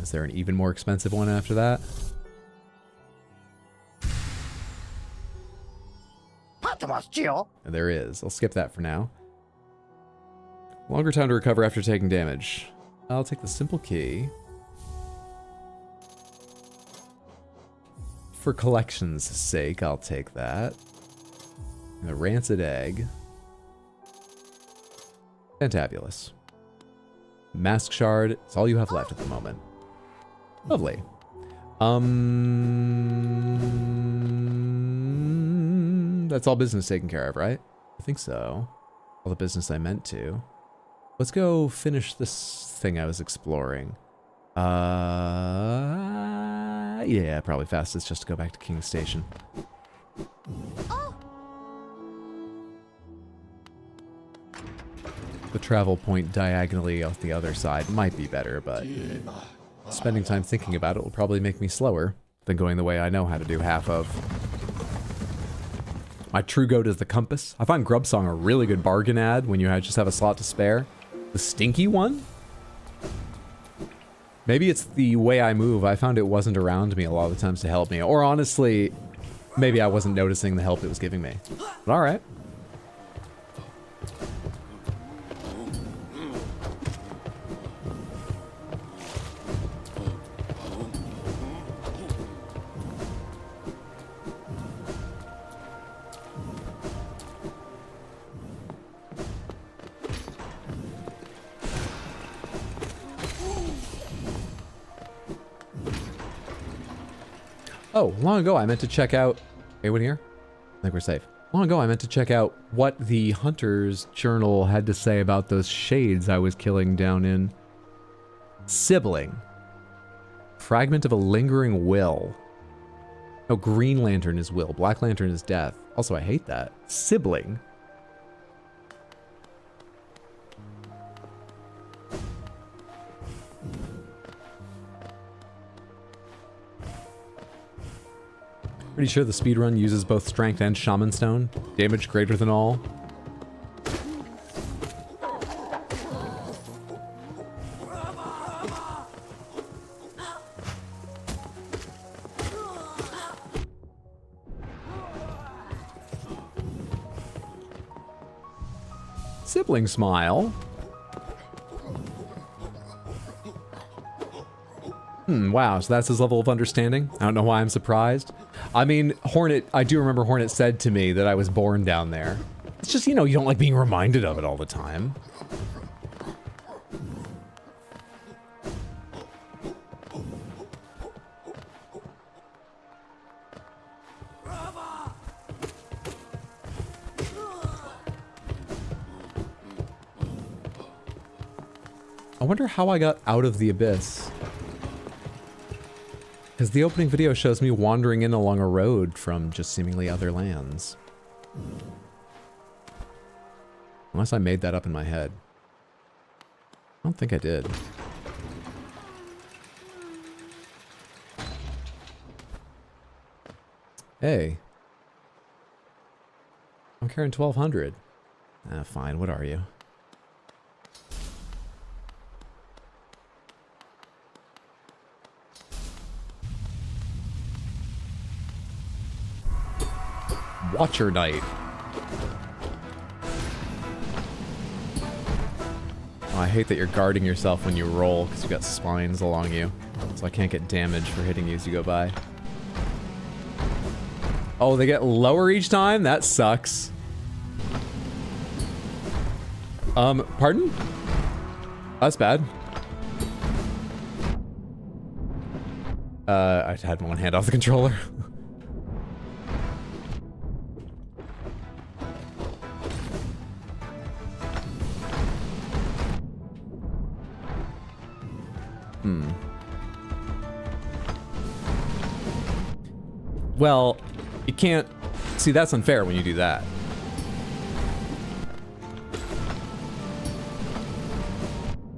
Is there an even more expensive one after that? There is. I'll skip that for now. Longer time to recover after taking damage. I'll take the Simple Key. For collection's sake, I'll take that. And the Rancid Egg. Fantabulous. Mask Shard. It's all you have left at the moment. Lovely. That's all business taken care of, right? I think so. All the business I meant to. Let's go finish this thing I was exploring. Yeah, probably fastest just to go back to King's Station. The travel point diagonally off the other side might be better, but spending time thinking about it will probably make me slower than going the way I know how to do half of. My true goat is the compass. I find Grubsong a really good bargain ad when you just have a slot to spare. The stinky one? Maybe it's the way I move. I found it wasn't around me a lot of the times to help me. Or honestly, maybe I wasn't noticing the help it was giving me. But alright. Oh, long ago I meant to check out... Anyone here? I think we're safe. Long ago I meant to check out what the Hunter's Journal had to say about those shades I was killing down in... Sibling. Fragment of a lingering will. Oh, Green Lantern is will. Black Lantern is death. Also, I hate that. Sibling. Pretty sure the speedrun uses both Strength and Shaman Stone. Damage greater than all. Sibling smile. Wow, so that's his level of understanding? I don't know why I'm surprised. I mean, Hornet, I do remember Hornet said to me that I was born down there. It's just, you know, you don't like being reminded of it all the time. I wonder how I got out of the abyss. Because the opening video shows me wandering in along a road from just seemingly other lands. Unless I made that up in my head. I don't think I did. Hey. I'm carrying 1200. Ah, fine. What are you? Watcher Knight. Oh, I hate that you're guarding yourself when you roll because you got spines along you. So I can't get damage for hitting you as you go by. Oh, they get lower each time? That sucks. Pardon? That's bad. I had one hand off the controller. Well, you can't... See, that's unfair when you do that.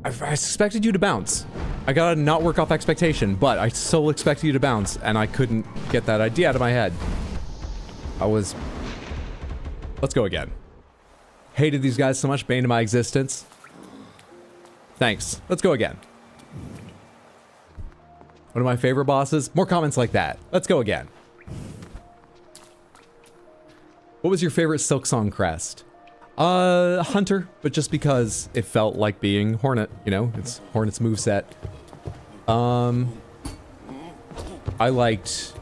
I expected you to bounce. I gotta not work off expectation, but I so expected you to bounce, and I couldn't get that idea out of my head. Let's go again. Hated these guys so much, bane of my existence. Thanks. Let's go again. One of my favorite bosses. More comments like that. Let's go again. What was your favorite Silksong crest? Hunter, but just because it felt like being Hornet, you know? It's Hornet's moveset. I liked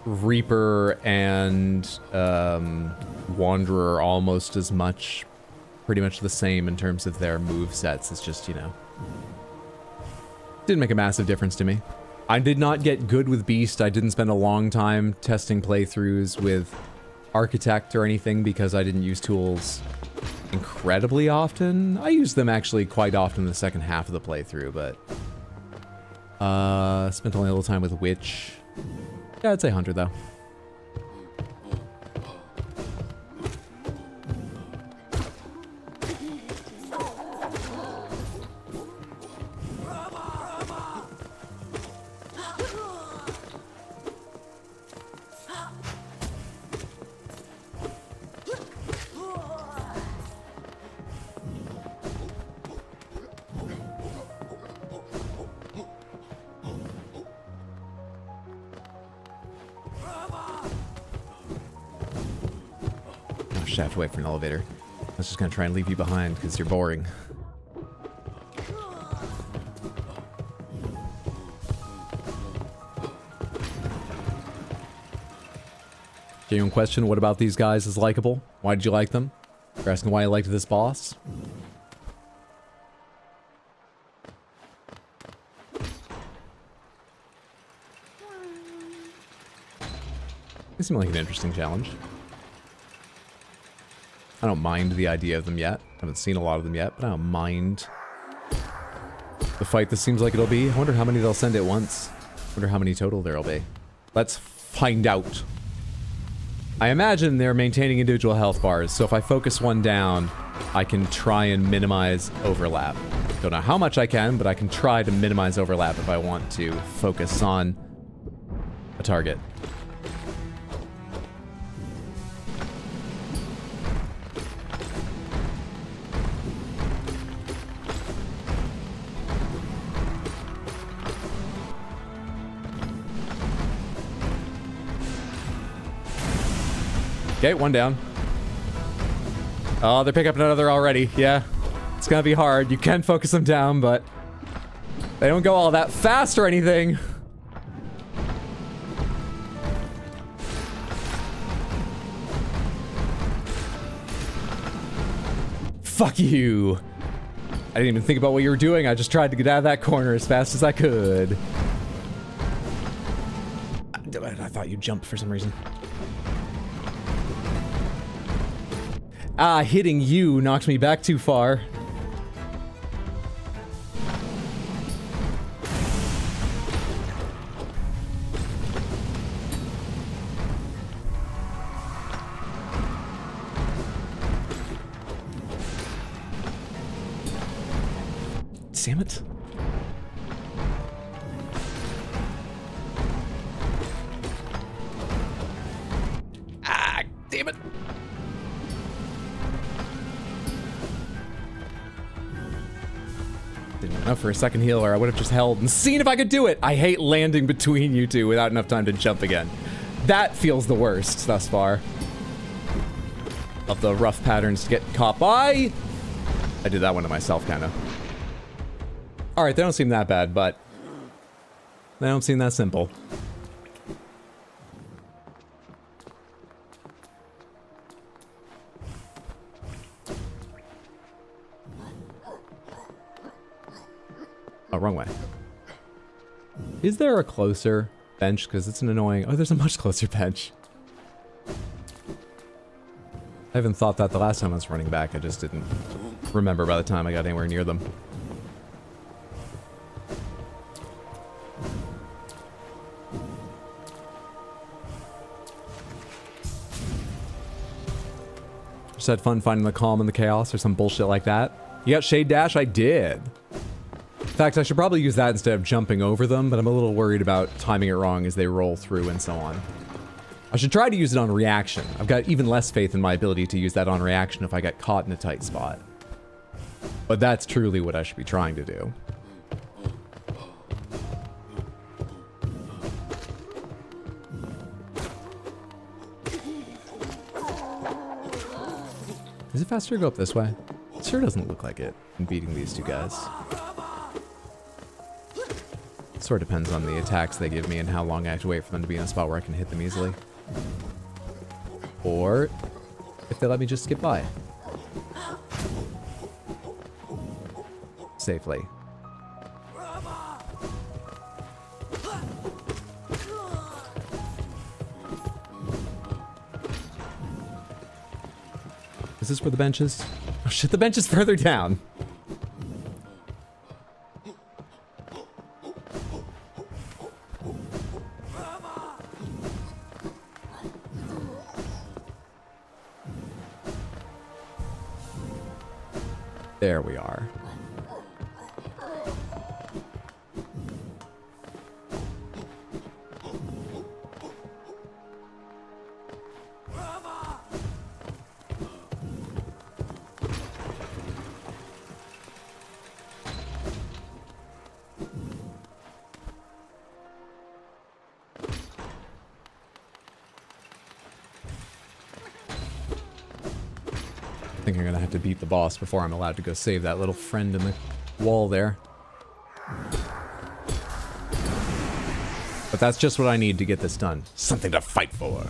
Reaper and Wanderer almost as much. Pretty much the same in terms of their movesets. It's just, you know... Didn't make a massive difference to me. I did not get good with Beast. I didn't spend a long time testing playthroughs with Architect or anything because I didn't use tools incredibly often. I used them actually quite often in the second half of the playthrough, but spent only a little time with Witch. Yeah, I'd say Hunter though. I have to wait for an elevator. I was just gonna try and leave you behind because you're boring. Genuine question, what about these guys is likable? Why did you like them? You're asking why I liked this boss? They seem like an interesting challenge. I don't mind the idea of them yet. I haven't seen a lot of them yet, but I don't mind the fight this seems like it'll be. I wonder how many they'll send at once. I wonder how many total there'll be. Let's find out. I imagine they're maintaining individual health bars, so if I focus one down, I can try and minimize overlap. Don't know how much I can, but I can try to minimize overlap if I want to focus on a target. Okay, one down. Oh, they're picking up another already. Yeah, it's gonna be hard. You can focus them down, but they don't go all that fast or anything. Fuck you. I didn't even think about what you were doing. I just tried to get out of that corner as fast as I could. I thought you'd jump for some reason. Ah, hitting you knocked me back too far. Damn it. Ah, damn it. Didn't enough for a second heal, or I would have just held and seen if I could do it. I hate landing between you two without enough time to jump again. That feels the worst thus far. of the rough patterns to get caught by. I did that one to myself, kind of. All right, they don't seem that bad, but they don't seem that simple. Oh, wrong way. Is there a closer bench? Because it's an annoying... Oh, there's a much closer bench. I haven't thought that the last time I was running back. I just didn't remember by the time I got anywhere near them. Just had fun finding the calm in the chaos or some bullshit like that. You got Shade Dash? I did. In fact, I should probably use that instead of jumping over them, but I'm a little worried about timing it wrong as they roll through and so on. I should try to use it on reaction. I've got even less faith in my ability to use that on reaction if I get caught in a tight spot. But that's truly what I should be trying to do. Is it faster to go up this way? It sure doesn't look like it in beating these two guys. Sort of depends on the attacks they give me and how long I have to wait for them to be in a spot where I can hit them easily. Or if they let me just skip by. Safely. Is this where the bench is? Oh shit, the bench is further down. There we are. I think I'm gonna have to beat the boss before I'm allowed to go save that little friend in the wall there. But that's just what I need to get this done. Something to fight for.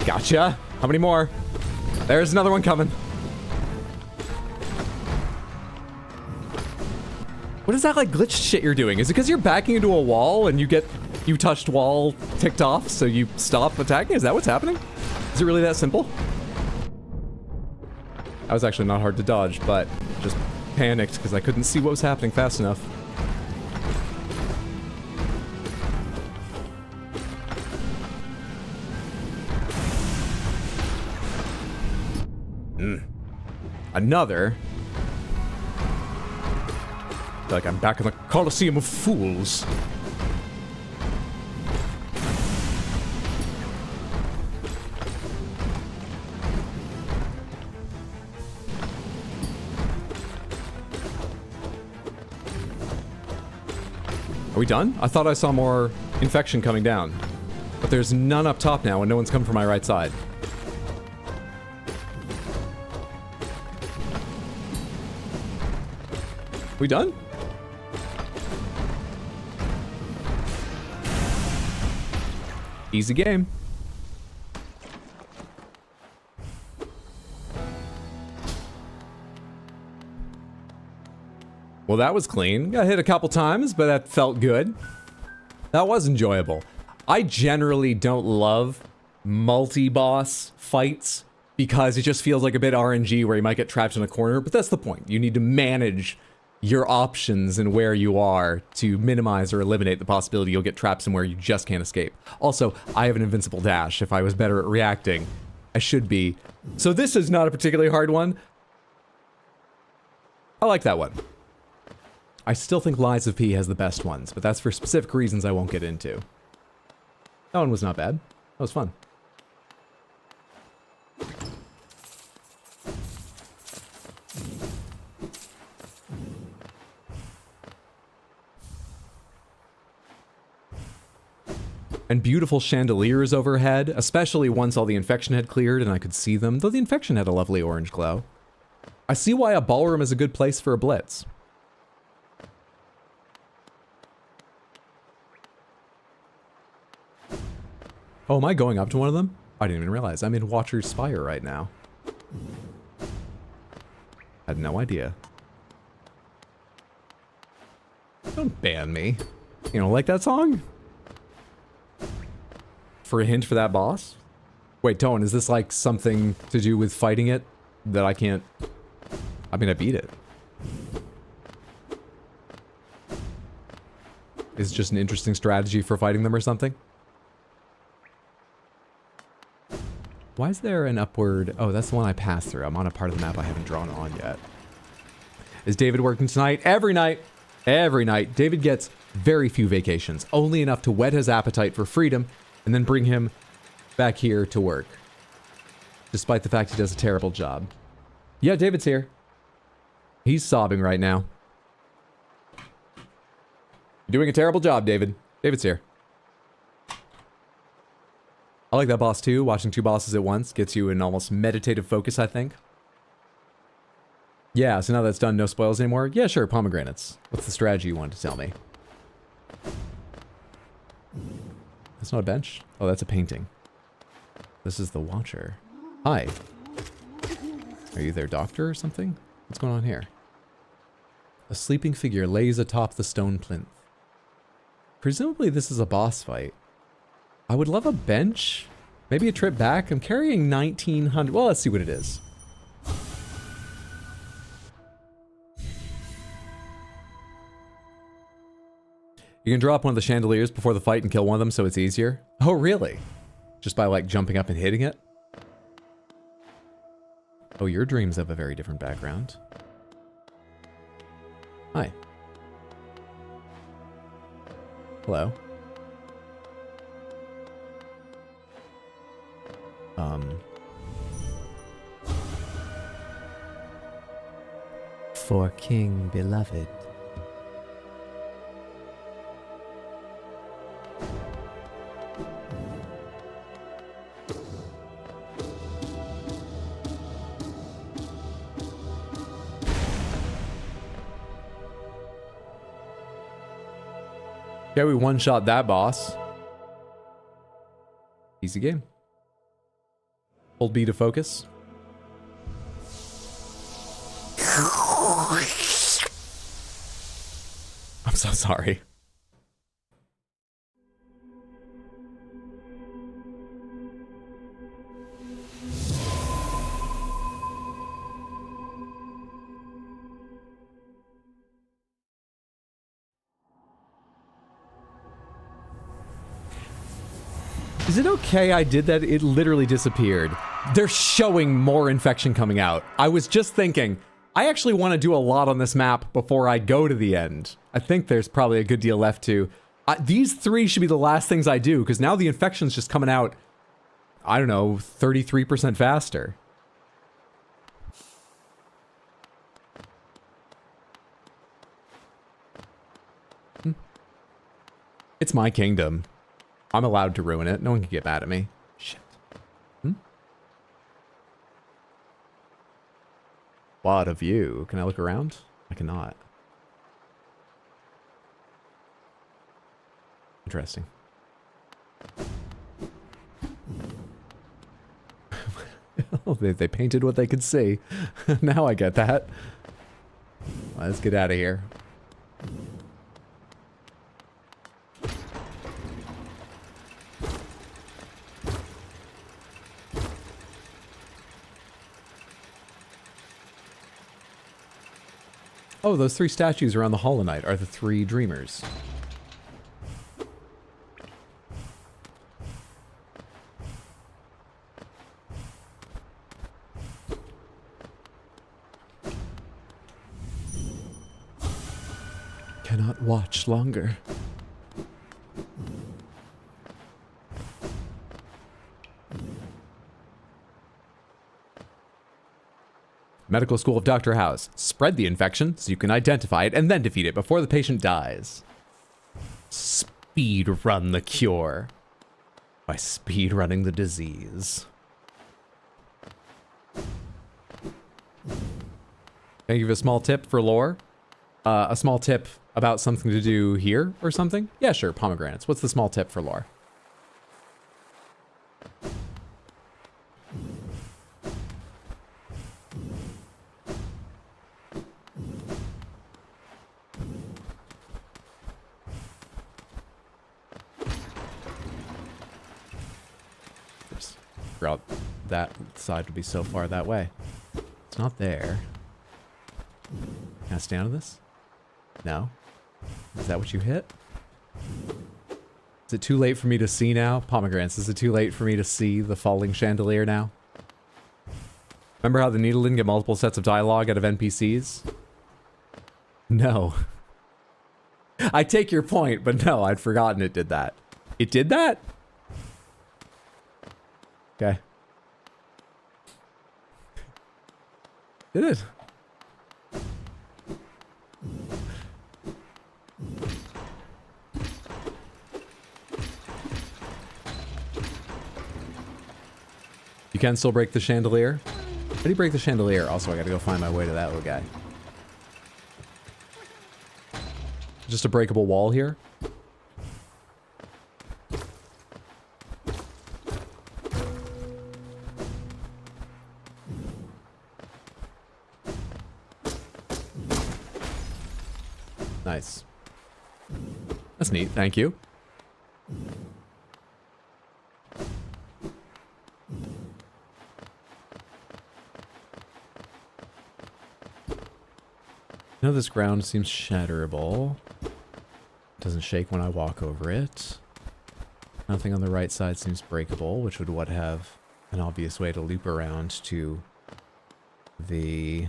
Gotcha. How many more? There's another one coming. What is that like glitched shit you're doing? Is it because you're backing into a wall and you touched wall ticked off so you stop attacking? Is that what's happening? Is it really that simple? That was actually not hard to dodge, but just panicked because I couldn't see what was happening fast enough. Another. I feel like I'm back in the Coliseum of Fools. Are we done? I thought I saw more infection coming down. But there's none up top now and no one's coming from my right side. We done? Easy game. Well, that was clean. Got hit a couple times, but that felt good. That was enjoyable. I generally don't love multi-boss fights because it just feels like a bit RNG where you might get trapped in a corner, but that's the point. You need to manage your options and where you are to minimize or eliminate the possibility you'll get trapped somewhere you just can't escape. Also, I have an invincible dash. If I was better at reacting, I should be. So this is not a particularly hard one. I like that one. I still think Lies of P has the best ones, but that's for specific reasons I won't get into. That one was not bad. That was fun. And beautiful chandeliers overhead, especially once all the infection had cleared and I could see them, though the infection had a lovely orange glow. I see why a ballroom is a good place for a blitz. Oh, am I going up to one of them? I didn't even realize. I'm in Watcher's Spire right now. Had no idea. Don't ban me. You don't like that song? For a hint for that boss? Wait, Tone, is this like something to do with fighting it that I can't... I mean, I beat it. Is it just an interesting strategy for fighting them or something? Why is there an upward... Oh, that's the one I passed through. I'm on a part of the map I haven't drawn on yet. Is David working tonight? Every night. Every night. David gets very few vacations. Only enough to whet his appetite for freedom and then bring him back here to work. Despite the fact he does a terrible job. Yeah, David's here. He's sobbing right now. You're doing a terrible job, David. David's here. I like that boss too. Watching two bosses at once gets you an almost meditative focus, I think. Yeah, so now that's done, no spoils anymore? Yeah, sure, pomegranates. What's the strategy you wanted to tell me? That's not a bench? Oh, that's a painting. This is the Watcher. Hi. Are you their doctor or something? What's going on here? A sleeping figure lays atop the stone plinth. Presumably this is a boss fight. I would love a bench. Maybe a trip back. I'm carrying 1900. Well, let's see what it is. You can drop one of the chandeliers before the fight and kill one of them so it's easier. Oh, really? Just by like jumping up and hitting it? Oh, your dreams have a very different background. Hi. Hello. For King Beloved. Yeah, we one-shot that boss. Easy game. Hold B to focus. I'm so sorry. Is it okay I did that? It literally disappeared. They're showing more infection coming out. I was just thinking, I actually want to do a lot on this map before I go to the end. I think there's probably a good deal left to. These three should be the last things I do, because now the infection's just coming out, I don't know, 33% faster. It's my kingdom. I'm allowed to ruin it. No one can get mad at me. Shit. What a view. Can I look around? I cannot. Interesting. They painted what they could see. Now I get that. Let's get out of here. Oh, those 3 statues around the Hollow Knight are the 3 dreamers. Cannot watch longer. Medical School of Dr. House. Spread the infection so you can identify it and then defeat it before the patient dies. Speed run the cure by speed running the disease. Can I give you a small tip for lore? A small tip about something to do here or something? Yeah, sure, pomegranates. What's the small tip for lore? Oops. Figure out that side would be so far that way. It's not there. Can I stand on this? No? Is that what you hit? Is it too late for me to see now? Pomegranates, is it too late for me to see the falling chandelier now? Remember how the needle didn't get multiple sets of dialogue out of NPCs? No. I take your point, but no, I'd forgotten it did that. It did that? Okay. Did it? You can still break the chandelier? How do you break the chandelier? Also, I gotta go find my way to that little guy. Just a breakable wall here? Nice. That's neat, thank you. I know this ground seems shatterable. Doesn't shake when I walk over it. Nothing on the right side seems breakable, which would have an obvious way to loop around to the...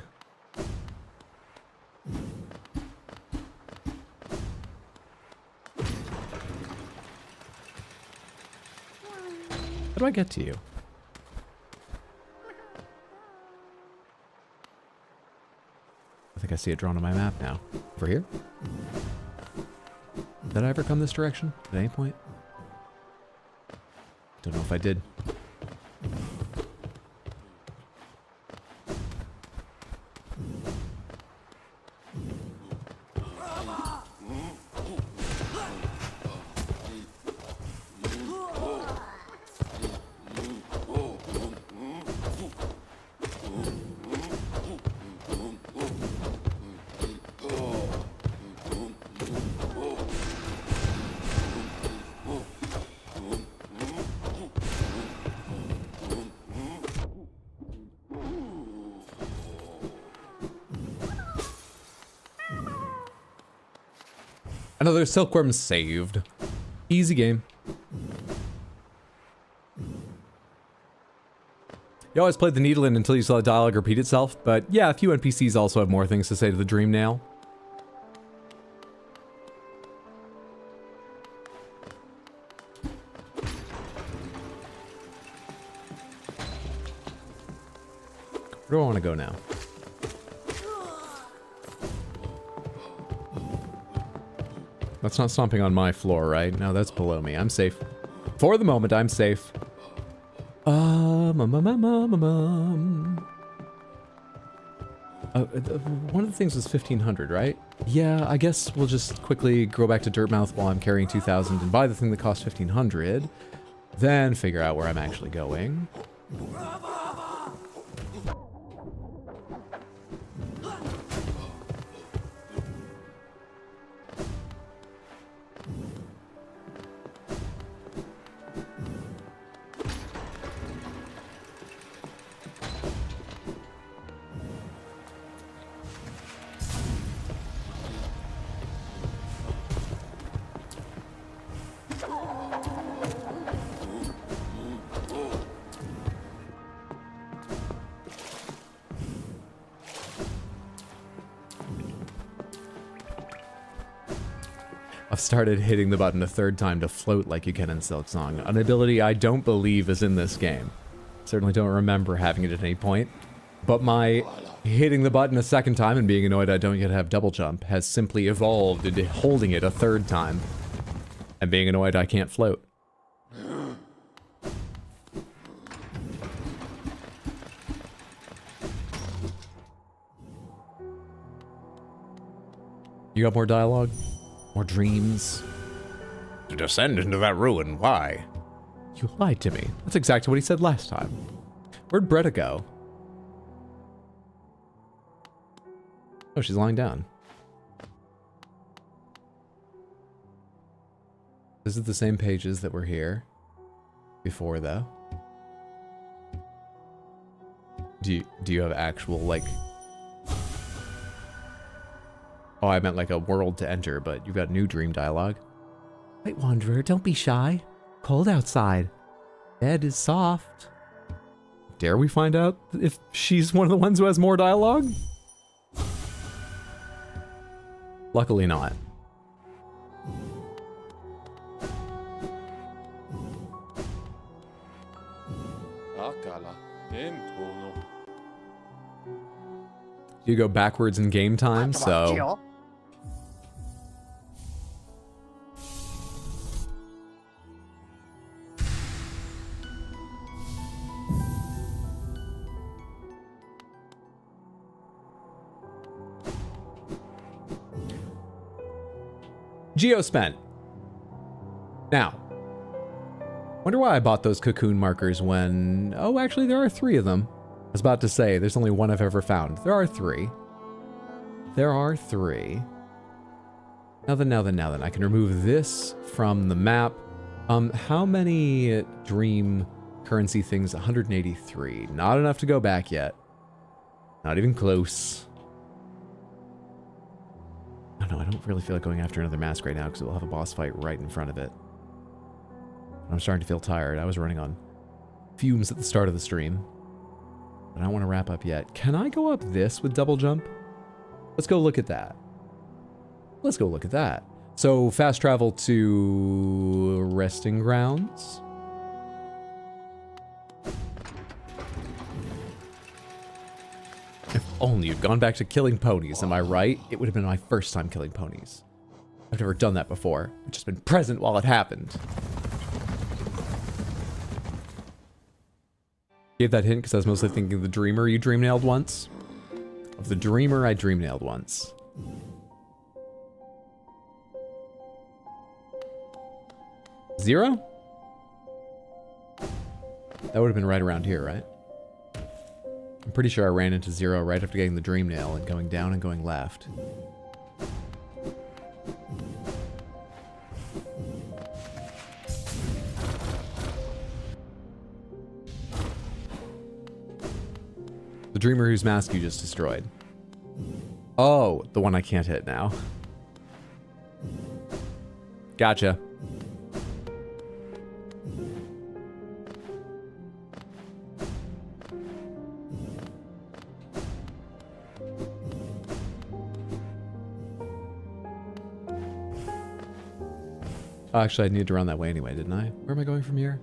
How do I get to you? I think I see it drawn on my map now. Over here? Did I ever come this direction at any point? Don't know if I did. Another silkworm saved. Easy game. You always played the needle in until you saw the dialogue repeat itself, but yeah, a few NPCs also have more things to say to the dream nail. Where do I want to go now? That's not stomping on my floor, right? No, that's below me. I'm safe. For the moment, I'm safe. One of the things was 1500, right? Yeah, I guess we'll just quickly go back to Dirtmouth while I'm carrying 2000 and buy the thing that costs 1500. Then figure out where I'm actually going. I've started hitting the button a third time to float like you can in Silk Song, an ability I don't believe is in this game. Certainly don't remember having it at any point. But my hitting the button a second time and being annoyed I don't yet have double jump has simply evolved into holding it a third time and being annoyed I can't float. You got more dialogue? More dreams? To descend into that ruin, why? You lied to me. That's exactly what he said last time. Where'd Bretta go? Oh, she's lying down. This is the same pages that were here before, though. Do you have actual, like... Oh, I meant like a world to enter, but you've got new dream dialogue. Wait, Wanderer, don't be shy. Cold outside. Bed is soft. Dare we find out if she's one of the ones who has more dialogue? Luckily not. You go backwards in game time, so... Geo spent. Now, wonder why I bought those cocoon markers when... Oh, actually, there are 3 of them. I was about to say, there's only one I've ever found. There are 3. There are 3. Now then. I can remove this from the map. How many dream currency things? 183. Not enough to go back yet. Not even close. Oh no, I don't really feel like going after another mask right now because we'll have a boss fight right in front of it. I'm starting to feel tired. I was running on fumes at the start of the stream. But I don't want to wrap up yet. Can I go up this with double jump? Let's go look at that. Let's go look at that. So, fast travel to resting grounds. If only you'd gone back to killing ponies, am I right? It would have been my first time killing ponies. I've never done that before. I've just been present while it happened. Gave that hint because I was mostly thinking of the dreamer you dream-nailed once. Of the dreamer I dream-nailed once. Zero? That would have been right around here, right? I'm pretty sure I ran into Zero right after getting the dream nail and going down and going left. The dreamer whose mask you just destroyed. Oh, the one I can't hit now. Gotcha. Oh, actually, I needed to run that way anyway, didn't I? Where am I going from here?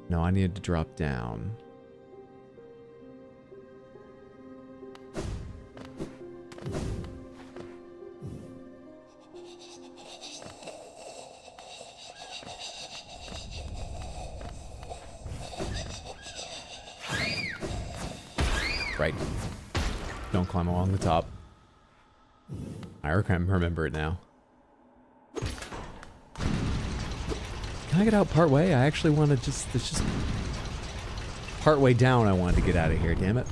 No, I needed to drop down. Right. Don't climb along the top. I remember it now. Can I get out part way? I actually want to it's just part way down I wanted to get out of here, damn it.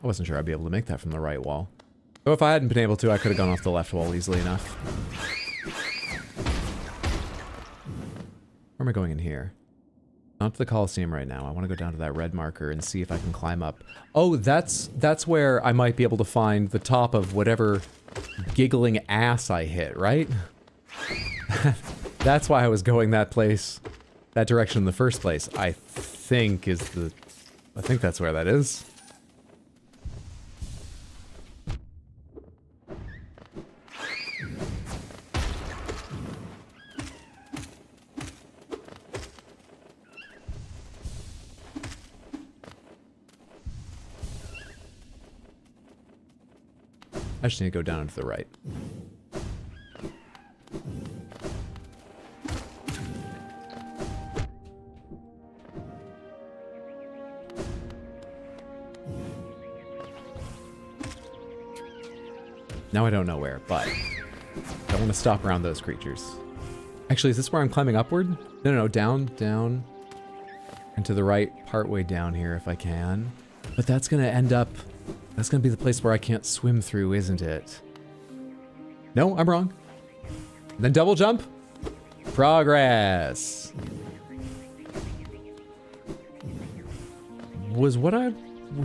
I wasn't sure I'd be able to make that from the right wall. So if I hadn't been able to, I could have gone off the left wall easily enough. Where am I going in here? Not to the Coliseum right now. I want to go down to that red marker and see if I can climb up. Oh, that's where I might be able to find the top of whatever giggling ass I hit, right? That's why I was going that direction in the first place. I think that's where that is. I just need to go down and to the right. Now I don't know where, but I want to stop around those creatures. Actually, is this where I'm climbing upward? No, down, and to the right, partway down here if I can. But that's gonna end up, that's gonna be the place where I can't swim through, isn't it? No, I'm wrong. Then double jump. Progress. Was what I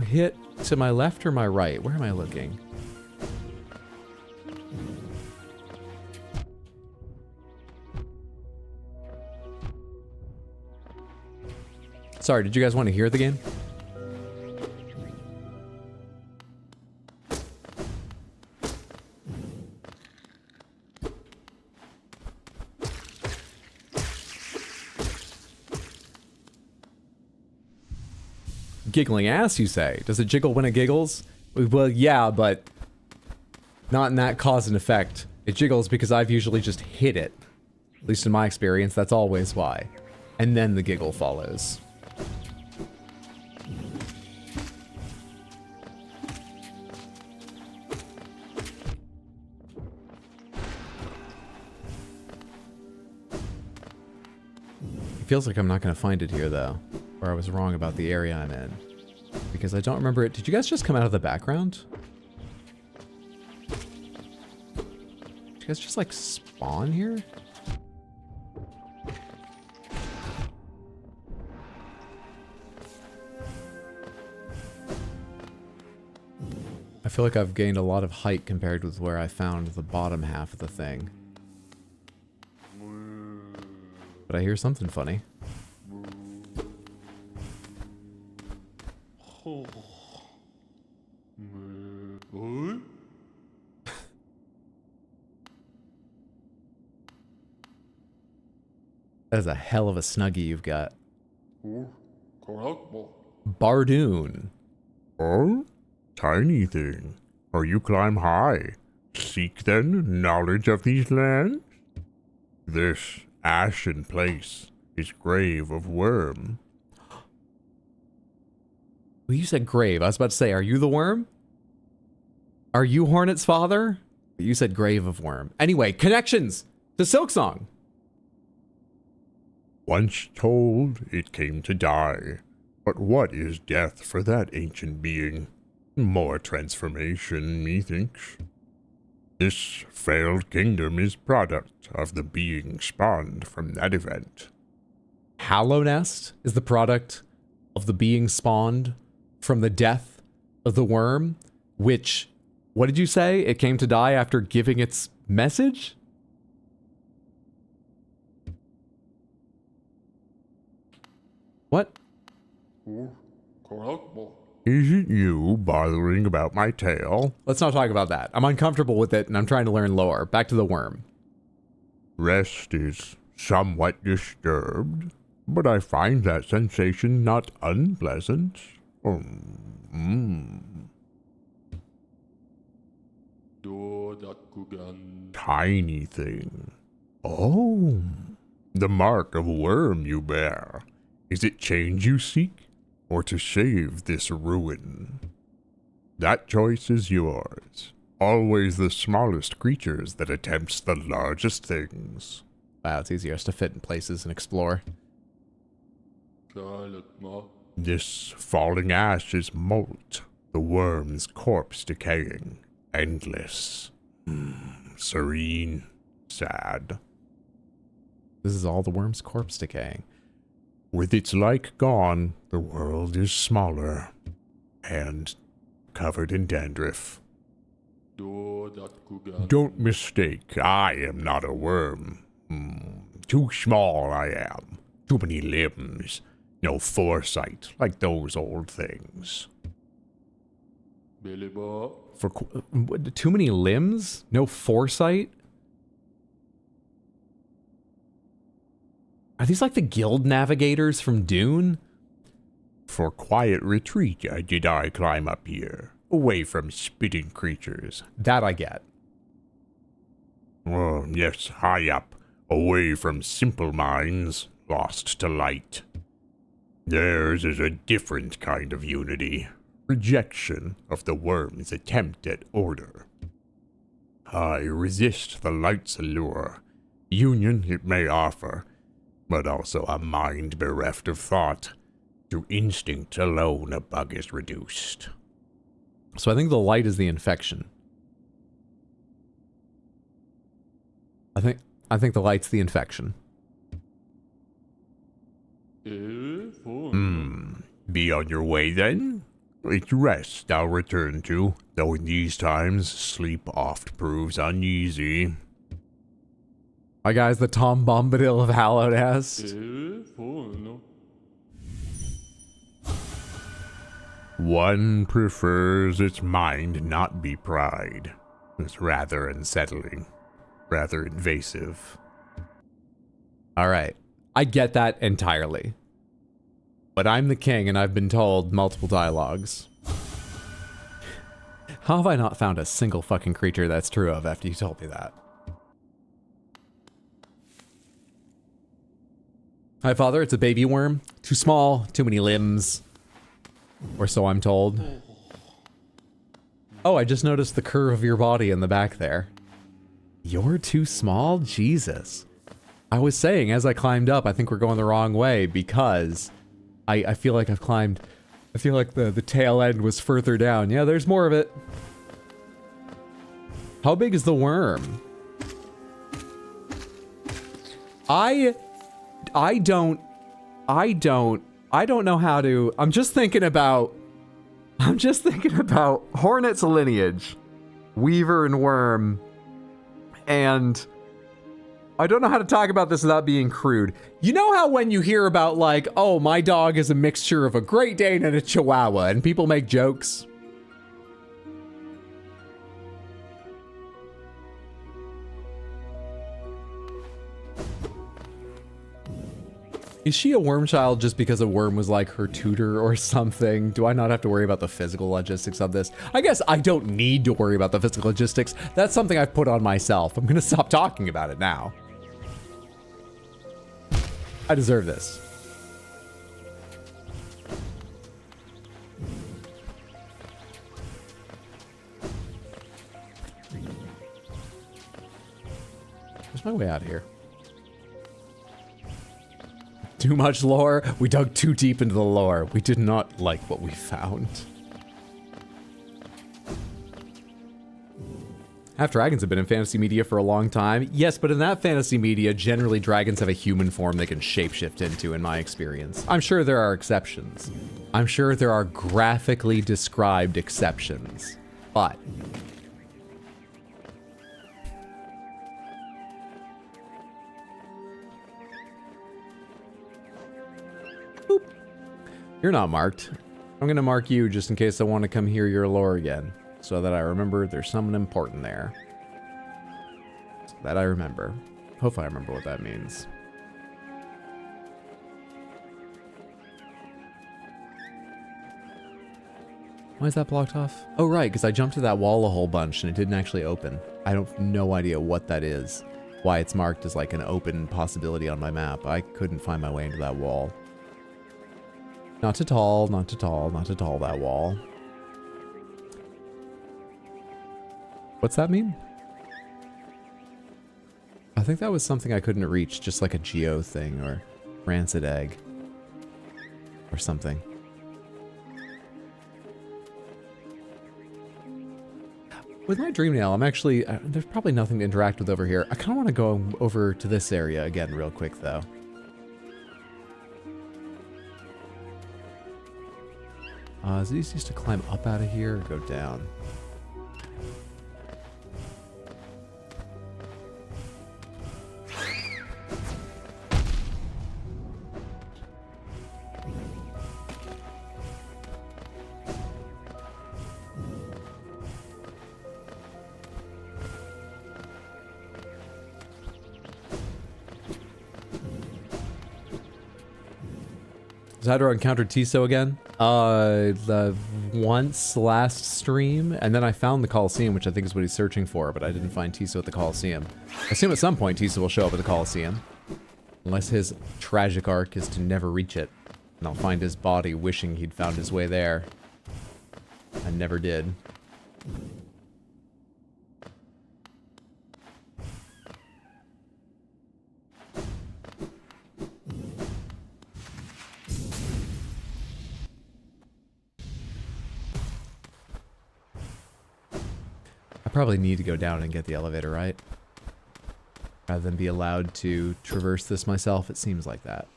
hit to my left or my right? Where am I looking? Sorry, did you guys want to hear the game? Giggling ass, you say? Does it jiggle when it giggles? Well, yeah, but not in that cause and effect. It jiggles because I've usually just hit it. At least in my experience, that's always why. And then the giggle follows. It feels like I'm not going to find it here, though. Or I was wrong about the area I'm in. Because I don't remember it. Did you guys just come out of the background? Did you guys just, like, spawn here? I feel like I've gained a lot of height compared with where I found the bottom half of the thing. But I hear something funny. That is a hell of a snuggie you've got. Bardoon. Oh? Tiny thing. Or you climb high. Seek then knowledge of these lands? This ashen place is grave of worm. Well, you said grave. I was about to say, are you the worm? Are you Hornet's father? You said grave of worm. Anyway, connections to Silksong. Once told, it came to die. But what is death for that ancient being? More transformation, methinks. This failed kingdom is product of the being spawned from that event. Hallow Nest is the product of the being spawned from the death of the worm, which, what did you say? It came to die after giving its message? What? Isn't you bothering about my tale? Let's not talk about that. I'm uncomfortable with it, and I'm trying to learn lore. Back to the worm. Rest is somewhat disturbed, but I find that sensation not unpleasant. Tiny thing. Oh, the mark of worm you bear. Is it change you seek, or to save this ruin? That choice is yours. Always the smallest creatures that attempts the largest things. Wow, it's easier to fit in places and explore. This falling ash is molt, the worm's corpse decaying, endless, serene, sad. This is all the worm's corpse decaying. With its like gone, the world is smaller and covered in dandruff. Don't mistake, I am not a worm. Too small I am. Too many limbs. No foresight, like those old things. Too many limbs? No foresight? Are these like the guild navigators from Dune? For quiet retreat did I climb up here, away from spitting creatures. That I get. Oh, yes, high up, away from simple minds, lost to light. Theirs is a different kind of unity. Rejection of the worm's attempt at order. I resist the light's allure. Union it may offer, but also a mind bereft of thought. To instinct alone a bug is reduced. So I think the light is the infection. I think the light's the infection. Be on your way then? It's rest I'll return to, though in these times sleep oft proves uneasy. My guy's the Tom Bombadil of Hallowed Est. One prefers its mind not be pride. It's rather unsettling, rather invasive. All right. I get that entirely. But I'm the king and I've been told multiple dialogues. How have I not found a single fucking creature that's true of after you told me that? Hi, Father. It's a baby worm. Too small, too many limbs. Or so I'm told. Oh, I just noticed the curve of your body in the back there. You're too small? Jesus. I was saying, as I climbed up, I think we're going the wrong way because I feel like I've climbed... I feel like the tail end was further down. Yeah, there's more of it. How big is the worm? I don't know how to... I'm just thinking about Hornet's lineage, Weaver and Worm, and I don't know how to talk about this without being crude. You know how when you hear about like, oh, my dog is a mixture of a Great Dane and a Chihuahua, and people make jokes? Is she a worm child just because a worm was like her tutor or something? Do I not have to worry about the physical logistics of this? I guess I don't need to worry about the physical logistics. That's something I've put on myself. I'm gonna stop talking about it now. I deserve this. Where's my way out of here? Too much lore? We dug too deep into the lore. We did not like what we found. Half dragons have been in fantasy media for a long time. Yes, but in that fantasy media, generally dragons have a human form they can shapeshift into, in my experience. I'm sure there are exceptions. I'm sure there are graphically described exceptions. But... boop. You're not marked. I'm gonna mark you just in case I want to come hear your lore again. So that I remember there's someone important there. So that I remember. Hopefully I remember what that means. Why is that blocked off? Oh, right, because I jumped to that wall a whole bunch and it didn't actually open. I have no idea what that is. Why it's marked as like an open possibility on my map. I couldn't find my way into that wall. Not too tall, not too tall, not too tall, that wall. What's that mean? I think that was something I couldn't reach, just like a geo thing or rancid egg or something. With my dream nail, I'm actually, there's probably nothing to interact with over here. I kind of want to go over to this area again real quick though. Is it easiest to climb up out of here or go down? Hydro encountered Tiso again. The once last stream, and then I found the Coliseum, which I think is what he's searching for, but I didn't find Tiso at the Coliseum. I assume at some point Tiso will show up at the Coliseum. Unless his tragic arc is to never reach it. And I'll find his body wishing he'd found his way there. I never did. I probably need to go down and get the elevator, right? Rather than be allowed to traverse this myself, it seems like that.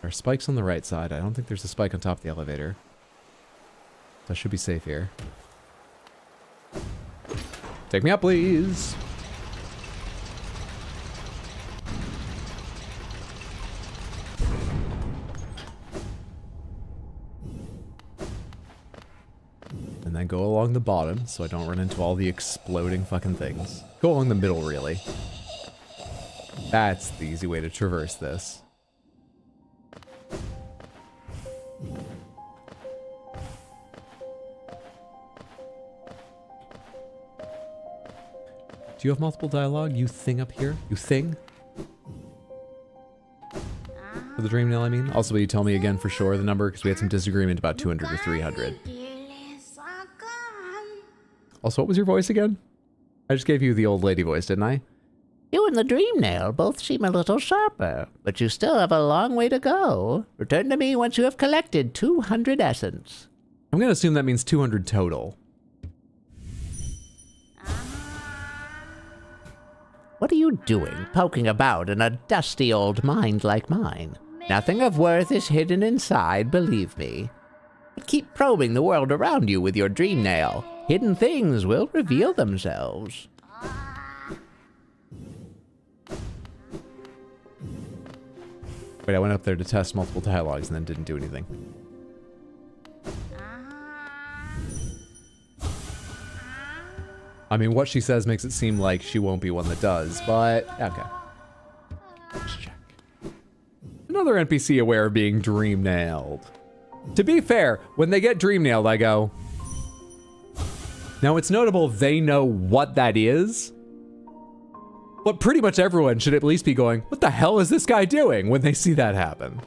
There are spikes on the right side. I don't think there's a spike on top of the elevator. So I should be safe here. Take me up, please! And then go along the bottom so I don't run into all the exploding fucking things. Go along the middle, really. That's the easy way to traverse this. Do you have multiple dialogue? You thing up here? You thing? For the dream nail, I mean? Also, will you tell me again for sure the number? Because we had some disagreement about 200 or 300. Also, what was your voice again? I just gave you the old lady voice, didn't I? You and the dream nail both seem a little sharper, but you still have a long way to go. Return to me once you have collected 200 essence. I'm gonna assume that means 200 total. What are you doing, poking about in a dusty old mind like mine? Nothing of worth is hidden inside, believe me. But keep probing the world around you with your dream nail. Hidden things will reveal themselves. Wait, I went up there to test multiple dialogues and then didn't do anything. I mean, what she says makes it seem like she won't be one that does, but okay. Let's check. Another NPC aware of being dream nailed. To be fair, when they get dream nailed, I go, now it's notable they know what that is, but pretty much everyone should at least be going, what the hell is this guy doing when they see that happen?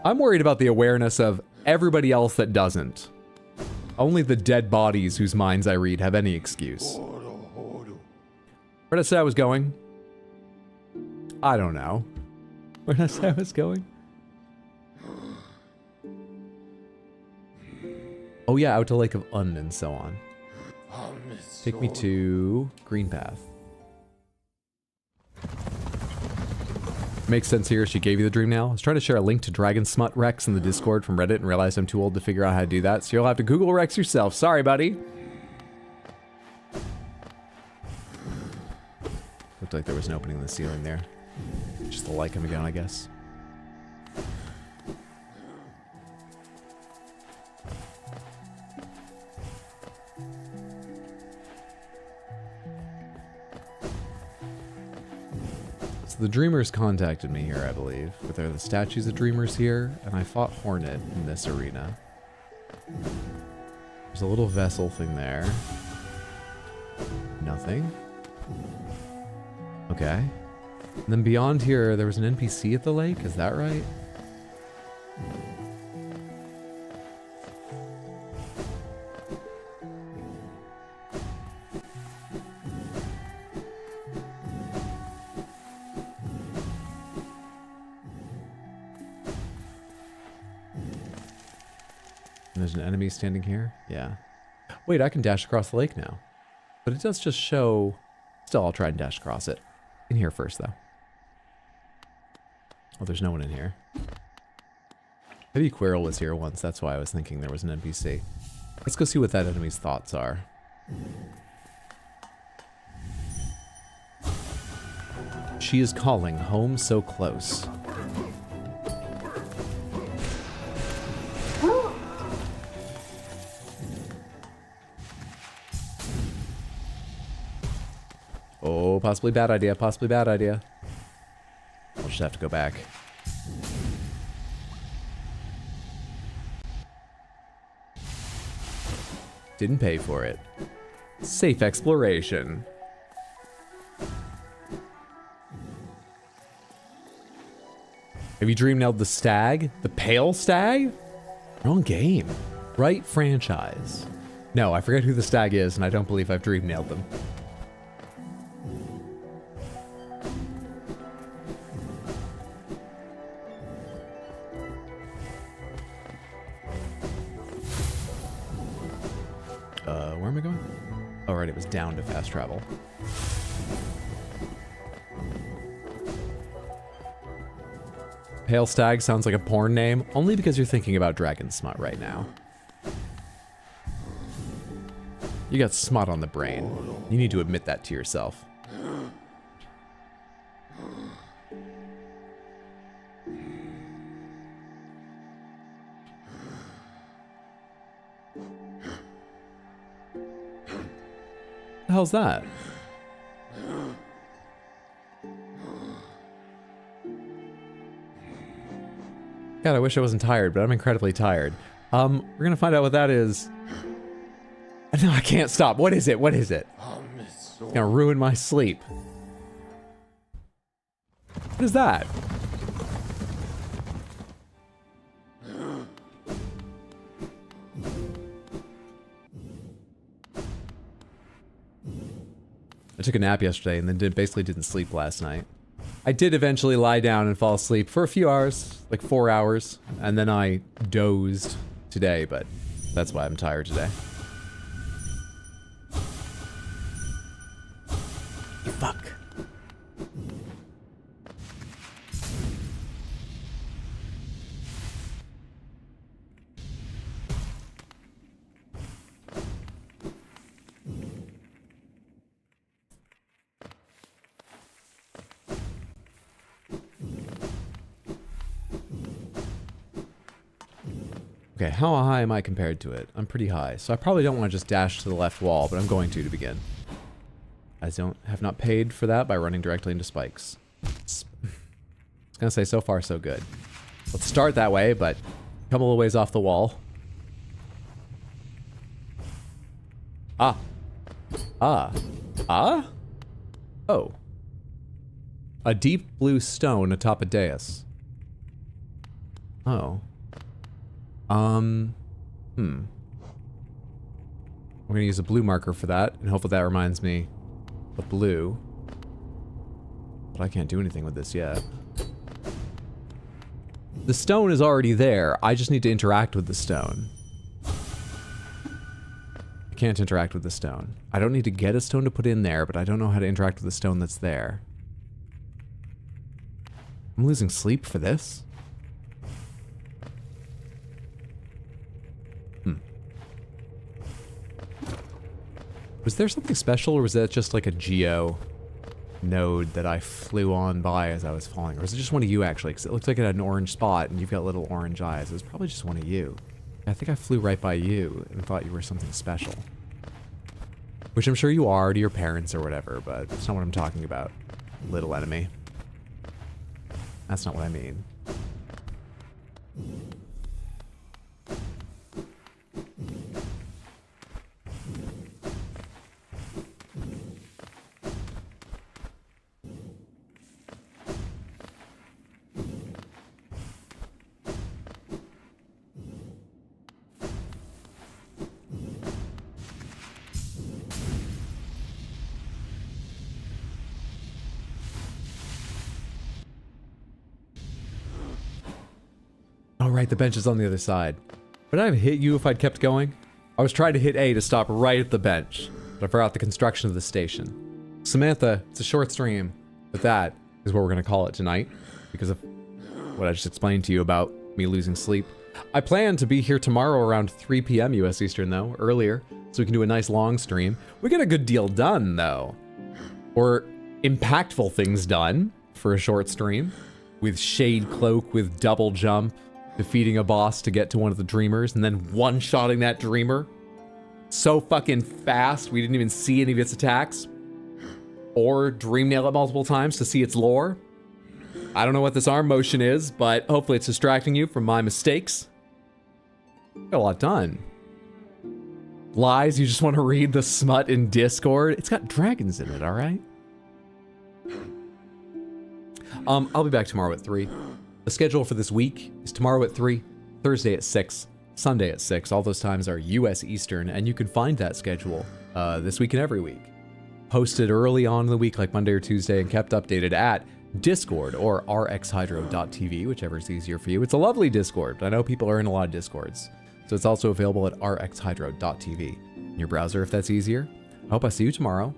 I'm worried about the awareness of everybody else that doesn't. Only the dead bodies whose minds I read have any excuse. Where did I say I was going? I don't know. Where did I say I was going? Oh yeah, out to Lake of Un and so on. Take me to Green Path. Makes sense here, she gave you the dream nail. I was trying to share a link to Dragon Smut Rex in the Discord from Reddit and realized I'm too old to figure out how to do that, so you'll have to Google Rex yourself. Sorry, buddy. Looked like there was an opening in the ceiling there. Just the light coming down, I guess. So the Dreamers contacted me here, I believe. But there are the statues of Dreamers here, and I fought Hornet in this arena. There's a little vessel thing there. Nothing. Okay. And then beyond here, there was an NPC at the lake, is that right? There's an enemy standing here? Yeah. Wait, I can dash across the lake now. But it does just show... Still, I'll try and dash across it. In here first, though. Oh, there's no one in here. Maybe Quirrell was here once, that's why I was thinking there was an NPC. Let's go see what that enemy's thoughts are. She is calling home so close. Oh, possibly bad idea, possibly bad idea. I'll just have to go back. Didn't pay for it. Safe exploration. Have you dream nailed the stag? The pale stag? Wrong game. Right franchise. No, I forget who the stag is, and I don't believe I've dream nailed them. Where am I going? Oh, right, it was down to fast travel. Pale Stag sounds like a porn name, only because you're thinking about dragon smut right now. You got smut on the brain. You need to admit that to yourself. The hell's that? God, I wish I wasn't tired, but I'm incredibly tired. We're gonna find out what that is. No, I can't stop. What is it? What is it? It's gonna ruin my sleep. What is that? I took a nap yesterday and then basically didn't sleep last night. I did eventually lie down and fall asleep for a few hours, like 4 hours, and then I dozed today, but that's why I'm tired today. You fuck. Okay, how high am I compared to it? I'm pretty high, so I probably don't want to just dash to the left wall, but I'm going to begin. I have not paid for that by running directly into spikes. I was gonna say, so far so good. Let's start that way, but come a little ways off the wall. Ah. Ah. Ah? Oh. A deep blue stone atop a dais. Oh. We're gonna use a blue marker for that, and hopefully that reminds me of blue. But I can't do anything with this yet. The stone is already there, I just need to interact with the stone. I can't interact with the stone. I don't need to get a stone to put in there, but I don't know how to interact with the stone that's there. I'm losing sleep for this? Was there something special, or was that just like a geo node that I flew on by as I was falling? Or was it just one of you, actually? Because it looks like it had an orange spot, and you've got little orange eyes. It was probably just one of you. I think I flew right by you and thought you were something special. Which I'm sure you are to your parents or whatever, but that's not what I'm talking about. Little enemy. That's not what I mean. Right, the bench is on the other side. Would I have hit you if I'd kept going? I was trying to hit A to stop right at the bench, but I forgot the construction of the station. Samantha, it's a short stream, but that is what we're going to call it tonight, because of what I just explained to you about me losing sleep. I plan to be here tomorrow around 3 p.m. US Eastern, though, earlier, so we can do a nice long stream. We get a good deal done, though. Or impactful things done for a short stream. With Shade Cloak, with double jump, defeating a boss to get to one of the Dreamers, and then one-shotting that Dreamer. So fucking fast, we didn't even see any of its attacks. Or Dream Nail it multiple times to see its lore. I don't know what this arm motion is, but hopefully it's distracting you from my mistakes. Got a lot done. Lies, you just want to read the smut in Discord? It's got dragons in it, alright? I'll be back tomorrow at 3. The schedule for this week is tomorrow at 3, Thursday at 6, Sunday at 6. All those times are US Eastern, and you can find that schedule this week and every week. Posted early on in the week, like Monday or Tuesday, and kept updated at Discord or rxhydro.tv, whichever is easier for you. It's a lovely Discord. I know people are in a lot of Discords. So it's also available at rxhydro.tv in your browser if that's easier. I hope I see you tomorrow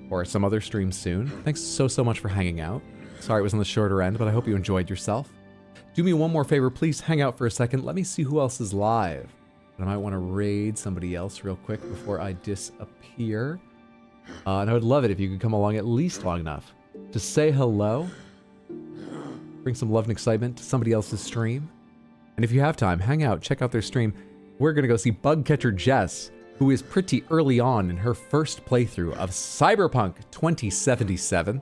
or some other stream soon. Thanks so much for hanging out. Sorry it was on the shorter end, but I hope you enjoyed yourself. Do me one more favor, please hang out for a second. Let me see who else is live. I might want to raid somebody else real quick before I disappear. And I would love it if you could come along at least long enough to say hello, bring some love and excitement to somebody else's stream. And if you have time, hang out, check out their stream. We're going to go see Bugcatcher Jess, who is pretty early on in her first playthrough of Cyberpunk 2077.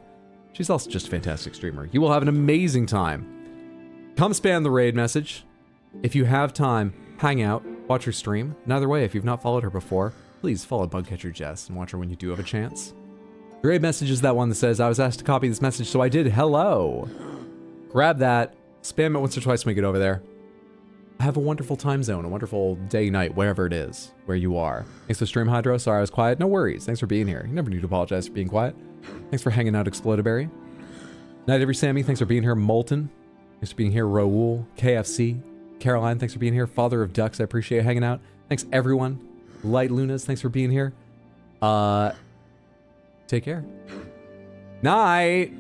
She's also just a fantastic streamer. You will have an amazing time. Come spam the raid message. If you have time, hang out, watch her stream. And either way, if you've not followed her before, please follow Bugcatcher Jess and watch her when you do have a chance. The raid message is that one that says, I was asked to copy this message, so I did. Hello. Grab that, spam it once or twice when we get over there. Have a wonderful time zone, a wonderful day, night, wherever it is, where you are. Thanks for stream, Hydro. Sorry I was quiet. No worries. Thanks for being here. You never need to apologize for being quiet. Thanks for hanging out, Explodaberry. Night, every Sammy. Thanks for being here. Molten. Thanks for being here. Raoul. KFC. Caroline. Thanks for being here. Father of Ducks. I appreciate hanging out. Thanks, everyone. Light Lunas. Thanks for being here. Take care. Night.